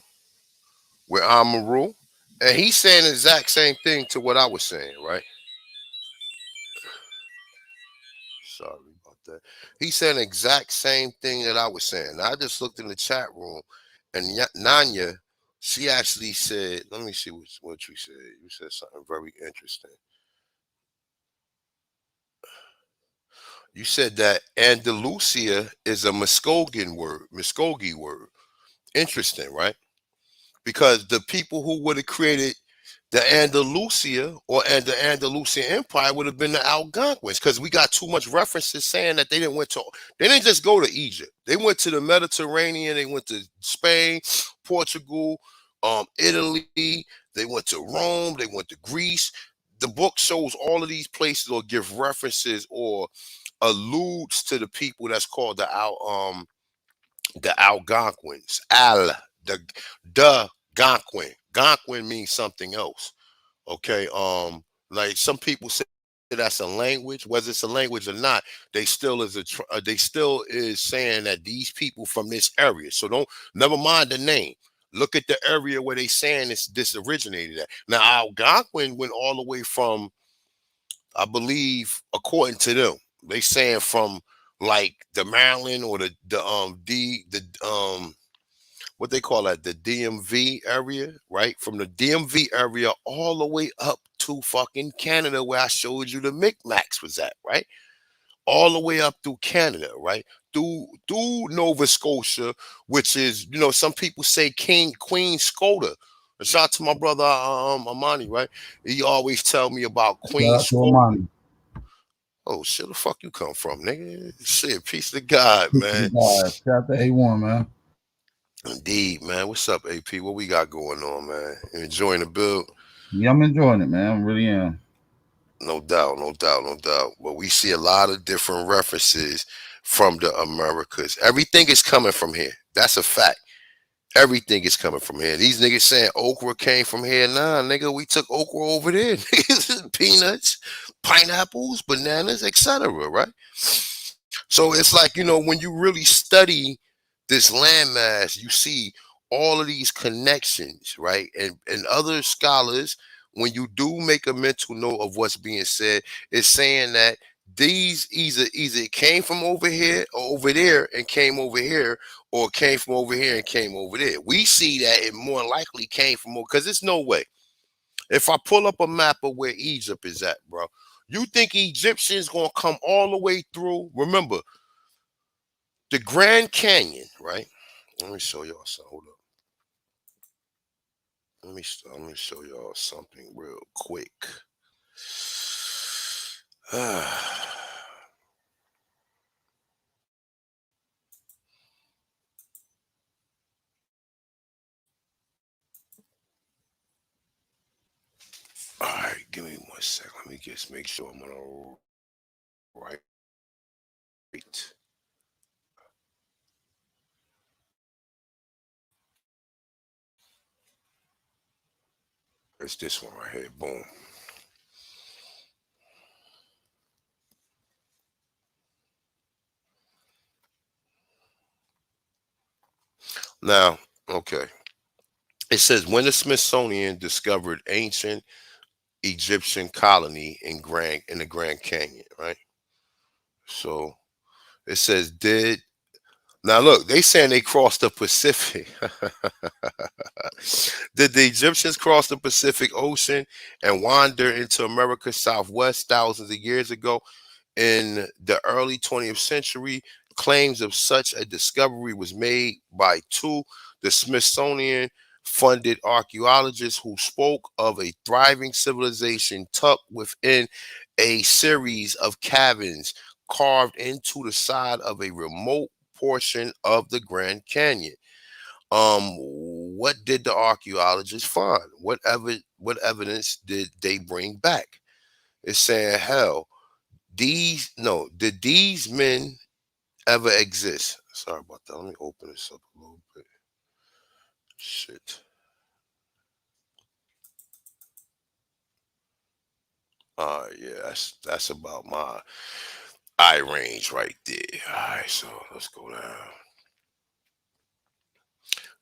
with Amaru, and he's saying the exact same thing to what I was saying, right? Sorry about that. He's saying the exact same thing that I was saying. Now, I just looked in the chat room, and Nanya, she actually said, let me see what you said. You said something very interesting. You said that Andalusia is a Muskogee word. Interesting, right? Because the people who would have created the Andalusia the Andalusian Empire would have been the Algonquins, because we got too much references saying that they didn't just go to Egypt. They went to the Mediterranean, they went to Spain, Portugal, Italy, they went to Rome, they went to Greece. The book shows all of these places or give references or alludes to the people that's called the Algonquins. The Gonquin. Gonquin means something else. Okay. Like some people say that's a language. Whether it's a language or not, they still is saying that these people from this area. So never mind the name. Look at the area where they saying this originated at. Now Algonquin went all the way from, I believe, according to them, they saying from like the Maryland or the what they call that, the DMV area, right? From the DMV area all the way up to fucking Canada, where I showed you the Mick Macks was at, right? All the way up through Canada, right? Through Nova Scotia, which is, some people say Queen Scotia. A shout out to my brother Amani, right? He always tell me about Queen Scotia. Oh shit, the fuck you come from, nigga? Shit, peace to God, man. Shout out to A1, man. Indeed, man. What's up, AP? What we got going on, man? You enjoying the build? Yeah, I'm enjoying it, man. I really am. No doubt, no doubt, no doubt. But we see a lot of different references from the Americas. Everything is coming from here. That's a fact. Everything is coming from here. These niggas saying okra came from here. Nah, nigga, we took okra over there. Peanuts, pineapples, bananas, etc. Right? So it's like, when you really study this landmass, you see all of these connections, right? And other scholars, when you do make a mental note of what's being said, it's saying that these either came from over here or over there and came over here, or came from over here and came over there. We see that it more likely came from, because there's no way. If I pull up a map of where Egypt is at, bro, you think Egyptians gonna come all the way through? Remember, the Grand Canyon, right? Let me show y'all something. Hold up. Let me show y'all something real quick. All right, give me 1 second. Let me just make sure I'm on the right. It's this one right here. Boom. Now, okay. It says when the Smithsonian discovered ancient Egyptian colony in the Grand Canyon, right? So it says did now look, they saying they crossed the Pacific. Did the Egyptians cross the Pacific Ocean and wander into America's Southwest thousands of years ago? In the early 20th century, claims of such a discovery was made by the Smithsonian funded archaeologists who spoke of a thriving civilization tucked within a series of caverns carved into the side of a remote portion of the Grand Canyon. What did the archaeologists find? What evidence did they bring back? It's saying, hell, did these men ever exist? Sorry about that. Let me open this up a little bit. Shit. Yeah, that's about my eye range right there. All right, so let's go down.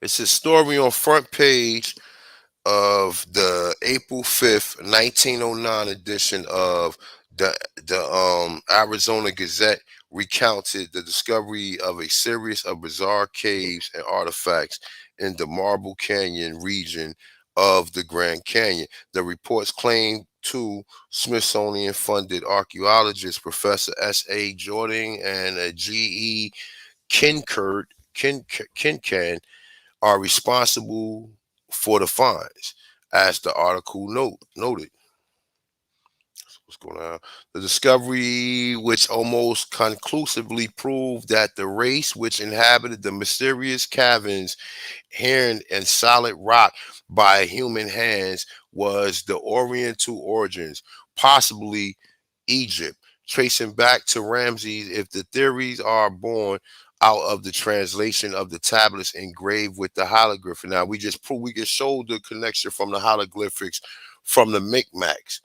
It's a story on front page of the April 5th, 1909 edition of the Arizona Gazette recounted the discovery of a series of bizarre caves and artifacts in the Marble Canyon region of the Grand Canyon. The reports claim two Smithsonian-funded archaeologists, Professor S.A. Jordan and G.E. Kincaid, are responsible for the finds, as the article noted. What's going on? The discovery, which almost conclusively proved that the race which inhabited the mysterious caverns hewn in solid rock by human hands was the Oriental origins, possibly Egypt, tracing back to Ramses if the theories are born out of the translation of the tablets engraved with the hieroglyph. Now we just showed the connection from the hieroglyphics from the Mick Macks,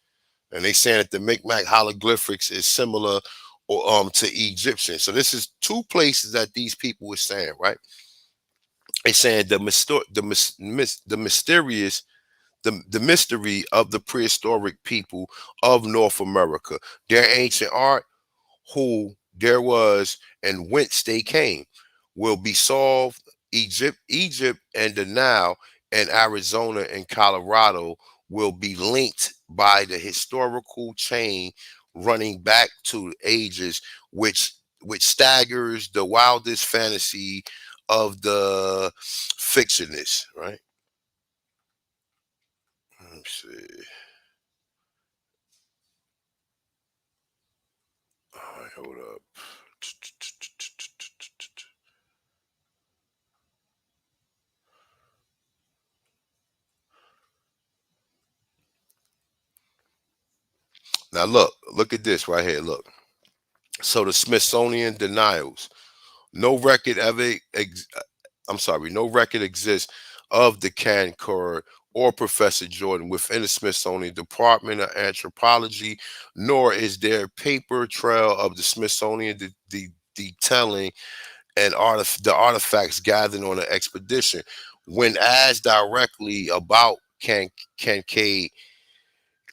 and they saying that the Mick Mack hieroglyphics is similar to Egyptian. So this is two places that these people were saying, right? They saying the mysterious the mystery of the prehistoric people of North America, their ancient art, who there was and whence they came, will be solved. Egypt and the Nile and Arizona and Colorado will be linked by the historical chain running back to ages which staggers the wildest fantasy of the fictionists, right? Let's see. All right, hold up. Now look at this right here. Look. So the Smithsonian denials no record ever. No record exists of the Cancard or Professor Jordan within the Smithsonian Department of Anthropology, nor is there paper trail of the Smithsonian detailing the artifacts gathered on the expedition. When asked directly about Kincaid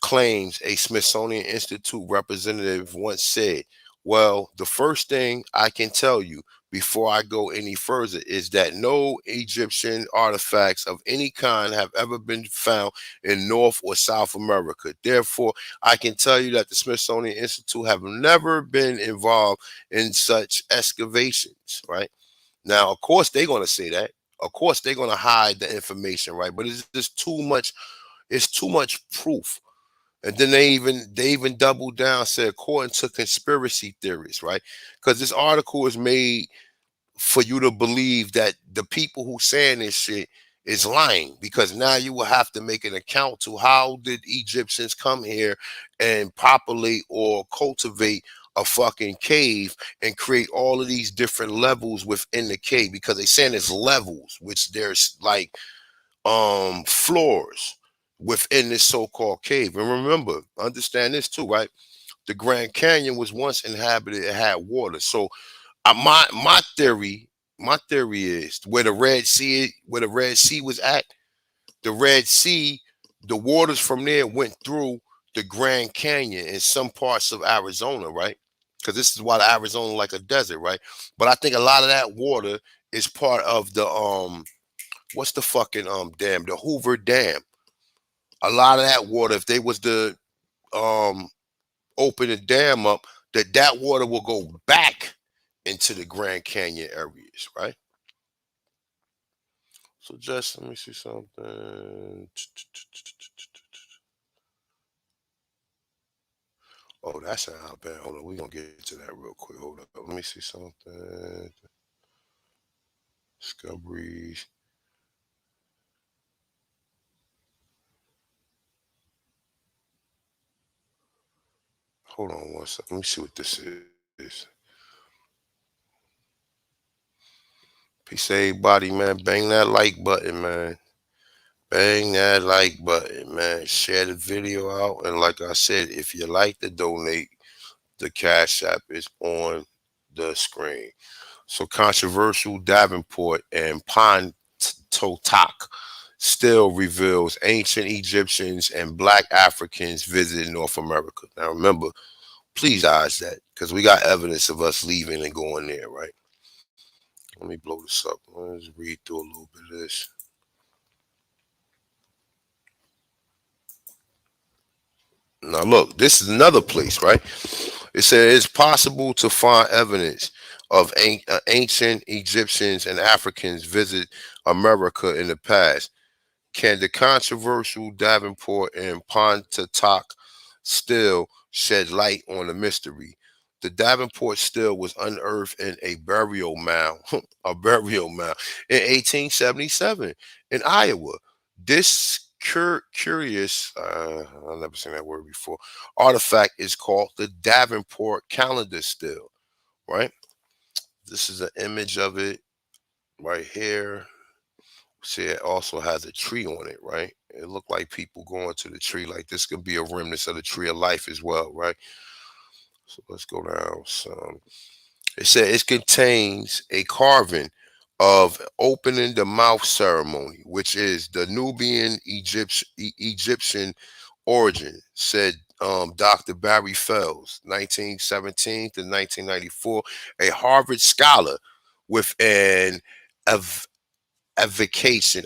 claims, a Smithsonian Institute representative once said, well, the first thing I can tell you before I go any further is that no Egyptian artifacts of any kind have ever been found in North or South America. Therefore, I can tell you that the Smithsonian Institute have never been involved in such excavations, right? Now, of course, they're going to say that. Of course, they're going to hide the information, right? But it's just too much. It's too much proof. And then they even doubled down, said according to conspiracy theories, right? Because this article is made for you to believe that the people who saying this shit is lying, because now you will have to make an account to how did Egyptians come here and populate or cultivate a fucking cave and create all of these different levels within the cave, because they saying it's levels, which there's like floors within this so-called cave. And remember, understand this too, right? The Grand Canyon was once inhabited, it had water. So my theory is where the Red Sea was at, the Red Sea, the waters from there went through the Grand Canyon in some parts of Arizona, right? Because this is why the Arizona like a desert, right? But I think a lot of that water is part of the what's the fucking dam, the Hoover Dam. A lot of that water, if they was to open the dam up, that water will go back into the Grand Canyon areas, right? So just let me see something. Oh, that's not bad. Hold on, we're gonna get to that real quick. Hold up. Let me see something. Discoveries. Hold on one second. Let me see what this is. Peace, everybody, man. Bang that like button, man. Bang that like button, man. Share the video out. And like I said, if you like to donate, the Cash App is on the screen. So controversial Davenport and Pontotoc still reveals ancient Egyptians and Black Africans visited North America. Now remember, please dodge that because we got evidence of us leaving and going there, right? Let me blow this up. Let's read through a little bit of this. Now look, this is another place, right? It says it's possible to find evidence of ancient Egyptians and Africans visit America in the past. Can the controversial Davenport and Pontotoc still shed light on the mystery? The Davenport still was unearthed in a burial mound, in 1877 in Iowa. This curious, I've never seen that word before, artifact is called the Davenport calendar still, right? This is an image of it right here. See, it also has a tree on it, right? It looked like people going to the tree. Like this could be a remnant of the tree of life as well, right? So let's go down some. It said it contains a carving of opening the mouth ceremony, which is the Nubian Egyptian origin, said Dr. Barry Fells, 1917 to 1994, a Harvard scholar with an avocation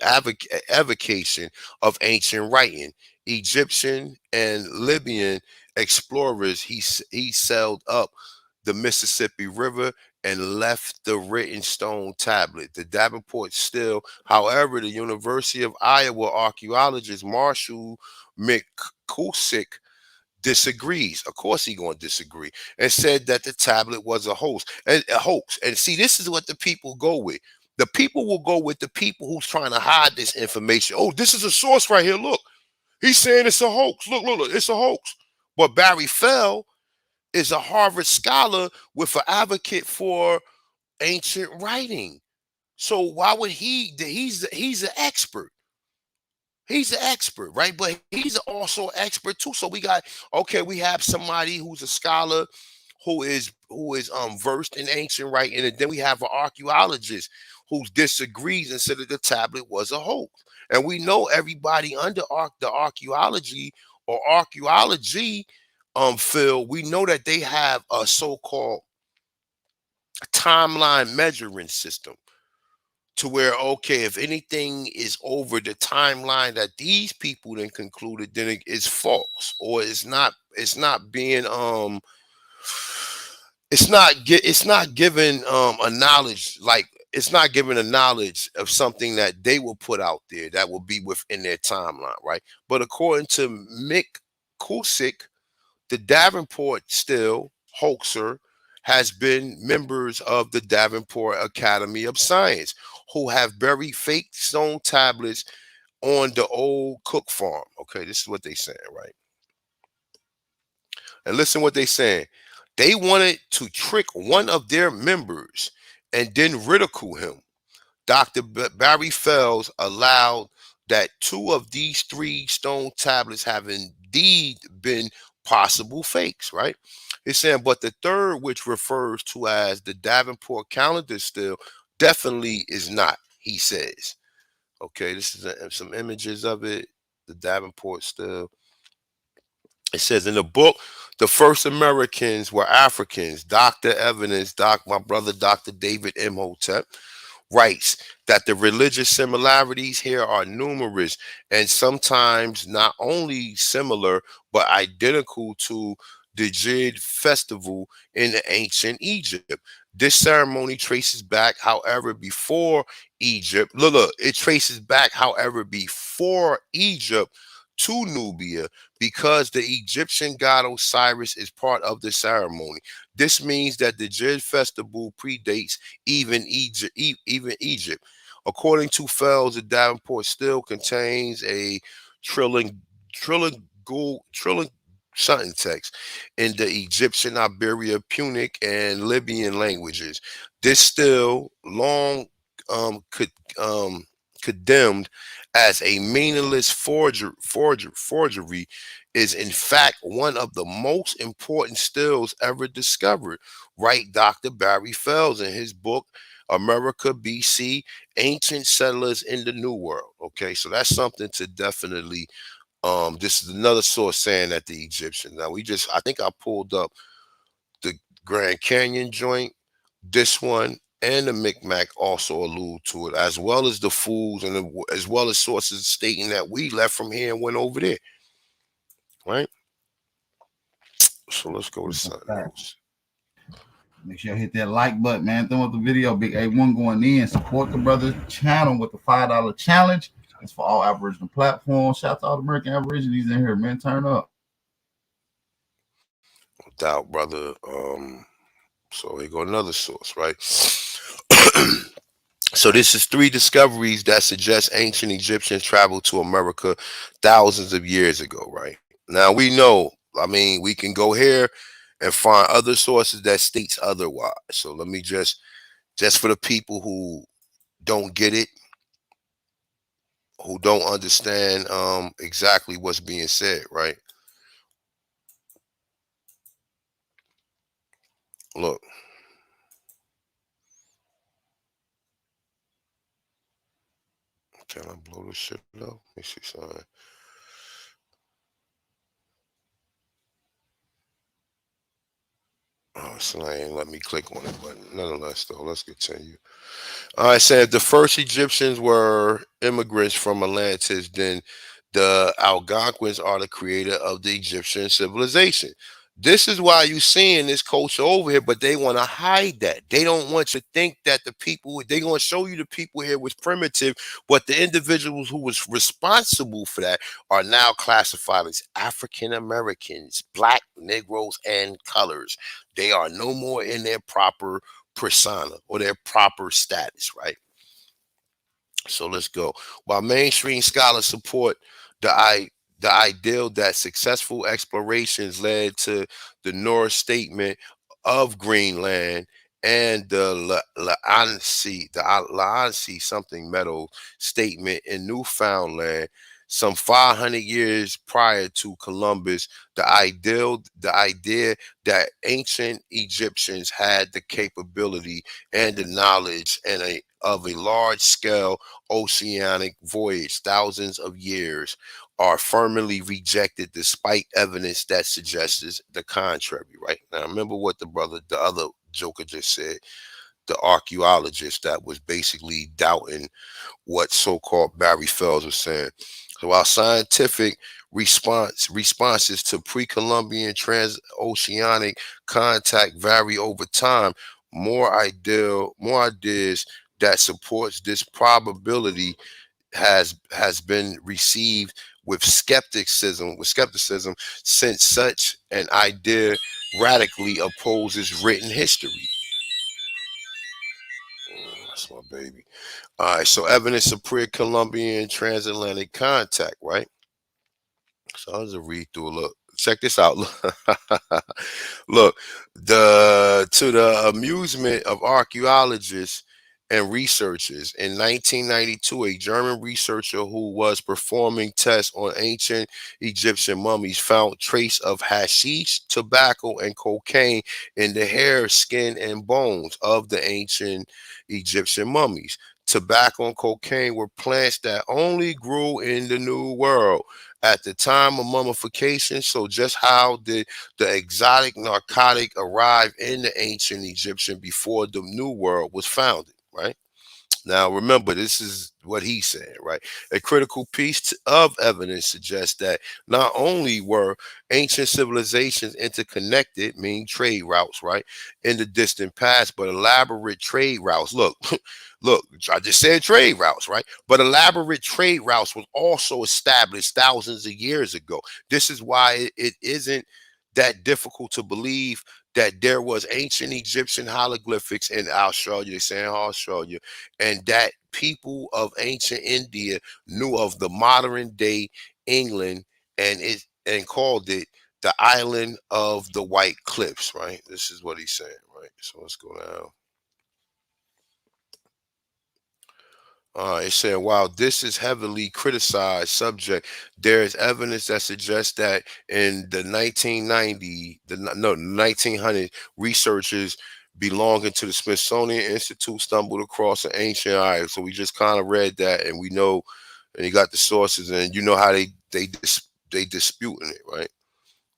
of ancient writing. Egyptian and Libyan explorers, he sailed up the Mississippi River and left the written stone tablet. The Davenport still, however, the University of Iowa archaeologist Marshall McCusick disagrees. Of course he gonna disagree, and said that the tablet was a hoax. And see, this is what the people go with. The people will go with the people who's trying to hide this information. Oh, this is a source right here. Look, he's saying it's a hoax. Look, it's a hoax. But Barry Fell is a Harvard scholar with an advocate for ancient writing. So why would he's an expert. He's an expert, right? But he's also an expert too. So we have somebody who's a scholar who is versed in ancient writing, and then we have an archaeologist who disagrees and said that the tablet was a hoax. And we know everybody under the archaeology or archaeology field, we know that they have a so-called timeline measuring system to where, okay, if anything is over the timeline that these people then concluded, then it is false, or it's not being it's not given a knowledge, like it's not given a knowledge of something that they will put out there that will be within their timeline, right? But according to Mick Kusick, the Davenport still hoaxer has been members of the Davenport Academy of Science who have buried fake stone tablets on the old Cook farm. Okay, this is what they saying, right? And listen what they saying. They wanted to trick one of their members and then ridicule him. Dr. Barry Fells allowed that 2 of these 3 stone tablets have indeed been possible fakes, right? It's saying, but the third, which refers to as the Davenport calendar still, definitely is not, he says. Okay, this is some images of it, the Davenport still. It says in the book, the first Americans were Africans. Dr. Evidence, my brother Dr. David Imhotep, writes that the religious similarities here are numerous and sometimes not only similar but identical to the Djid festival in the ancient Egypt. This ceremony traces back, however, before Egypt. Look, it traces back, however, before Egypt to Nubia because the Egyptian god Osiris is part of the ceremony. This means that the Djid festival predates even Egypt. According to Fells, the Davenport still contains a trilling something text in the Egyptian, Iberia, Punic, and Libyan languages. This still long condemned as a meaningless forgery is in fact one of the most important stills ever discovered, right? Dr. Barry Fells in his book America BC, Ancient Settlers in the New World. Okay, so that's something to definitely this is another source saying that the Egyptians. Now I think I pulled up the Grand Canyon joint, this one, and the Mick Mack also allude to it, as well as the fools and as well as sources stating that we left from here and went over there. Right? So let's go to something else. Make sure you hit that like button, man. Throw up the video. Big A1 going in. Support the brother's channel with the $5 challenge. It's for all Aboriginal platforms. Shout out to all the American Aborigines in here, man. Turn up. No doubt, brother. So here go another source, right? So this is 3 discoveries that suggest ancient Egyptians traveled to America thousands of years ago, right? Now we know, I mean, we can go here and find other sources that states otherwise. So let me just for the people who don't get it, who don't understand exactly what's being said, right? Look. Can I blow this shit up? Let me see something. Oh, so I ain't let me click on it, but nonetheless, though, let's continue. All right, said the first Egyptians were immigrants from Atlantis. Then the Algonquins are the creator of the Egyptian civilization. This is why you seeing this culture over here, but they want to hide that. They don't want you to think that the people, they're going to show you the people here was primitive, but the individuals who was responsible for that are now classified as African Americans, Black, Negroes, and colors. They are no more in their proper persona or their proper status, right? So let's go. While mainstream scholars support the ideal that successful explorations led to the Norse statement of Greenland and the L'Annecy something metal statement in Newfoundland some 500 years prior to Columbus, the idea that ancient Egyptians had the capability and the knowledge of a large-scale oceanic voyage thousands of years are firmly rejected despite evidence that suggests the contrary, right? Now, remember what the other joker just said, the archaeologist that was basically doubting what so-called Barry Fells was saying. So while scientific responses to pre-Columbian transoceanic contact vary over time, more ideas that supports this probability has been received with skepticism since such an idea radically opposes written history. That's my baby. All right, so evidence of pre-Columbian transatlantic contact, right? So I'll just read through. Look, check this out. Look, to the amusement of archaeologists, and researchers. In 1992, a German researcher who was performing tests on ancient Egyptian mummies found trace of hashish, tobacco, and cocaine in the hair, skin, and bones of the ancient Egyptian mummies. Tobacco and cocaine were plants that only grew in the New World at the time of mummification. So just how did the exotic narcotic arrive in the ancient Egyptian before the New World was founded? Right? Now, remember, this is what he said, right? A critical piece of evidence suggests that not only were ancient civilizations interconnected, meaning trade routes, right, in the distant past, but elaborate trade routes. Look, look, I just said trade routes, right? But elaborate trade routes was also established thousands of years ago. This is why it isn't that difficult to believe that there was ancient Egyptian hieroglyphics in Australia, they say in Australia, and that people of ancient India knew of the modern day England and called it the island of the White Cliffs, right? This is what he's saying, right? So let's go down. It said, while this is heavily criticized subject, there is evidence that suggests that in the 1900s, researchers belonging to the Smithsonian Institute stumbled across an ancient island. So we just kind of read that, and we know, and you got the sources, and you know how they disputing it, right?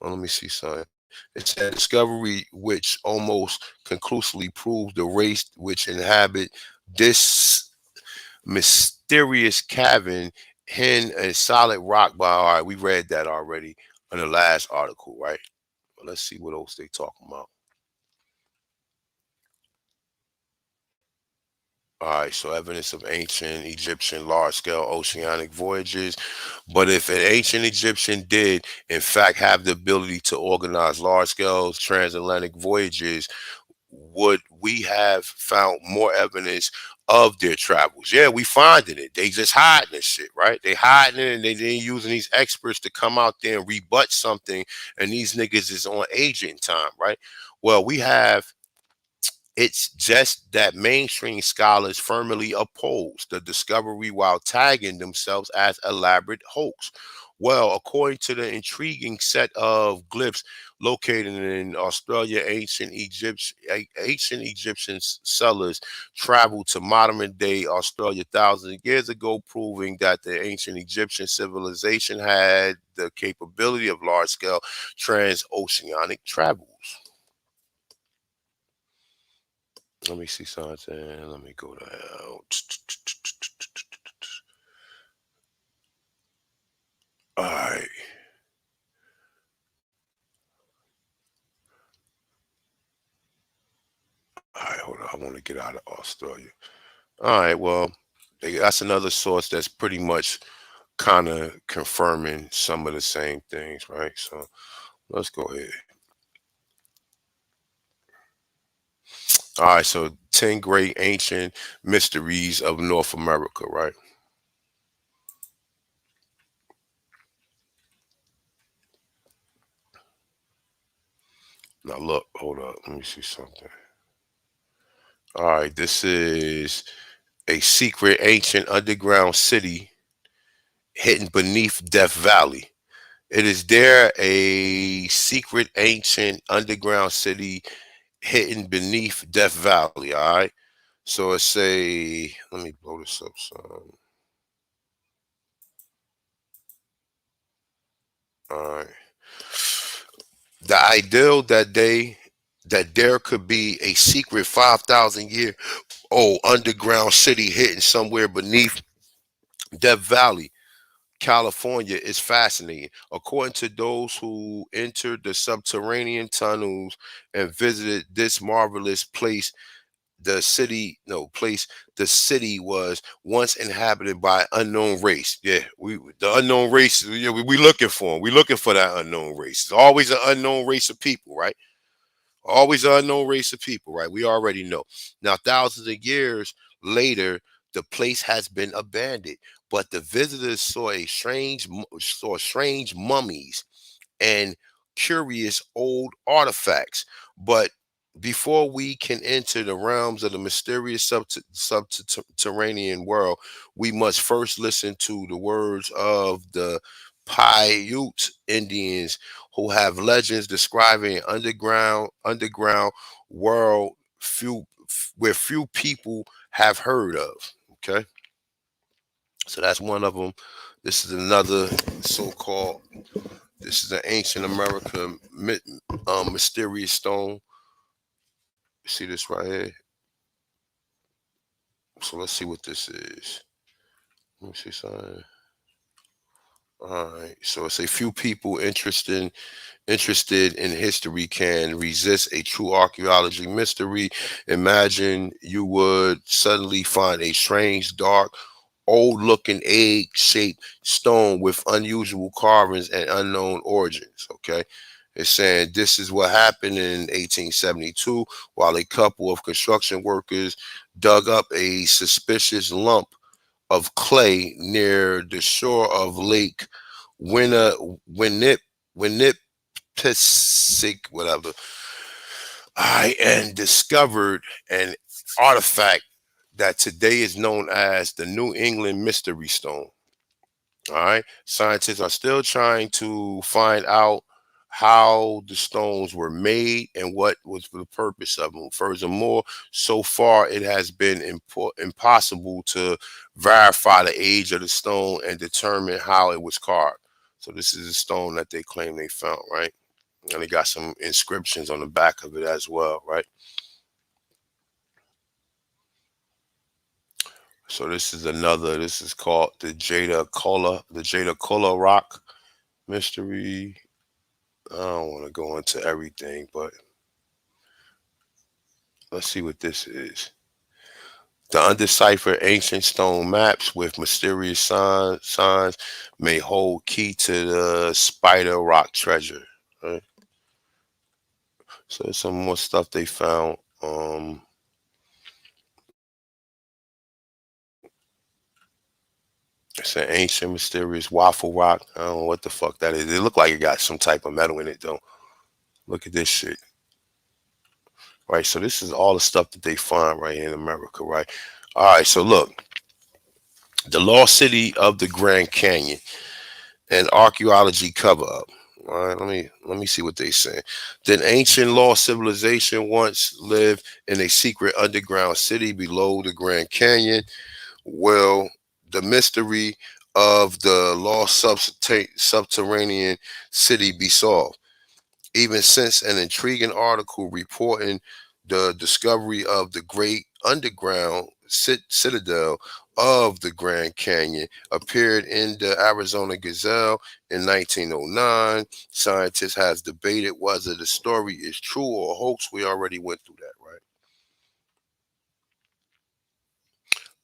Well, let me see something. It said discovery which almost conclusively proves the race which inhabit this mysterious cavern hidden in solid rock by. All right, we read that already in the last article, right? Well, let's see what else they talking about. All right, so evidence of ancient Egyptian large-scale oceanic voyages. But if an ancient Egyptian did, in fact, have the ability to organize large-scale transatlantic voyages, would we have found more evidence of their travels? Yeah, we finding it. They just hiding this shit, right? They hiding it, and they using these experts to come out there and rebut something, and these niggas is on agent time, right? Well, we have. It's just that mainstream scholars firmly oppose the discovery while tagging themselves as elaborate hoax. Well, according to the intriguing set of glyphs located in Australia, ancient Egyptian settlers traveled to modern day Australia thousands of years ago, proving that the ancient Egyptian civilization had the capability of large scale transoceanic travels. Let me see something. Let me go down. All right. All right, hold on. I want to get out of Australia. All right, well, that's another source that's pretty much kind of confirming some of the same things, right? So let's go ahead. All right, so 10 great ancient mysteries of North America, right? Now look, hold up. Let me see something. All right, this is a secret ancient underground city hidden beneath Death Valley. It is there a secret ancient underground city hidden beneath Death Valley. All right. So it's a, let me blow this up some. All right. The ideal that there could be a secret 5,000-year old underground city hidden somewhere beneath Death Valley, California, is fascinating. According to those who entered the subterranean tunnels and visited this marvelous place, the city, no place, the city was once inhabited by unknown race. Yeah, the unknown race. Yeah, we looking for them. We looking for that unknown race. It's always an unknown race of people, right? Always an unknown race of people, right? We already know. Now, thousands of years later, the place has been abandoned, but the visitors saw strange mummies and curious old artifacts. But before we can enter the realms of the mysterious subterranean world, we must first listen to the words of the Paiute Indians, who have legends describing an underground world where few people have heard of. Okay, so that's one of them. This is another so-called. This is an ancient American mysterious stone. See this right here. So let's see what this is. Let me see something. All right. So it's a few people interested in history can resist a true archaeology mystery. Imagine you would suddenly find a strange, dark, old-looking egg-shaped stone with unusual carvings and unknown origins. Okay. It's saying this is what happened in 1872 while a couple of construction workers dug up a suspicious lump of clay near the shore of Lake Winnipeg, whatever. And discovered an artifact that today is known as the New England Mystery Stone. All right. Scientists are still trying to find out how the stones were made and what was the purpose of them. Furthermore, so far it has been impossible to verify the age of the stone and determine how it was carved. So this is a stone that they claim they found, right? And they got some inscriptions on the back of it as well, right? So this is another. This is called the Jada Cola Rock mystery. I don't want to go into everything, but let's see what this is. The undeciphered ancient stone maps with mysterious signs may hold key to the Spider Rock treasure. Right? So there's some more stuff they found. It's an ancient mysterious waffle rock. I don't know what the fuck that is. It looked like it got some type of metal in it though. Look at this shit. Right, so this is all the stuff that they find right here in America, right? All right, so look, the lost city of the Grand Canyon, an archaeology cover-up. All right, let me see what they say. Did ancient lost civilization once live in a secret underground city below the Grand Canyon? Well, the mystery of the lost subterranean city be solved. Even since an intriguing article reporting the discovery of the great underground citadel of the Grand Canyon appeared in the Arizona Gazelle in 1909, scientists has debated whether the story is true or hoax. We already went through that, right?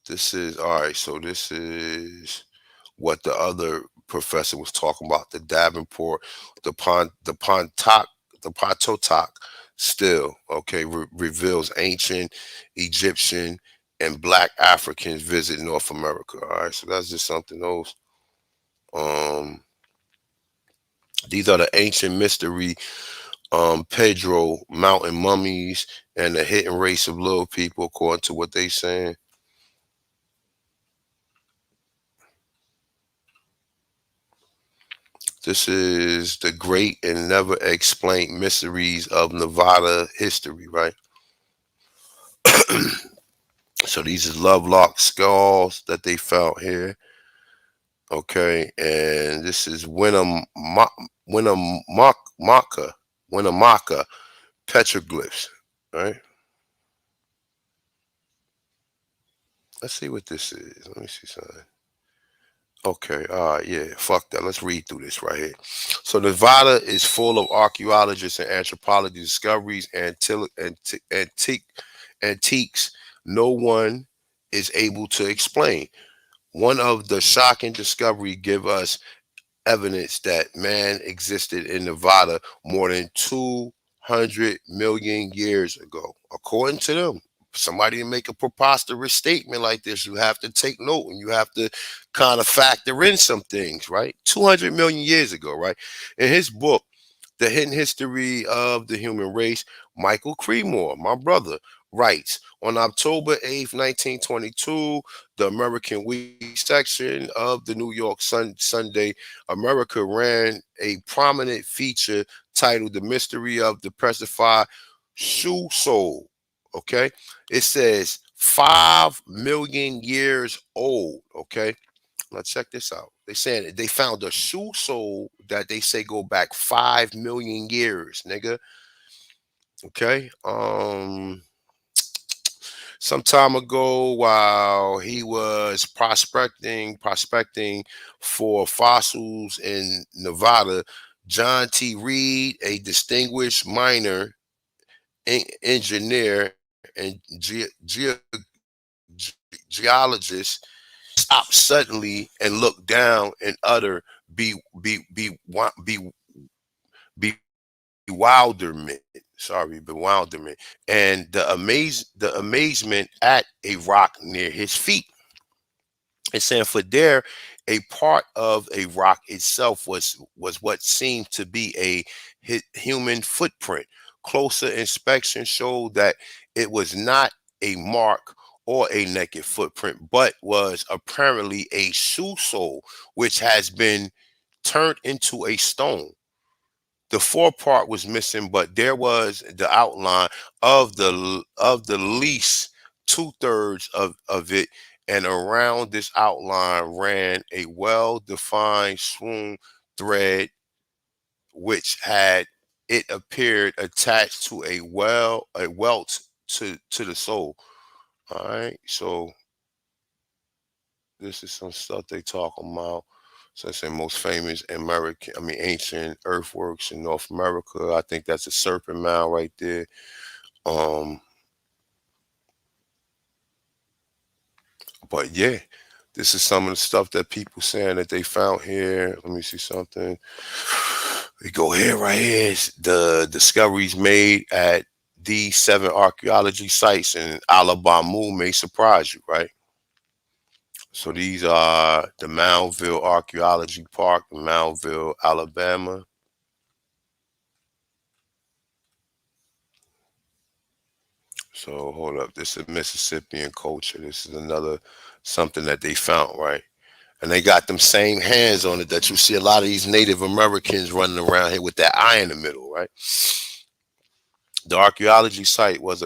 This is all right. So this is what the other professor was talking about. The Davenport, the Pontotoc still, okay, reveals ancient Egyptian and Black Africans visit North America. All right, so that's just something else. These are the ancient mystery, Pedro mountain mummies and the hidden race of little people, according to what they saying. This is the great and never explained mysteries of Nevada history, right? So these is Lovelock skulls that they found here. Okay, and this is Winnemucca petroglyphs, right? Let's see what this is. Let me see something. Okay, all right, yeah, fuck that. Let's read through this right here. So Nevada is full of archaeologists and anthropology discoveries and antiques no one is able to explain. One of the shocking discovery give us evidence that man existed in Nevada more than 200 million years ago. According to them, somebody to make a preposterous statement like this, you have to take note and you have to kind of factor in some things, right? 200 million years ago, right? In his book, The Hidden History of the Human Race, Michael Cremore, my brother, writes, on October 8th, 1922, the American Week section of the New York Sunday America ran a prominent feature titled The Mystery of the Petrified Shoe Sole. Okay. It says 5 million years old. Okay. Now check this out. They saying they found a shoe sole that they say go back 5 million years, nigga. Okay. Some time ago, while he was prospecting for fossils in Nevada, John T. Reed, a distinguished miner, engineer, and geologist, stopped suddenly and looked down and uttered be bewilderment. Sorry, bewilderment, and the amazement at a rock near his feet. It's saying for there, a part of a rock itself was what seemed to be a human footprint. Closer inspection showed that it was not a mark or a naked footprint, but was apparently a shoe sole, which has been turned into a stone. The forepart was missing, but there was the outline of the least 2/3 of it, and around this outline ran a well-defined swoon thread, which had, it appeared, attached to a welt to the sole. All right, so this is some stuff they talking about. So it's the most famous ancient earthworks in North America. I think that's a serpent mound right there. But yeah, this is some of the stuff that people saying that they found here. Let me see something. We go here, right here. It's the discoveries made at these 7 archaeology sites in Alabama may surprise you, right? So these are the Moundville Archaeology Park in Moundville, Alabama. So hold up, this is Mississippian culture. This is another something that they found, right? And they got them same hands on it that you see a lot of these Native Americans running around here with that eye in the middle, right? The archaeology site was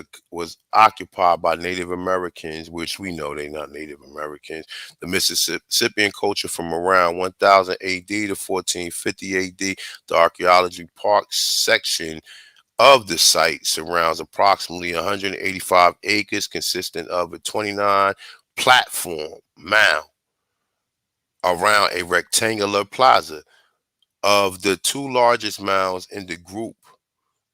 occupied by Native Americans, which we know they're not Native Americans. The Mississippian culture from around 1000 AD to 1450 AD. The archaeology park section of the site surrounds approximately 185 acres, consisting of a 29 platform mound around a rectangular plaza. Of the 2 largest mounds in the group,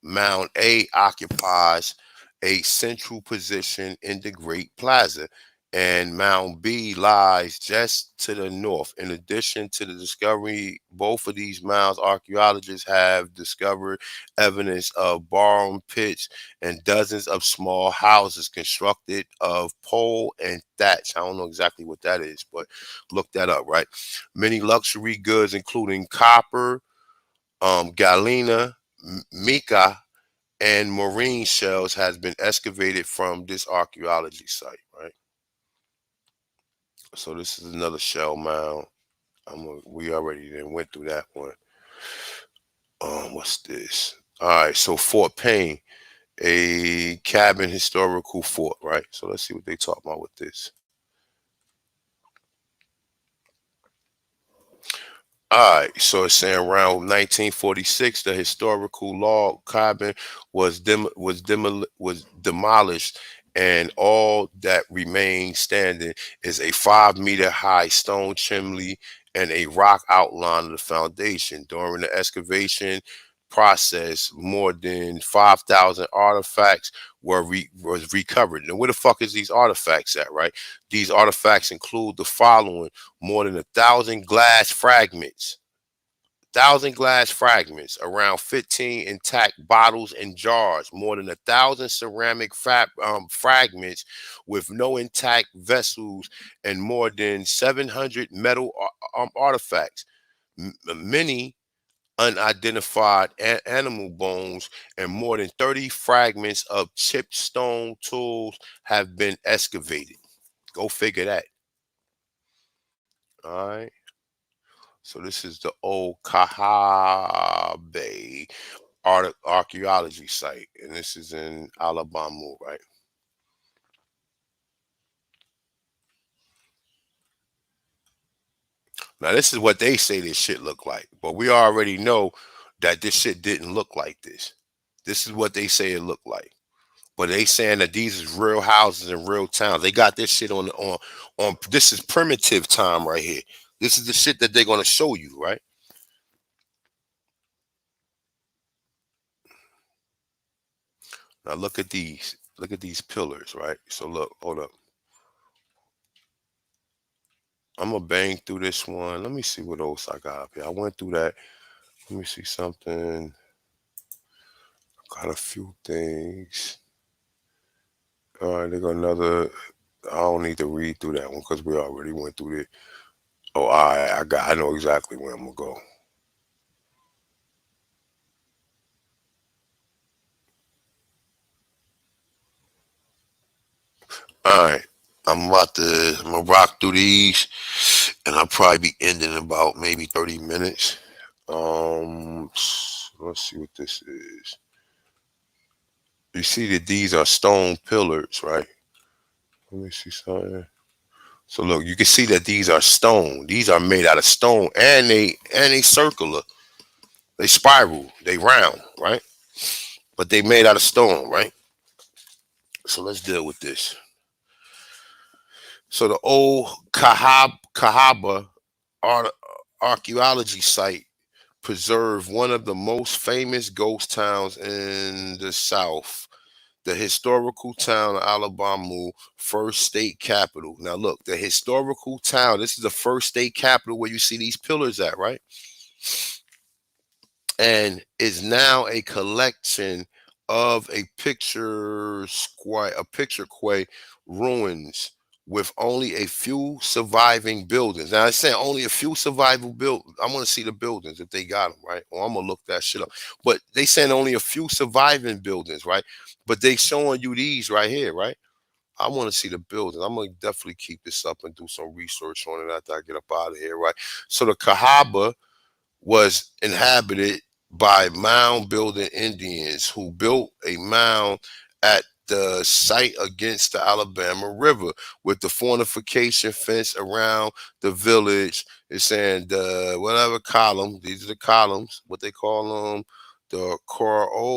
Mound A occupies a central position in the Great Plaza, and Mound B lies just to the north. In addition to the discovery, both of these mounds, archaeologists have discovered evidence of ballroom pits and dozens of small houses constructed of pole and thatch. I don't know exactly what that is, but look that up, right? Many luxury goods, including copper, galena, mica, and marine shells, has been excavated from this archaeology site, right? So this is another shell mound. We already went through that one. What's this? All right, so Fort Payne, a cabin historical fort, right? So let's see what they talk about with this. All right, so it's saying around 1946, the historical log cabin was demolished, and all that remains standing is a 5-meter high stone chimney and a rock outline of the foundation. During the excavation process, more than 5,000 artifacts was recovered. And where the fuck is these artifacts at, right? These artifacts include the following: more than 1,000 glass fragments, around 15 intact bottles and jars, more than 1,000 ceramic fragments with no intact vessels, and more than 700 metal artifacts. Many unidentified animal bones, and more than 30 fragments of chipped stone tools have been excavated. Go figure that. All right. So this is the old Kahabe archaeology site, and this is in Alabama, right? Now this is what they say this shit look like, but we already know that this shit didn't look like this. This is what they say it looked like. But they saying that these is real houses in real towns. They got this shit on this is primitive time right here. This is the shit that they're gonna show you, right? Now look at these. Look at these pillars, right? So look, hold up. I'm gonna bang through this one. Let me see what else I got up here. I went through that. Let me see something. Got a few things. All right, they got another. I don't need to read through that one because we already went through it. Oh, all right, I know exactly where I'm gonna go. All right, I'm gonna rock through these, and I'll probably be ending in about maybe 30 minutes. Let's see what this is. You see that these are stone pillars, right? Let me see something. So look, you can see that these are stone. These are made out of stone, and they circular. They spiral. They round, right? But they made out of stone, right? So let's deal with this. So the old Kahaba archaeology site preserved one of the most famous ghost towns in the South, the historical town of Alabama, first state capital. Now look, the historical town, this is the first state capital where you see these pillars at, right? And is now a collection of a picture quay ruins with only a few surviving buildings. Now I'm saying only a few survival buildings. I want to see the buildings if they got them, right? Or I'm gonna look that shit up. But they saying only a few surviving buildings, right? But they showing you these right here, right? I want to see the buildings. I'm gonna definitely keep this up and do some research on it after I get up out of here, right? So the Kahaba was inhabited by mound building Indians who built a mound at the site against the Alabama River with the fortification fence around the village. It's saying the whatever column, these are the columns, what they call them, the Corochuron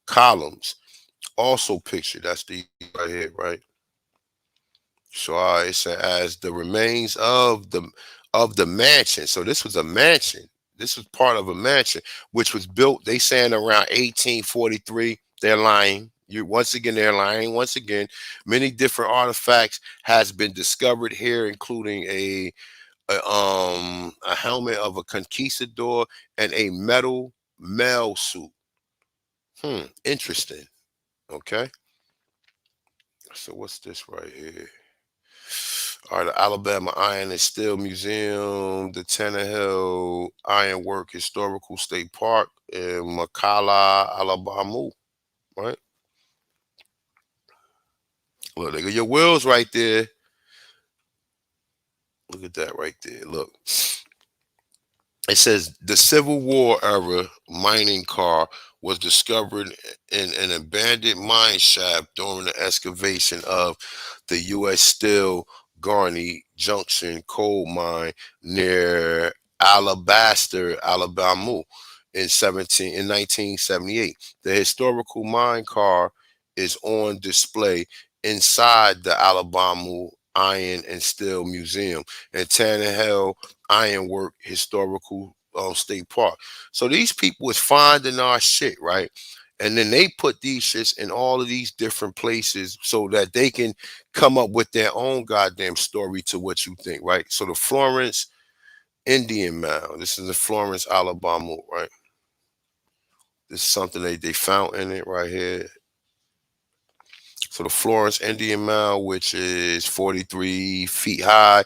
columns. Also pictured. That's the right here, right? So it said as the remains of the mansion. So this was a mansion. This was part of a mansion, which was built, they saying around 1843. They're lying. They're lying. Once again, many different artifacts has been discovered here, including a helmet of a conquistador and a metal mail suit. Interesting. Okay. So what's this right here? All right, the Alabama Iron and Steel Museum, the Tannehill Ironwork Historical State Park in McCalla, Alabama. Right? Look, they got your wheels right there. Look at that right there. Look. It says the Civil War era mining car was discovered in an abandoned mine shaft during the excavation of the U.S. Steel Garney Junction coal mine near Alabaster, Alabama in 1978. The historical mine car is on display inside the Alabama Iron and Steel Museum in Tannehill Ironwork Historical State Park. So these people is finding our shit, right? And then they put these shits in all of these different places so that they can come up with their own goddamn story to what you think, right? So the Florence Indian Mound. This is in Florence, Alabama, right? This is something they found in it right here. So the Florence Indian Mound, which is 43 feet high,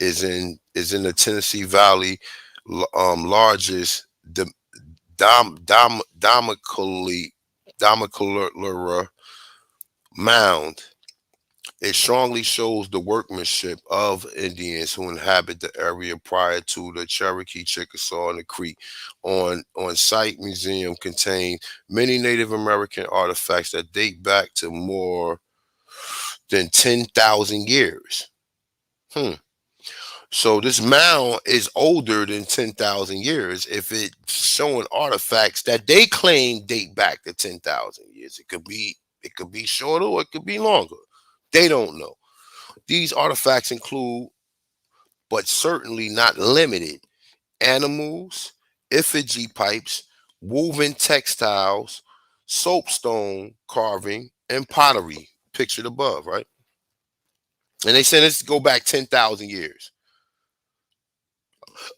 is in the Tennessee Valley, largest Damicolar mound. It strongly shows the workmanship of Indians who inhabit the area prior to the Cherokee, Chickasaw, and the Creek. On site, museum contains many Native American artifacts that date back to more than 10,000 years. So this mound is older than 10,000 years if it's showing artifacts that they claim date back to 10,000 years. It could be shorter or it could be longer. They don't know. These artifacts include, but certainly not limited, animals, effigy pipes, woven textiles, soapstone carving, and pottery, pictured above, right? And they say this go back 10,000 years.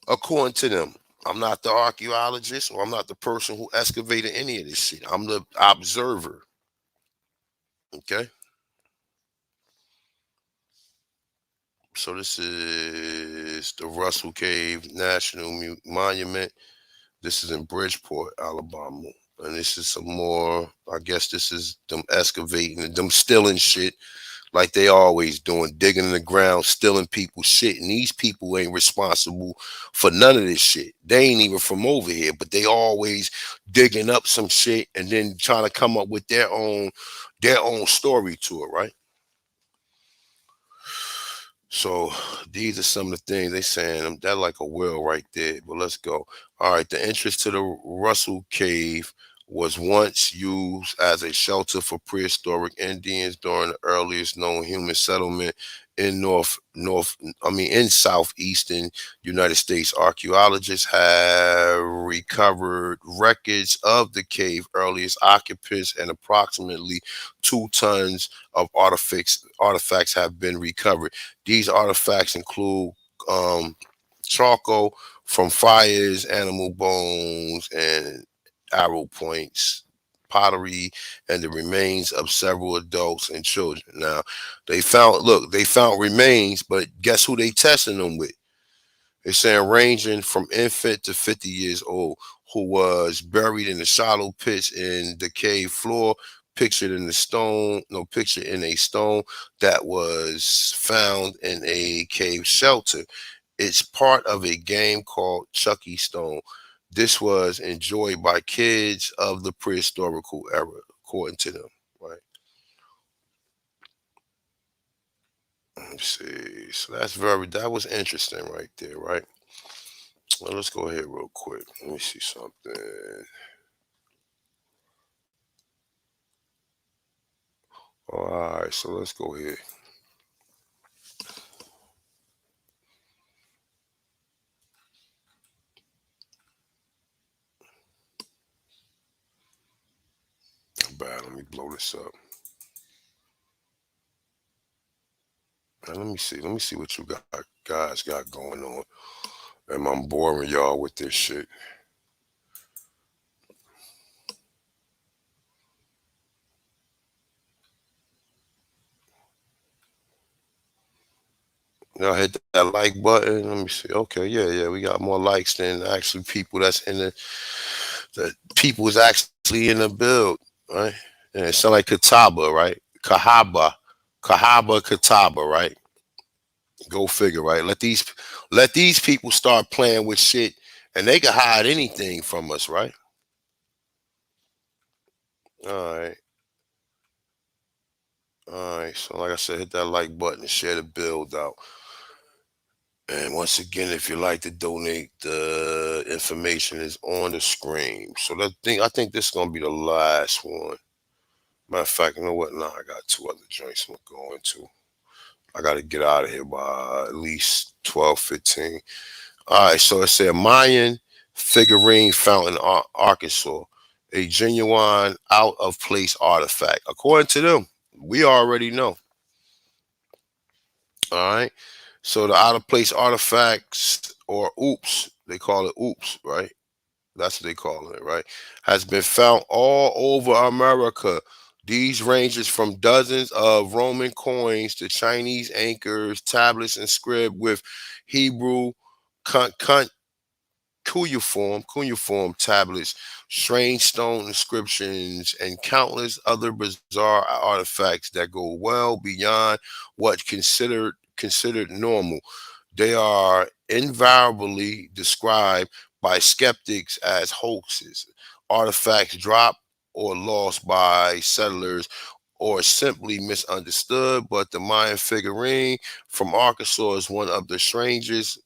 According to them, I'm not the archaeologist or I'm not the person who excavated any of this shit. I'm the observer. Okay? So this is the Russell Cave National Monument. This is in Bridgeport, Alabama. And this is some more, I guess this is them excavating and them stealing shit like they always doing, digging in the ground, stealing people's shit. And these people ain't responsible for none of this shit. They ain't even from over here, but they always digging up some shit and then trying to come up with their own story to it, right? So these are some of the things they saying. That like a whale right there. But let's go. All right. The entrance to the Russell Cave was once used as a shelter for prehistoric Indians during the earliest known human settlement in in southeastern United States. Archaeologists have recovered records of the cave earliest occupants, and approximately 2 tons of artifacts have been recovered. These artifacts include charcoal from fires, animal bones, and arrow points, pottery, and the remains of several adults and children. Now, they found remains, but guess who they testing them with? They're saying ranging from infant to 50 years old, who was buried in the shallow pits in the cave floor, pictured in a stone that was found in a cave shelter. It's part of a game called Chucky Stone. This was enjoyed by kids of the prehistorical era, according to them, right? Let's see. So that was interesting right there, right? Well, let's go ahead real quick. Let me see something. All right, so let's go ahead. Bad. Let me blow this up. Now, let me see what you guys got going on. Am I boring y'all with this shit? Y'all hit that like button. Let me see. Okay, yeah, we got more likes than actually people that's in the people is actually in the build, right? And it sound like Kataba, right? Kahaba, Kataba, right? Go figure, right? Let these people start playing with shit, and they can hide anything from us, right? All right. All right. So like I said, hit that like button and share the build out. And once again, if you like to donate, the information is on the screen. So I think this is gonna be the last one. Matter of fact, you know what? Nah, I got 2 other joints I'm going to. I got to get out of here by at least 12:15. All right, so it said Mayan figurine found in Arkansas, a genuine out of place artifact. According to them, we already know. All right, so the out of place artifacts, or oops, they call it oops, right? That's what they call it, right? Has been found all over America These ranges from dozens of Roman coins to Chinese anchors, tablets inscribed with Hebrew cuneiform tablets, strange stone inscriptions, and countless other bizarre artifacts that go well beyond what considered normal. They are invariably described by skeptics as hoaxes, artifacts dropped or lost by settlers, or simply misunderstood. But the Mayan figurine from Arkansas is one of the strangest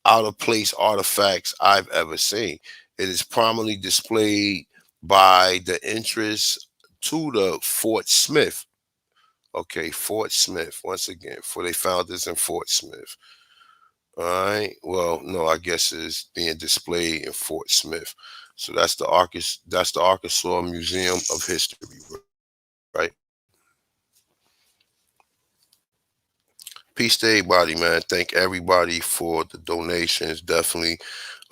out of place artifacts I've ever seen. It is prominently displayed by the entrance to the Fort Smith. Okay, Fort Smith. Once again, for they found this in Fort Smith. All right. Well, no, I guess it's being displayed in Fort Smith. So that's the Arkansas Museum of History, right? Peace to everybody, man. Thank everybody for the donations. Definitely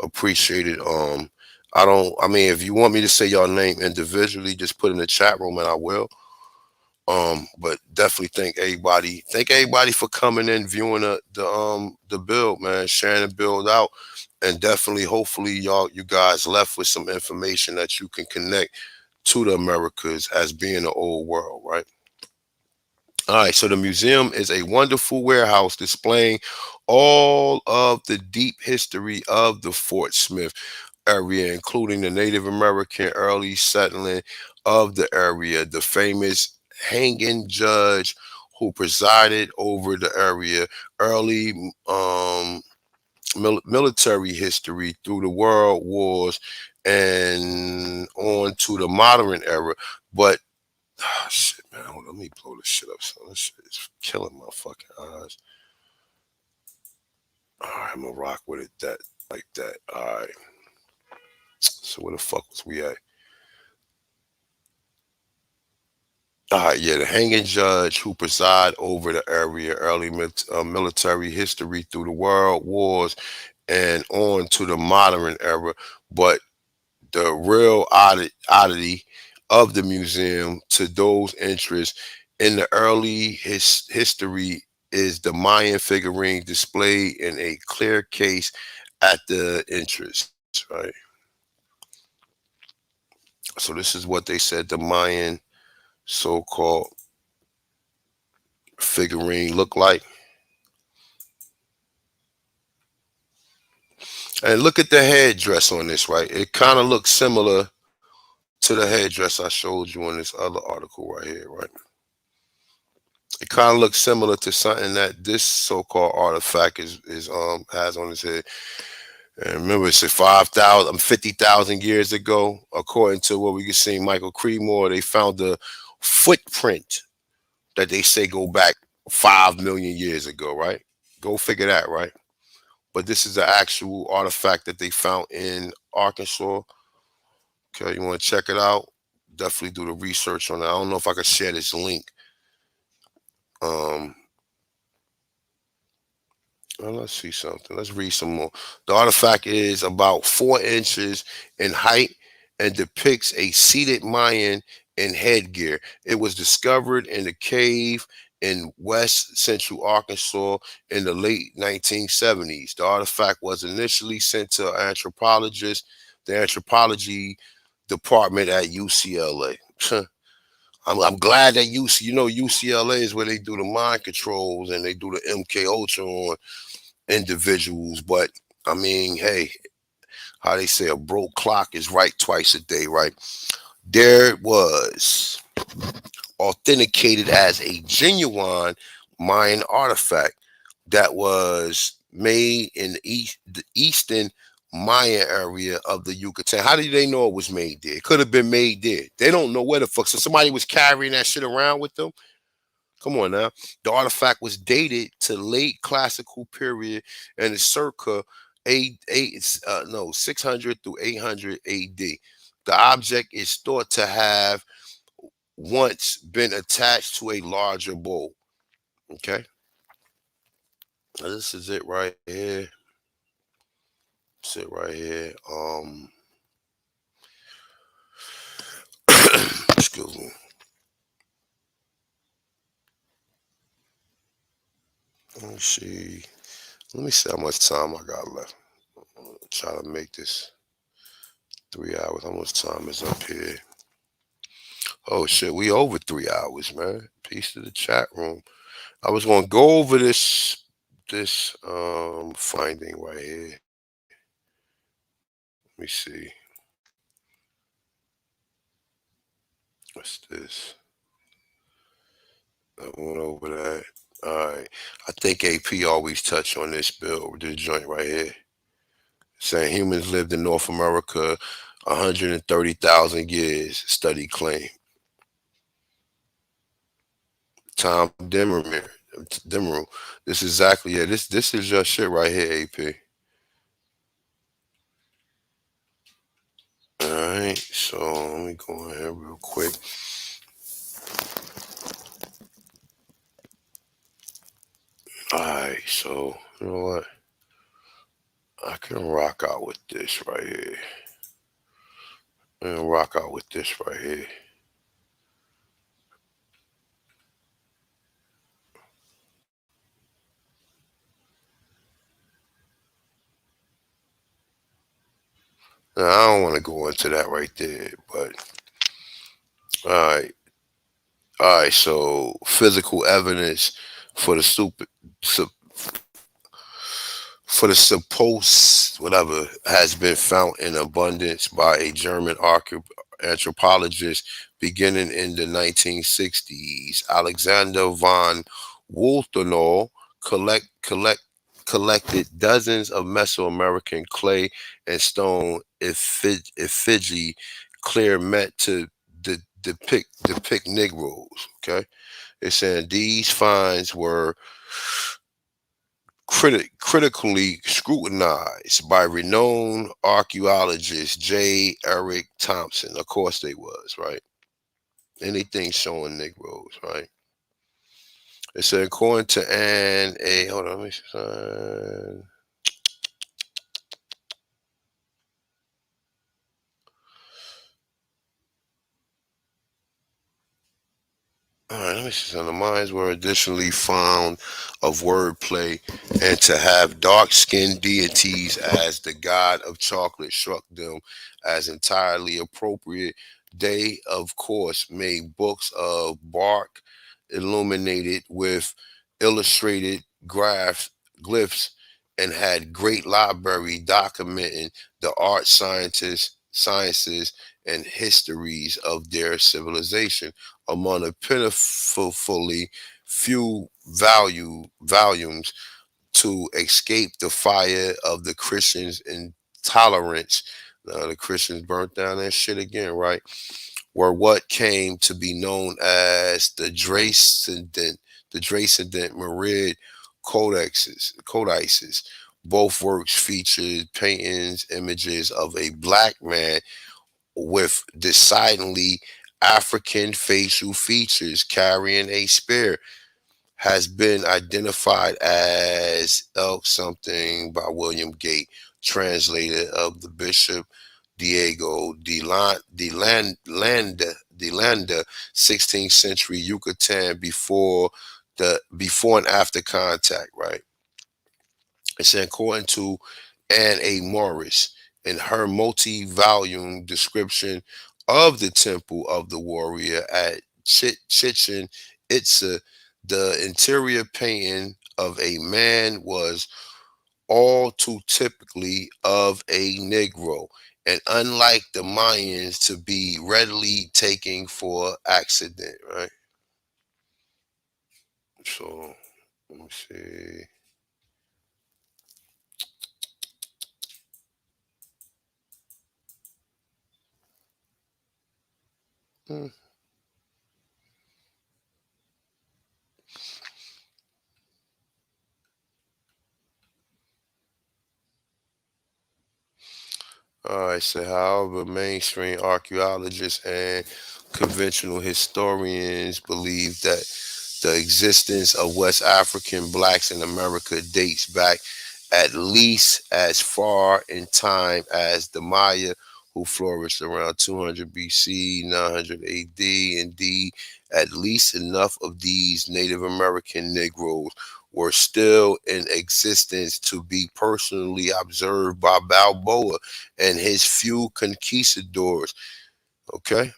appreciate it. I mean, if you want me to say your name individually, just put in the chat room and I will. But definitely thank everybody for coming in, viewing the build, man, sharing the build out. And definitely, hopefully, you guys left with some information that you can connect to the Americas as being the old world, right? All right, so the museum is a wonderful warehouse displaying all of the deep history of the Fort Smith area, including the Native American early settling of the area, the famous hanging judge who presided over the area, early military history through the world wars and on to the modern era. But shit, man, hold on, let me blow this shit up. So this shit is killing my fucking eyes. All right, I'm gonna rock with it like that. All right. So where the fuck was we at? All right, yeah, the hanging judge who preside over the area, early military history through the world wars and on to the modern era. But the real oddity of the museum to those interested in the early history is the Mayan figurine displayed in a clear case at the entrance, right? So this is what they said the Mayan so-called figurine looked like. And look at the headdress on this, right? It kind of looks similar to the headdress I showed you in this other article right here, right? It kind of looks similar to something that this so-called artifact is has on his head. And remember, it's 5,000, 50,000 years ago, according to what we can see, Michael Creedmoor, they found the footprint that they say go back 5 million years ago, right? Go figure that, right? But this is the actual artifact that they found in Arkansas. Okay, you want to check it out? Definitely do the research on it. I don't know if I could share this link. Um, well, let's see something. Let's read some more. The artifact is about 4 inches in height and depicts a seated Mayan in headgear. It was discovered in a cave in west central Arkansas in the late 1970s. The artifact was initially sent to the anthropology department at UCLA. I'm glad that UCLA is where they do the mind controls and they do the MK Ultra on individuals. But I mean, hey, how they say a broke clock is right twice a day, right? There it was, authenticated as a genuine Mayan artifact that was made in the eastern Mayan area of the Yucatan. How did they know it was made there? It could have been made there. They don't know where the fuck. So somebody was carrying that shit around with them. Come on now. The artifact was dated to late classical period and is circa 600 through 800 AD. The object is thought to have once been attached to a larger bowl. Okay. Now this is it right here. Sit right here. Excuse me. Let me see. Let me see how much time I got left. Try to make this 3 hours. How much time is up here? Oh shit, we over 3 hours, man. Peace to the chat room. I was gonna go over this finding right here. Let me see. What's this? I went over that. All right. I think AP always touch on this bill, this joint right here. Saying humans lived in North America 130,000 years, study claim. Tom Demeru. This is exactly, yeah, this is your shit right here, AP. All right, so let me go in here real quick. All right, so you know what? I can rock out with this right here. I can rock out with this right here. Now, I don't want to go into that right there, but all right. All right, so physical evidence for the for the supposed whatever has been found in abundance by a German anthropologist beginning in the 1960s. Alexander von Woltenau collected dozens of Mesoamerican clay and stone effigy clear meant to depict Negroes. Okay, it's saying these finds were critically scrutinized by renowned archaeologist J. Eric Thompson. Of course they was, right? Anything showing Negroes, right? It said according to hold on, let me see. All right, let me see. So the mines were additionally found of wordplay and to have dark-skinned deities as the god of chocolate struck them as entirely appropriate. They, of course, made books of bark illuminated with illustrated glyphs and had great library documenting the art sciences and histories of their civilization among a pitifully few volumes to escape the fire of the Christians' intolerance. The Christians burnt down that shit again, right? Were what came to be known as the Transcendent Merid codices. Both works featured paintings, images of a black man with decidedly African facial features carrying a spear. Has been identified as elk something by William Gate, translator of the Bishop Diego de Landa, 16th century Yucatan before and after contact, right? It's according to Anne A. Morris in her multi-volume description of the Temple of the Warrior at Chichen Itza, the interior painting of a man was all too typically of a Negro, and unlike the Mayans to be readily taken for accident, right? So let me see. Hmm. All right, so however, mainstream archaeologists and conventional historians believe that the existence of West African blacks in America dates back at least as far in time as the Maya, who flourished around 200 BC, 900 AD. Indeed, at least enough of these Native American Negroes were still in existence to be personally observed by Balboa and his few conquistadors. Okay.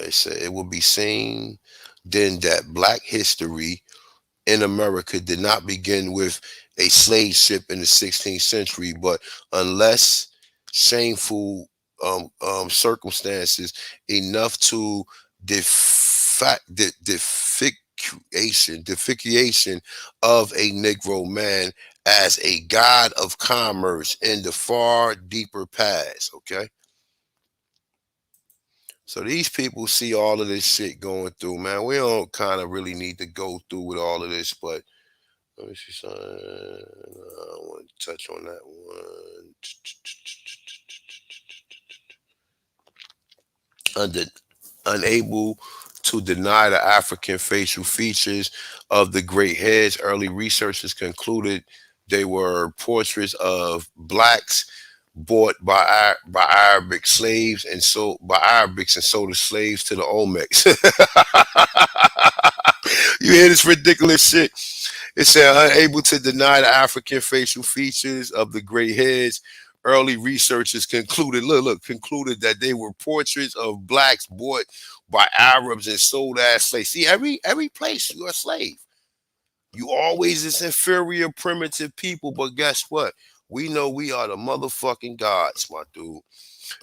They say it will be seen then that black history in America did not begin with a slave ship in the 16th century, but unless shameful circumstances enough to defecation of a Negro man as a god of commerce in the far deeper past. Okay. So these people see all of this shit going through, man. We don't kind of really need to go through with all of this, but let me see something. I want to touch on that one. Unable to deny the African facial features of the great heads, early researchers concluded they were portraits of blacks bought by Arabic slaves and sold by Arabics and sold as slaves to the Olmecs. You hear this ridiculous shit? It said unable to deny the African facial features of the great heads. Early researchers concluded, concluded that they were portraits of blacks bought by Arabs and sold as slaves. See, every place you're a slave. You always this inferior, primitive people, but guess what? We know we are the motherfucking gods, my dude.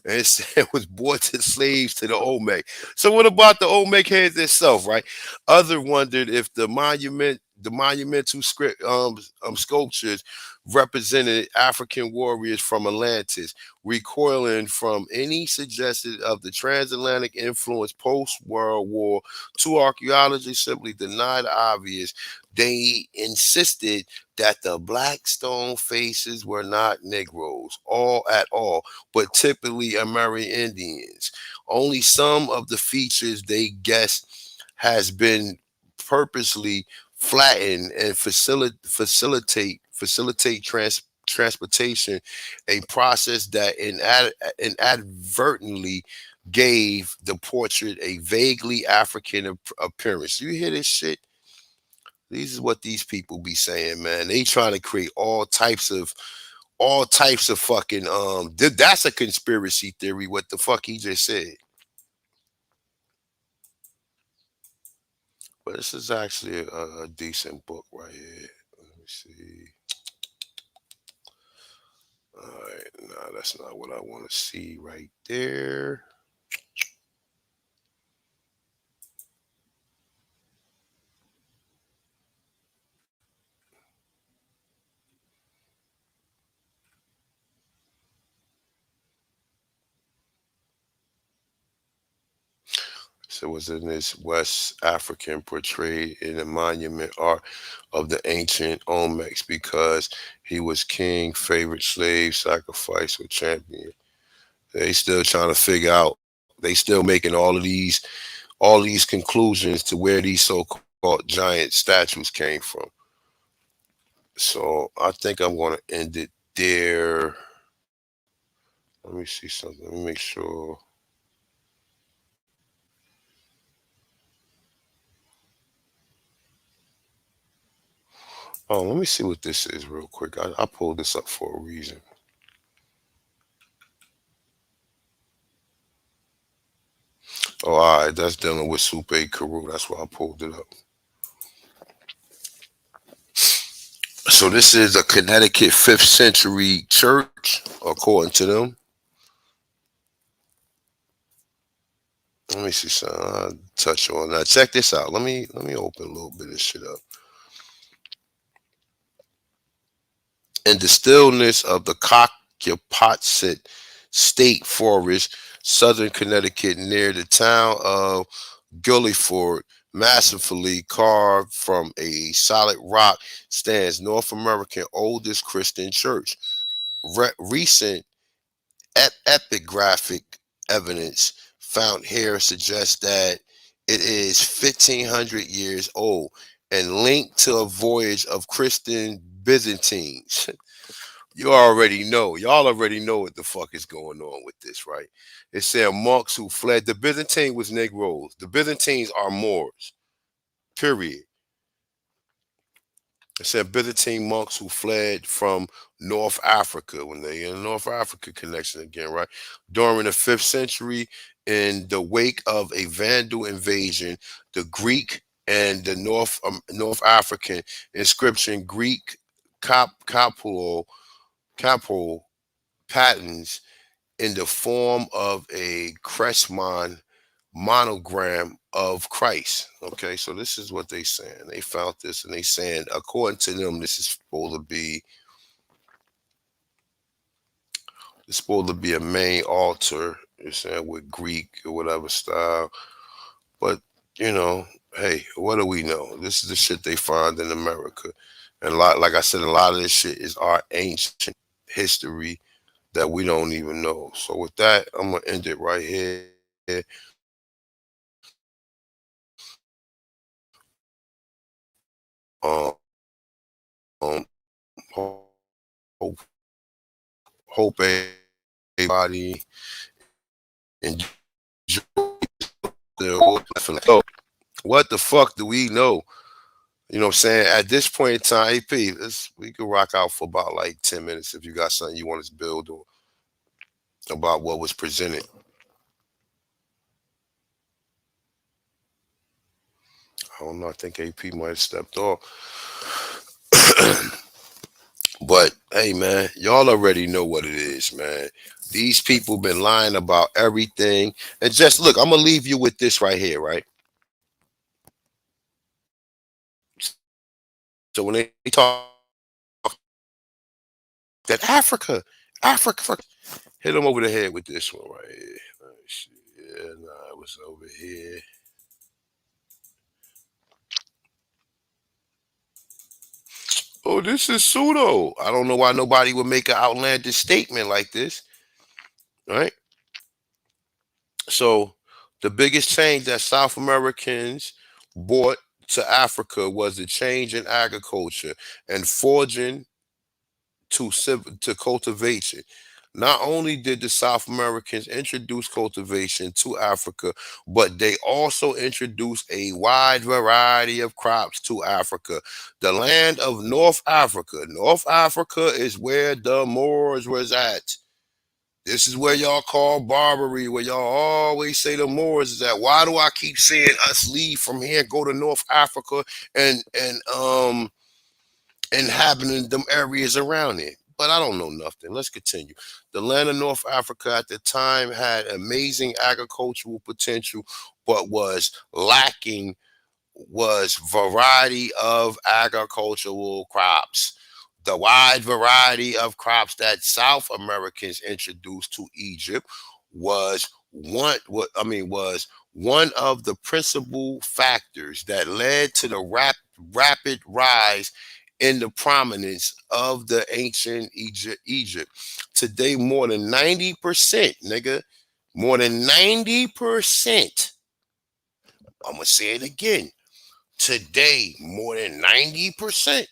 And it said it was bought to slaves to the Olmec. So what about the Olmec heads itself, right? Other wondered if the monumental sculptures represented African warriors from Atlantis, recoiling from any suggestion of the transatlantic influence post-World War. Two archaeologists simply denied the obvious. They insisted that the black stone faces were not Negroes, at all, but typically American Indians. Only some of the features they guessed has been purposely flattened and facilitate transportation, a process that inadvertently gave the portrait a vaguely African appearance. You hear this shit? This is what these people be saying, man. They trying to create all types of fucking that's a conspiracy theory, what the fuck he just said. But this is actually a decent book right here. Let me see. All right, no, that's not what I want to see right there. So it was in this West African portrayed in the monument art of the ancient Olmecs because he was king, favorite slave, sacrifice, or champion. They still trying to figure out. They still making all these conclusions to where these so-called giant statues came from. So I think I'm going to end it there. Let me see something. Let me make sure. Oh, let me see what this is real quick. I pulled this up for a reason. Oh, all right. That's dealing with Supe Carew. That's why I pulled it up. So this is a Connecticut 5th century church, according to them. Let me see something. I'll touch on that. Check this out. Let me open a little bit of this shit up. In the stillness of the Cockapotset State Forest, southern Connecticut, near the town of Gulleyford, massively carved from a solid rock, stands North American oldest Christian church. Recent epigraphic evidence found here suggests that it is 1,500 years old and linked to a voyage of Christian Byzantines. You already know. Y'all already know what the fuck is going on with this, right? It said monks who fled. The Byzantine was Negroes. The Byzantines are Moors. period. It said Byzantine monks who fled from North Africa, when they in North Africa connection again, right? During the 5th century, in the wake of a Vandal invasion, the Greek and the North African inscription Greek capole patterns in the form of a Cressman monogram of Christ. Okay, so this is what they saying. They found this and they saying, according to them, this is supposed to be a main altar. You're saying with Greek or whatever style. But you know, hey, what do we know? This is the shit they find in America. And like I said, a lot of this shit is our ancient history that we don't even know. So with that, I'm gonna end it right here. Um, hope, hope everybody enjoy their whole life. So, what the fuck do we know? You know what I'm saying? At this point in time, AP, we could rock out for about like 10 minutes if you got something you want us to build on about what was presented. I don't know. I think AP might have stepped off. But hey, man, y'all already know what it is, man. These people been lying about everything. And just look, I'm gonna leave you with this right here, right? So when they talk that Africa, hit them over the head with this one right here. Oh, shit. Yeah, nah, it was over here. Oh, this is pseudo. I don't know why nobody would make an outlandish statement like this, right? So the biggest change that South Americans brought to Africa was the change in agriculture and forging to cultivation. Not only did the South Americans introduce cultivation to Africa, but they also introduced a wide variety of crops to Africa. The land of North Africa. North Africa is where the Moors was at. This is where y'all call Barbary, where y'all always say the Moors is at. Why do I keep saying us leave from here, go to North Africa and inhabiting them areas around it? But I don't know nothing. Let's continue. The land of North Africa at the time had amazing agricultural potential, but was lacking was variety of agricultural crops. The wide variety of crops that South Americans introduced to Egypt was was one of the principal factors that led to the rapid rise in the prominence of the ancient Egypt. Today, more than 90%, nigga, more than 90%. I'm gonna say it again. Today, more than 90%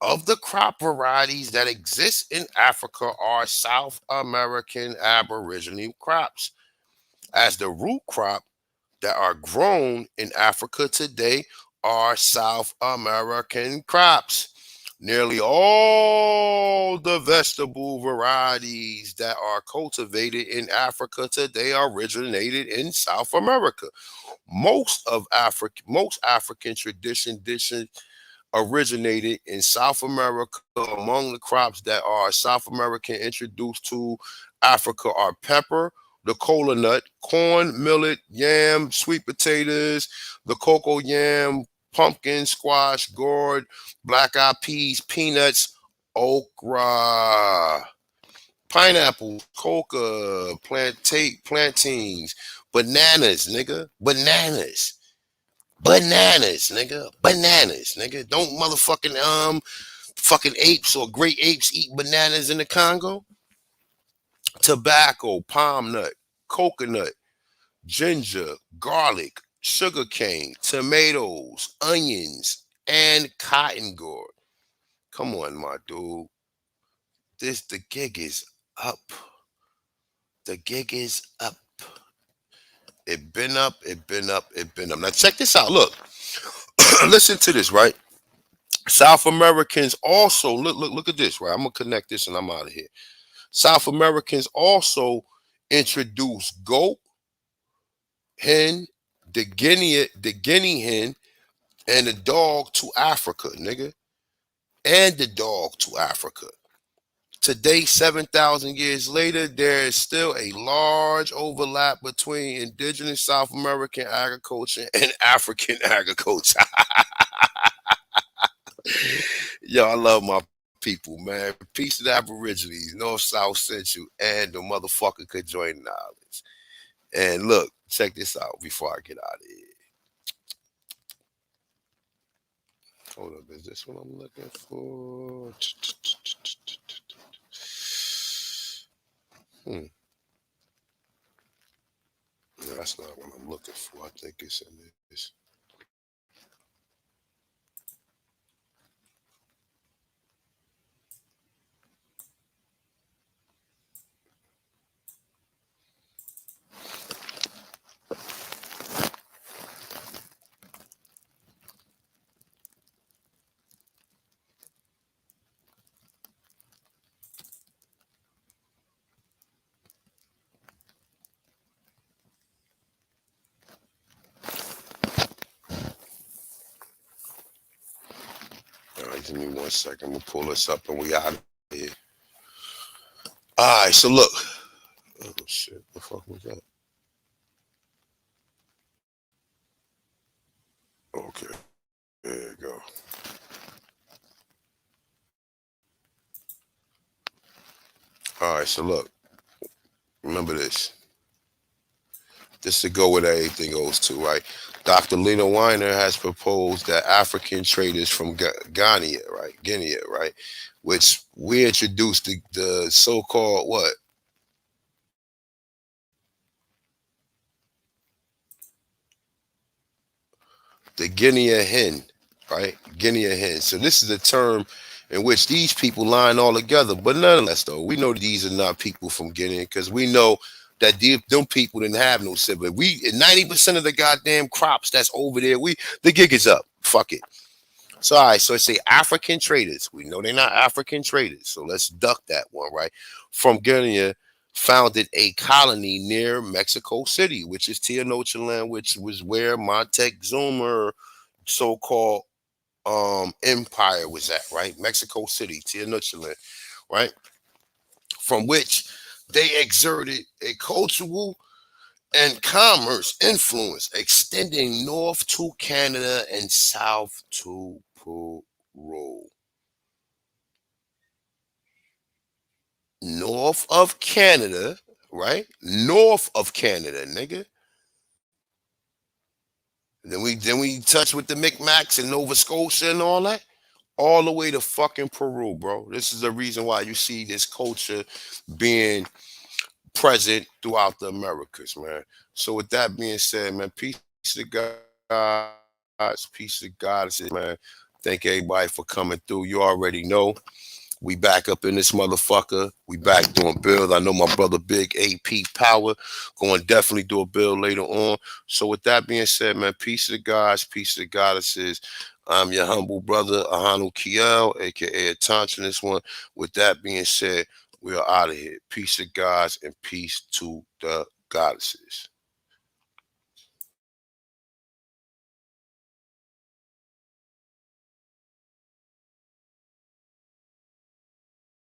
of the crop varieties that exist in Africa are South American Aboriginal crops. As the root crop that are grown in Africa today are South American crops. Nearly all the vegetable varieties that are cultivated in Africa today originated in South America. Most African dishes originated in South America. Among the crops that are South American introduced to Africa are pepper, the cola nut, corn, millet, yam, sweet potatoes, the cocoa yam, pumpkin, squash, gourd, black-eyed peas, peanuts, okra, pineapple, coca, plantains, bananas, nigga, bananas, nigga. Bananas, nigga. Don't fucking apes or great apes eat bananas in the Congo? Tobacco, palm nut, coconut, ginger, garlic, sugarcane, tomatoes, onions, and cotton gourd. Come on, my dude. The gig is up. The gig is up. It been up. It been up. It been up. Now check this out. Look, listen to this. Right, South Americans also look at this. Right, I'm gonna connect this and I'm out of here. South Americans also introduced goat, hen, the guinea hen, and the dog to Africa, nigga, and the dog to Africa. Today, 7,000 years later, there is still a large overlap between indigenous South American agriculture and African agriculture. Yo, I love my people, man. Peace to the Aborigines, North, South, Central, and the motherfucker could join knowledge. And look, check this out before I get out of here. Hold up, is this what I'm looking for? No, that's not what I'm looking for. I think it's in this. All right, give me 1 second. We'll pull this up and we out of here. All right, so look. Oh, shit. The fuck was that? Okay. There you go. All right, so look. Remember this. This to go with everything goes to, right? Dr. Lena Weiner has proposed that African traders from Guinea, right? Which we introduced the so-called what? The Guinea hen, right? Guinea hen. So this is a term in which these people line all together. But nonetheless, though, we know these are not people from Guinea because we know that them people didn't have no sibling. 90% of the goddamn crops that's over there, the gig is up. Fuck it. So all right, so it's say African traders. We know they're not African traders, so let's duck that one, right? From Guinea, founded a colony near Mexico City, which is Tenochtitlan, which was where Montezuma so-called empire was at, right? Mexico City, Tenochtitlan, right? From which they exerted a cultural and commerce influence extending north to Canada and south to Peru. North of Canada, right? North of Canada, nigga. Then we touch with the Mick Macks and Nova Scotia and all that. All the way to fucking Peru, bro. This is the reason why you see this culture being present throughout the Americas, man. So with that being said, man, peace to God, peace to goddesses, man. Thank everybody for coming through. You already know. We back up in this motherfucker. We back doing build. I know my brother Big AP Power going to definitely do a build later on. So with that being said, man, peace to the gods, peace to the goddesses. I'm your humble brother, Ahanu Kiel, a.k.a. Atantra, this one. With that being said, we are out of here. Peace to gods and peace to the goddesses.